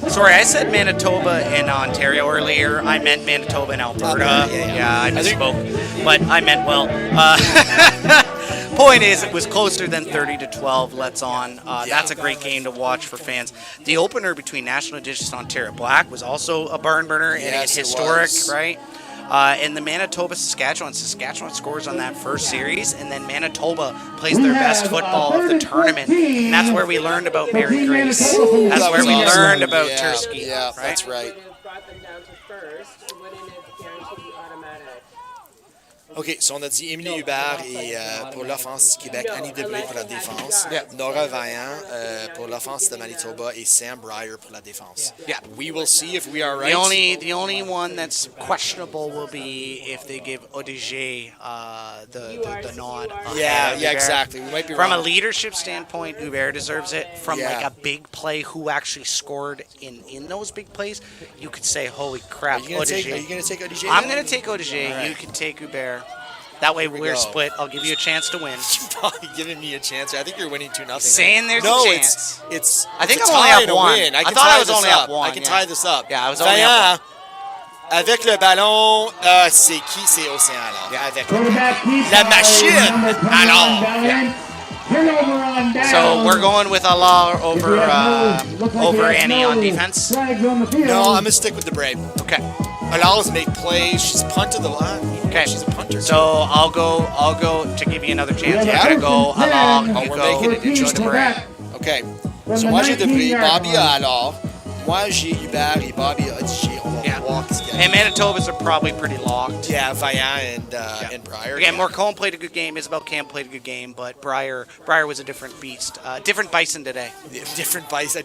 Sorry, I said Manitoba and Ontario earlier. I meant Manitoba and Alberta. Yeah, I misspoke, but I meant well. Point is, it was closer than 30-12. Let's on. That's a great game to watch for fans. The opener between National Indigenous and Ontario Black was also a barn burner and Yes, it historic, was. right? And the Manitoba-Saskatchewan scores on that first series, and then Manitoba plays their best football of the tournament. And that's where we learned about Mary Grace. That's where we learned about Tursky. Yeah, right? that's right. Brought them down to first. Wouldn't it guarantee the automatic? OK, so on a dit Émilie Hubert et pour l'offense du Québec, Annie Debré pour la défense, Nora Vaillant pour l'offense de Manitoba et Sam Breyer pour la défense. Yeah. We will see if we are right. The only one that's questionable will be if they give Odige the nod. Yeah, exactly. We might be From wrong. a leadership standpoint, Hubert deserves it. From like a big play, who actually scored in those big plays, you could say, holy crap, Are you going to Odige. take Odige? I'm going to take Odige. Right. You can take Hubert. That way we we're go. split. I'll give you a chance to win. You're probably giving me a chance. I think you're winning 2-0. Saying there's no, a chance. It's I think it's I'm a only tie up and a one. win. I can thought tie I was this only up. up one, I can yeah. tie this up. Yeah, I was only up Vaillant, avec le ballon, c'est qui? C'est Océan, là. Yeah. Avec Quarterback keeps la by machine. number 21, Alors. Valiant. Turnover on down. So we're going with Allah If we have no- looks like over we have Annie no on defense. flags on the field. No, I'm going to stick with the Brave. Okay. Allows make plays. She's punted the line. Okay. She's a punter. So I'll go to give you another chance. Yeah, I'm gonna go Allah. oh, You we're go. making it interesting. Brave. OK. From So the moi, j'ai Debré. 19-yard Bobby line. a Alors. Moi, j'ai Hubert et Bobby a Odige. On va Yeah. voir ce qu'il y a. And Manitobas are probably pretty locked. Yeah, Vaillant and Breyer. Again, Morcone played a good game. Isabel Camp played a good game, but Breyer was a different beast. Different bison today. Different bison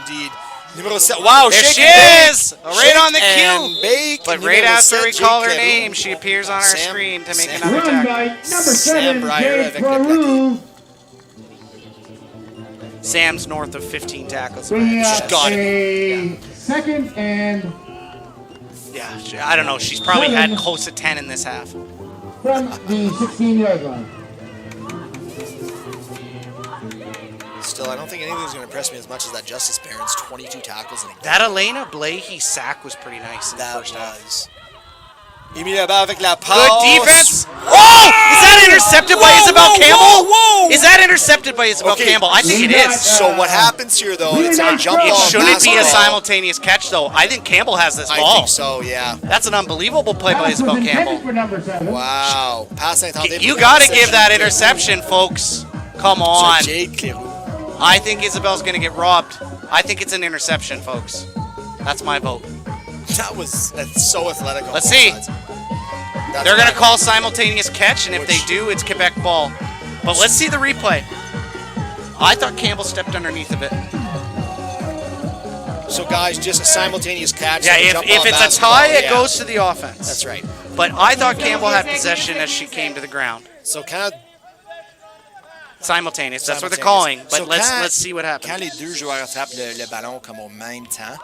indeed. Numéro 7. Wow, There shake she and is! bake. Right Shake on the and cue. bake. But Numéro right after 7, we call her Jake name, Leroux. she appears on our Sam- screen to make Sam- another Run tackle. by number Sam 7, Breyer Jake avec le Leroux. Sam's north of 15 tackles. Bringing She's up got a second and Yeah, I don't know. She's probably had close to 10 in this half. from the 16-yard line. Still, I don't think anything's going to impress me as much as that Justice Barron's 22 tackles in a game. That Elena Blahey sack was pretty nice in the That first half. was. Émilie Hubert avec la passe. Good defense. Oh! Is that intercepted by Isabel Campbell? Whoa! Is that intercepted by Isabel Campbell? I think it is. So what happens here, though, it's a jump It ball. shouldn't be a basketball. simultaneous catch, though. I think Campbell has this I ball. think so, yeah. That's an unbelievable play by Pass was Isabel intended Campbell. for number 7. Wow. Pass intended. You got to give that interception, folks. Come on. So Jade Leroux. I think Isabel's going to get robbed. I think it's an interception, folks. That's my vote. That's so athletic. on Let's both see. sides. They're going to call simultaneous catch, and if they do, it's Quebec ball. But let's see the replay. I thought Campbell stepped underneath of it. So, guys, just a simultaneous catch. Yeah, like a if jump ball it's a basketball, tie, it yeah. goes to the offense. That's right. But I thought Campbell had possession as she came to the ground. So, kind of. Simultaneous. That's what they're calling. But let's see what happens. Quand les deux joueurs attrapent le ballon comme au même temps,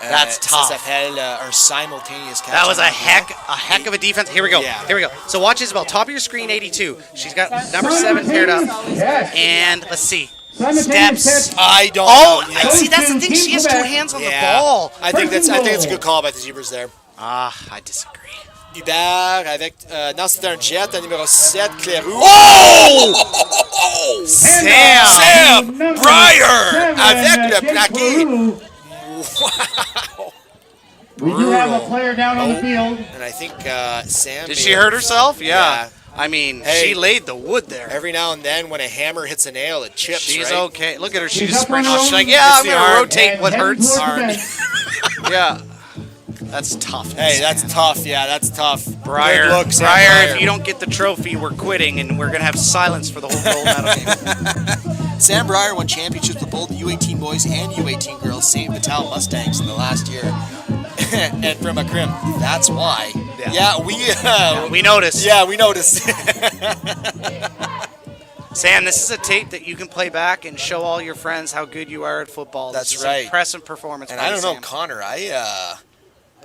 That's tough. Ça s'appelle un simultaneous catch. That was a heck of a defense. Here we go. Yeah. Here we go. So watch Isabel. Top of your screen, 82. She's got number 7 paired up. Yes. And let's see. Simultaneous Steps. catch. I don't Oh, know. Yeah. see, that's the thing. She has two hands on the ball. I think it's a good call by the Zebras there. Ah, I disagree. Hubert avec. Non, c'était un jet, un numéro 7, Cleroux. Oh! Sam! Sam Number Breyer 7, avec le Jake plaqué. Leroux. Wow. We do have a player down on the field. And I think Sam. Did she hurt herself? Yeah. Yeah. I mean, Hey. she laid the wood there. Every now and then, when a hammer hits a nail, it chips. She's right? okay. Look at her. She She's just up on sprang her off. She's own. like, yeah, I'm It's the going to arm. rotate And what heading hurts. towards the Arm. bench. Yeah. That's tough. Hey, that's tough. Yeah, that's tough. Breyer, Good look, Sam Breyer, if Breyer. you don't get the trophy, we're quitting, and we're going to have silence for the whole gold medal game. Sam Breyer won championships with both U18 boys and U18 girls, St. Vital Mustangs in the last year. And from a crim. That's why. Yeah. We noticed. Yeah, we noticed. Sam, this is a tape that you can play back and show all your friends how good you are at football. That's This is right. An impressive performance. And by I don't know, Sam. Connor.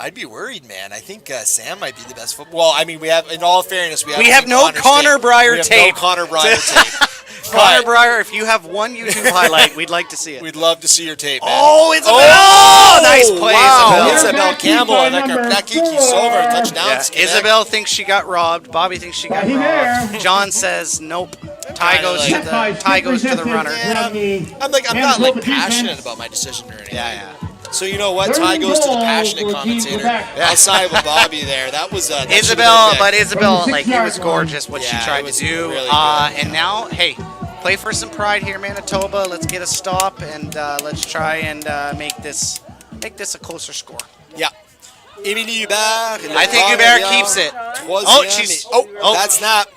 I'd be worried, man. I think Sam might be the best football. Well, I mean, we have, in all fairness, we have no Connor Breyer we have tape. No Connor Breyer tape. Connor But Breyer, if you have one YouTube highlight, we'd like to see it. we'd love to see your tape, man. Oh, Isabel! Nice play, wow. Isabel. Isabel Campbell avec un plaqué qui sauve un touchdown. Yeah, Quebec. Isabel thinks she got robbed. Bobby thinks she got Right robbed. there. John says nope. Tie Kinda goes like- to the tie goes to the runner. I'm not like passionate about my decision or anything. Yeah. So you know what? Ty goes to the passionate commentator. I'll side with Bobby there. That was that Isabel, should've been but picked. Isabel, like it was gorgeous what she Yeah, tried it was to do. really good. And now, hey, play for some pride here, Manitoba. Let's get a stop and let's try and make this a closer score. Yeah. Émilie Hubert. I think Hubert keeps it. Troisième. she's- That snap.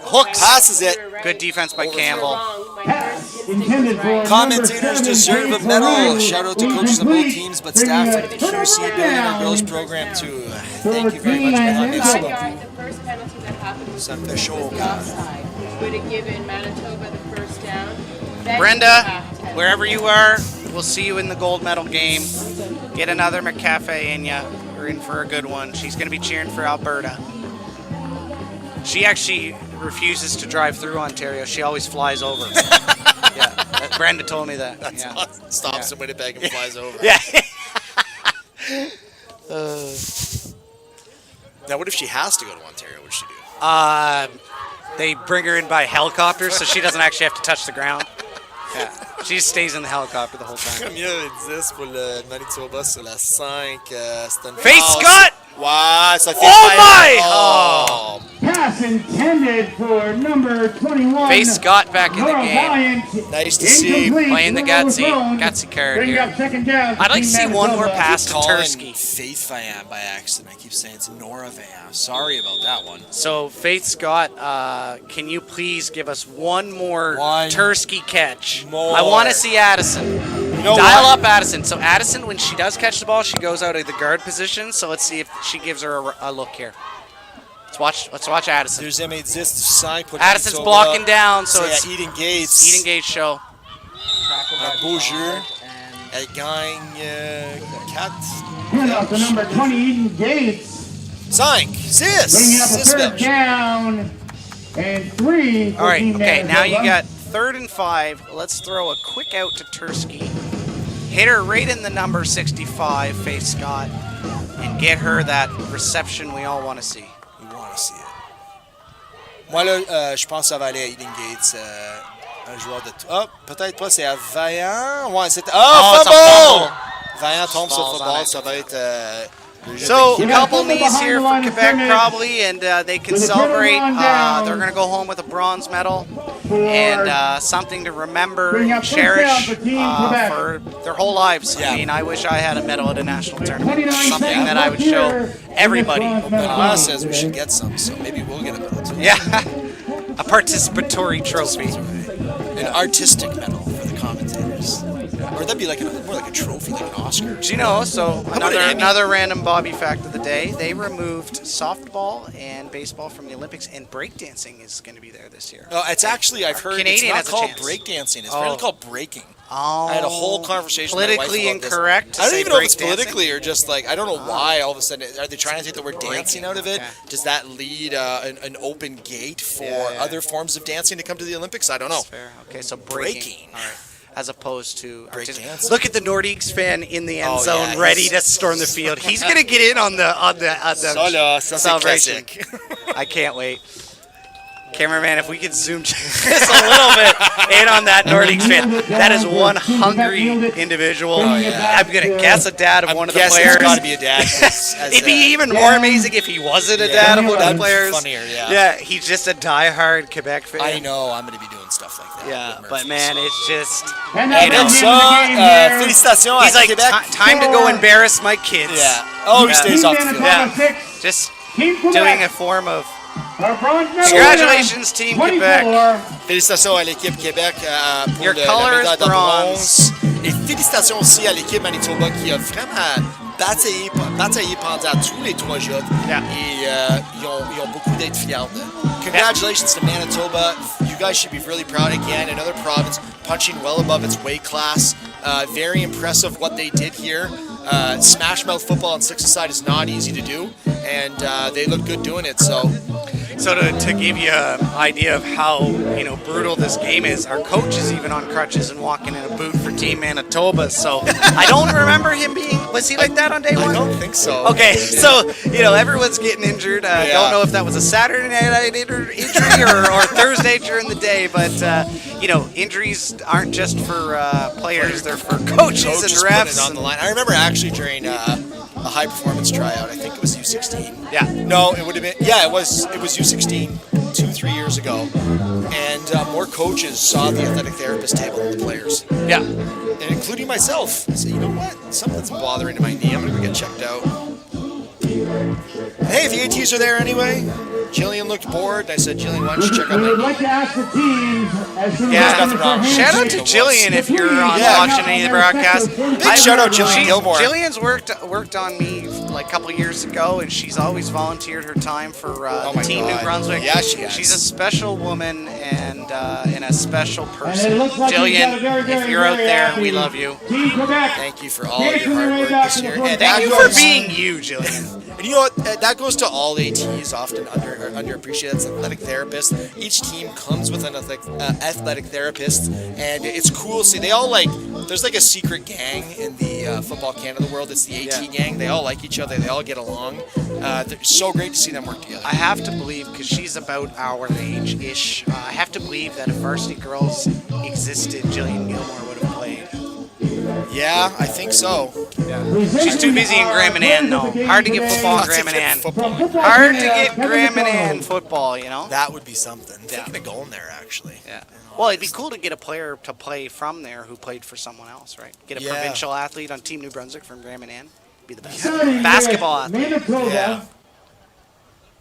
Hooks. Passes it. Good defense by Campbell. Pass intended for Commentators number 7, deserve a Jade medal. Peru. Shout out to coaches of both teams, but staff from the QC Building and Girls program too. Thank you very much, Mohammed. The first penalty that happened was Something the show. offside, which would have given Manitoba the first down. Then Brenda, back 10. wherever you are, we'll see you in the gold medal game. Get another McCafe in ya. We're in for a good one. She's going to be cheering for Alberta. She actually refuses to drive through Ontario. She always flies over. Yeah, Brenda told me that. That's Yeah. awesome. Stops in Winnipeg and flies over. Yeah. Now, what if she has to go to Ontario? What does she do? They bring her in by helicopter, so she doesn't actually have to touch the ground. Yeah, she just stays in the helicopter the whole time. Comme il y a 10 pour le Manitoba sur la 5. C'est une Face passe. Scott! Ouais, ça fait Oh mal. my! Oh. Pass intended for number 21. Face Scott back in the Nora game. Valiant. Nice to see. Incomplete. Playing the Overthrown. gutsy card Bring here. up second down. I'd like to see Team one more Manitoba. pass to Calling Tursky. Faith Vaillant by accident. I keep saying it's Nora Vaillant. Sorry about that one. So, Faith Scott, can you please give us one more One Tursky catch? more. I want to see Addison. You know Dial what? up Addison. So, Addison, when she does catch the ball, she goes out of the guard position. So, let's see if she gives her a look here. Let's watch Addison. Deuxième et 10 du 5 pour Addison's Manitoba. blocking down, so C'est it's à Eden Gates. Eden Gage show. Un beau jeu. Elle gagne 4. Hand off to number 20, Eden Gates. 5, 6. Bringing up a 6 third match. down and 3 for All right, Team okay, now you Manitoba. got 3rd and 5. Let's throw a quick out to Tursky. Hit her right in the number 65, Faith Scott, and get her that reception we all want to see. We want to see it. Moi, là, je pense que ça va aller à Eden Gates. Un joueur de... Ah, peut-être pas, c'est à Vaillant. Ouais, c'est... Oh, it's a fumble! fumble. Vaillant tombe sur Falls on football, it. ça va être... le jet So, de- a couple knees here for Quebec probably, and they can celebrate. They're going to go home with a bronze medal and something to remember Bring and up first cherish down for Team Quebec. for their whole lives. Yeah. I mean, I wish I had a medal at a national tournament. 29 Something seconds that I would left show here in everybody. this bronze medal Benoit game. says we should get some, so maybe we'll get a medal too. Yeah, a participatory trophy. An artistic medal for the commentators. Or that'd be like more like a trophy, like an Oscar. Do you know, so about an Emmy? another random Bobby fact of the day, they removed softball and baseball from the Olympics, and breakdancing is going to be there this year. It's actually, I've heard Canadian it's has not a called chance. breakdancing. It's Oh. really called breaking. Oh, I had a whole conversation with my wife politically about this. incorrect to I don't say even know if it's breakdancing? politically or just like, I don't know why all of a sudden, are they trying to take the word dancing out of it? Okay. Does that lead an open gate for Yeah. other forms of dancing to come to the Olympics? I don't know. That's fair. Okay, so breaking. Breaking. All right. As opposed to Break artistic. dancing. Look at the Nordiques fan in the end Oh, zone, yeah, ready he's- to storm the field. He's gonna get in on the Ça là, ça c'est celebration. classique. I can't wait. Cameraman, if we could zoom just a little bit in on that Nordiques fan, that is one hungry individual. yeah. I'm gonna guess a dad of one of the Guess players. it's got to be a dad. It'd be even more amazing if he wasn't a Yeah, dad of one of the that'd be players. funnier, yeah. Yeah, he's just a diehard Quebec fan. I know, I'm going to be doing stuff like that. Yeah, with but Murphy, man, so. it's just. And Hey, that brings donc the end of the ça, game here. félicitations He's à like, Québec. time to go embarrass my kids. Yeah. Oh, he Yeah. stays Team off the field. Manitoba Yeah. 6, Just Team Quebec, doing a form of. our bronze medal Congratulations, Team winner, Quebec. 24. Félicitations à l'équipe Québec pour Your la color médaille is de bronze. Et félicitations aussi à l'équipe Manitoba qui a vraiment bataillé pendant tous les 3 jours. Yeah. Et ils ont beaucoup d'être fiers de. Congratulations to Manitoba. You guys should be really proud again. Another province punching well above its weight class. Very impressive what they did here. Smash mouth football on 6-a-side is not easy to do, and they look good doing it. So to give you an idea of how brutal this game is, our coach is even on crutches and walking in a boot for Team Manitoba. So I don't remember him being. Was he like that on day I one? don't think so. Okay, so everyone's getting injured. I don't know if that was a Saturday night injury or Thursday during the day, but injuries aren't just for players; they're for coaches and Just put it refs. on the line. I remember actually during a high performance tryout. I think it was U16. Yeah. No, it would have been. Yeah, it was U16 2-3 years ago, and more coaches saw the athletic therapist table than the players, Yeah. and including myself. I said, you know what? Something's bothering my knee. I'm gonna go get checked out. Hey, the ATs are there anyway. Jillian looked bored. I said, Jillian, why don't you check out We my would like to ask the teams as soon as Yeah. There's nothing wrong. Shout out to Jillian if you're on Yeah. watching any of the broadcasts. Big shout out Jillian Gilmore. Jillian's worked on me like a couple of years ago, and she's always volunteered her time for my Team New God. Brunswick. Yeah, she has. She's a special woman and a special And person. it looks like we've got a Jillian, very, if very, you're out very there, happy we love you. Team Quebec. Thank you for all of your hard work this year. And Thank that you for goes- being you, Jillian. And you know what? That goes to all ATs, often underappreciated. It's athletic therapists. Each team comes with an athletic therapist, and it's cool. See, they all there's like a secret gang in the Football Canada world. It's the AT gang. They all like each other. They all get along. It's so great to see them work together. I have to believe, because she's about our age-ish, I have to believe that if Varsity Girls existed, Jillian Gilmore would have played. Yeah, I think so. She's too busy in Graham and Ann, though. Hard to get football in Graham and Ann. Hard to get Graham and Ann football, you know? That would be something. Yeah. Thinking of going there, actually. Yeah. Well, it'd be cool to get a player to play from there who played for someone else, right? Get a Yeah. provincial athlete on Team New Brunswick from Graham and Ann. Be the best. Starting Basketball with athlete. Manitoba. Yeah.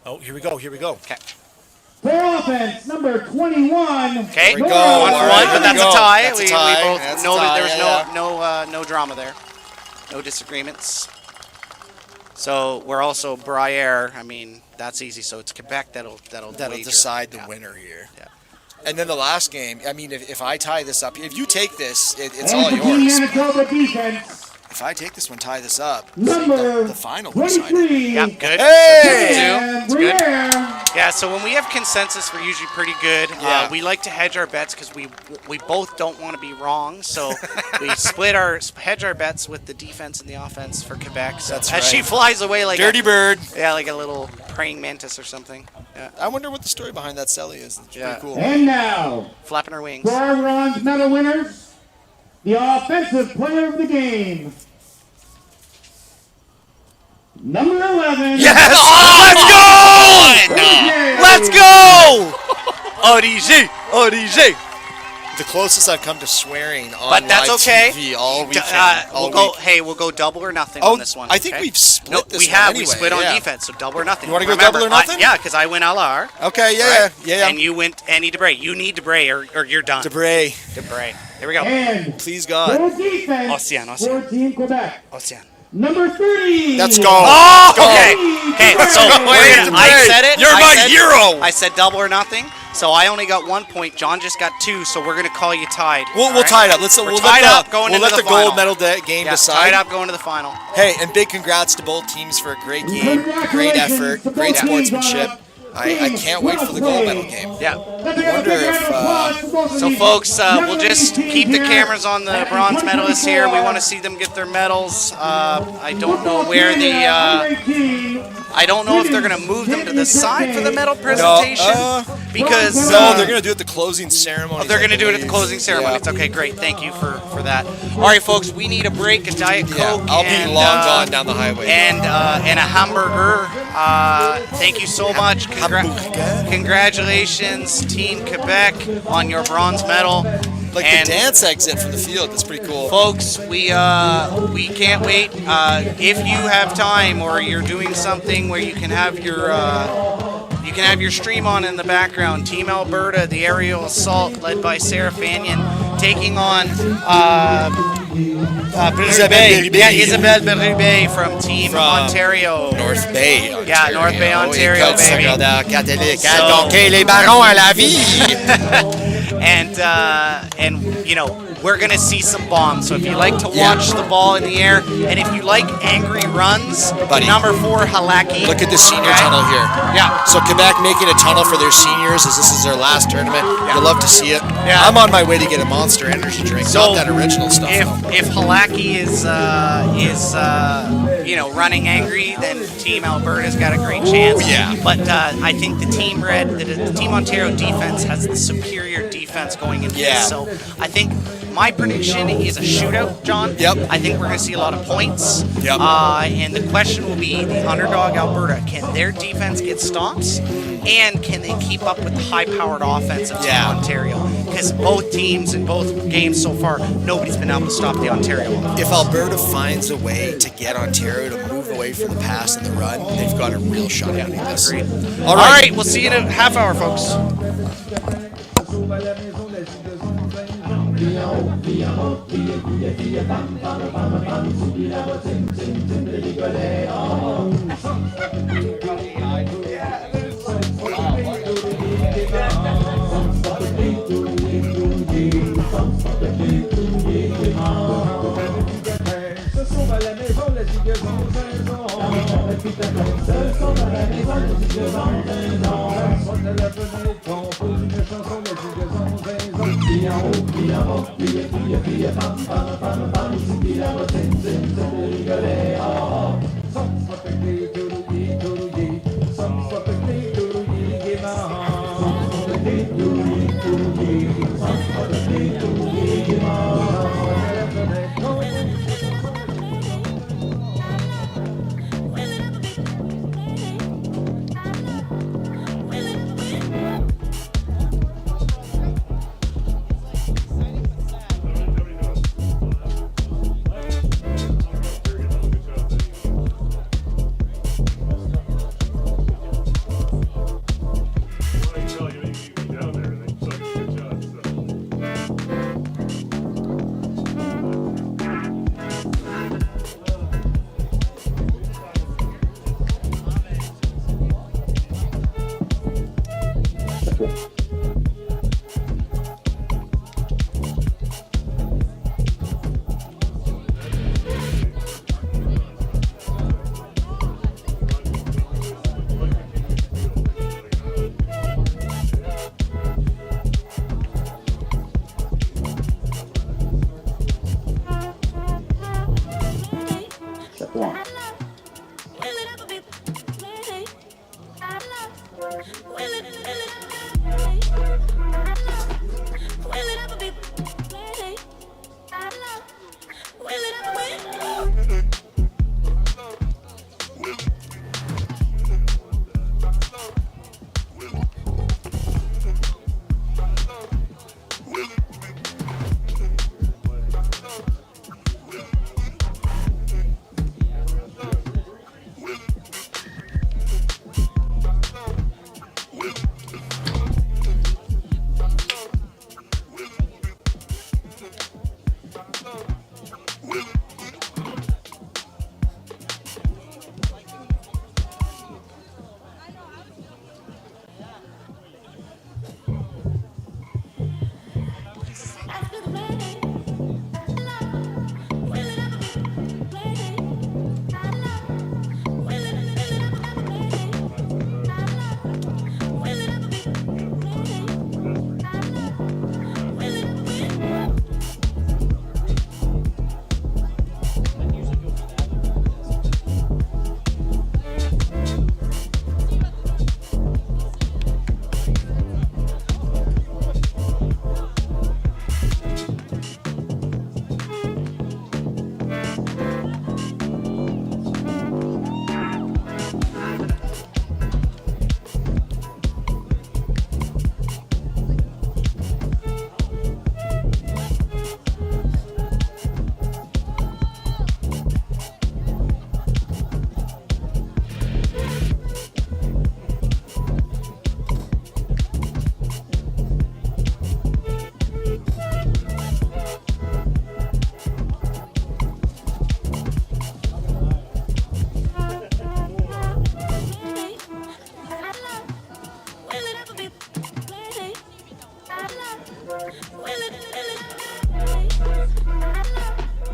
Oh, here we go. Okay. For offense, number 21. Okay. There we go. 1 All for right, one, there but we that's go. a tie. That's a We tie. both That's a know that tie, there's yeah. no drama there. No disagreements. So we're also Briere. I mean, that's easy. So it's Quebec that'll wager. decide the Yeah. winner here. Yeah. And then the last game, I mean, if I tie this up, if you take this, it's And all for Team yours. Manitoba defense, If I take this one, tie this up, number the final will decide it. 23. Yeah, good. Hey! And It's good. Briere. Yeah, so when we have consensus, we're usually pretty good. Yeah. We like to hedge our bets because we both don't want to be wrong. So we hedge our bets with the defense and the offense for Quebec. So That's as she right. flies away like Dirty bird. like a little praying mantis or something. Yeah, I wonder what the story behind that celly is. It's Yeah. pretty cool. And now, flapping her wings. for our bronze medal winners, the offensive player of the game, number 11. Yes! Let's go! ODG! ODG! The closest I've come to swearing on But that's live okay. TV all weekend. all We'll go double or nothing Oh, on this one. I think okay? we've split No, this we one have. anyway, We split on yeah. defense, so double or nothing. You wanna go Remember, double or nothing? yeah, because I win LR. Okay, right? yeah. And you went Annie Debray. You need Debray or you're done. Debray, Debray. Here we go. And please God. for defense, Ocean. for Team Quebec, Ocean. number 30. Let's go. Oh, Go. okay. Okay, so Wait, I said it. You're I my said- hero. I said double or nothing. So I only got 1 point. John just got 2. So we're gonna call you tied. We'll all right? tie it up. We'll We're let tied the, up going we'll into let the final. gold medal game Yeah, decide. tied up going to the final. Hey, and big congrats to both teams for a great game, great effort, great sportsmanship. I can't wait for the gold medal game. Yeah. wonder if, So, folks, we'll just keep the cameras on the bronze medalists here. We want to see them get their medals. I don't know where I don't know if they're going to move them to the side for the medal presentation because No, they're going to do it at the closing ceremony. they're going to do it at the closing ceremony. It's okay, great. Thank you for that. All right, folks, we need a break, a Diet Coke. Yeah, I'll be long gone down the highway. And a hamburger. Thank you so much. Congratulations, Team Quebec, on your bronze medal. Like And the dance exit from the field. That's pretty cool. folks, we can't wait. If you have time or you're doing something where you can have your stream on in the background. Team Alberta, the aerial assault led by Sarah Fanyon, taking on Isabelle Berube from Team Ontario. North Bay, Ontario. Yeah, North Bay, Ontario, École baby. secondaire catholique. So- Donc, les barons à la vie. And you know, we're gonna see some bombs. So if you like to watch the ball in the air, and if you like angry runs, Buddy. number 4 Halaki. Look at the senior Okay? tunnel here. Yeah. So Quebec making a tunnel for their seniors as this is their last tournament. You'll love to see it. Yeah. I'm on my way to get a Monster Energy drink. So Not that original stuff. If Halaki is running angry, then Team Alberta's got a great chance. Oh, yeah. But I think the Team Red, the Team Ontario defense has the superior defense going into Yeah. this. So I think my prediction is a shootout, John. Yep. I think we're going to see a lot of points. Yep. And the question will be the underdog Alberta. Can their defense get stops? And can they keep up with the high-powered offense of Team Yeah. Ontario? Because both teams in both games so far, nobody's been able to stop the Ontario offense. If Alberta finds a way to get Ontario to move away away from the pass and the run, they've got a real shot at this. All right, we'll see you in a half hour, folks. One.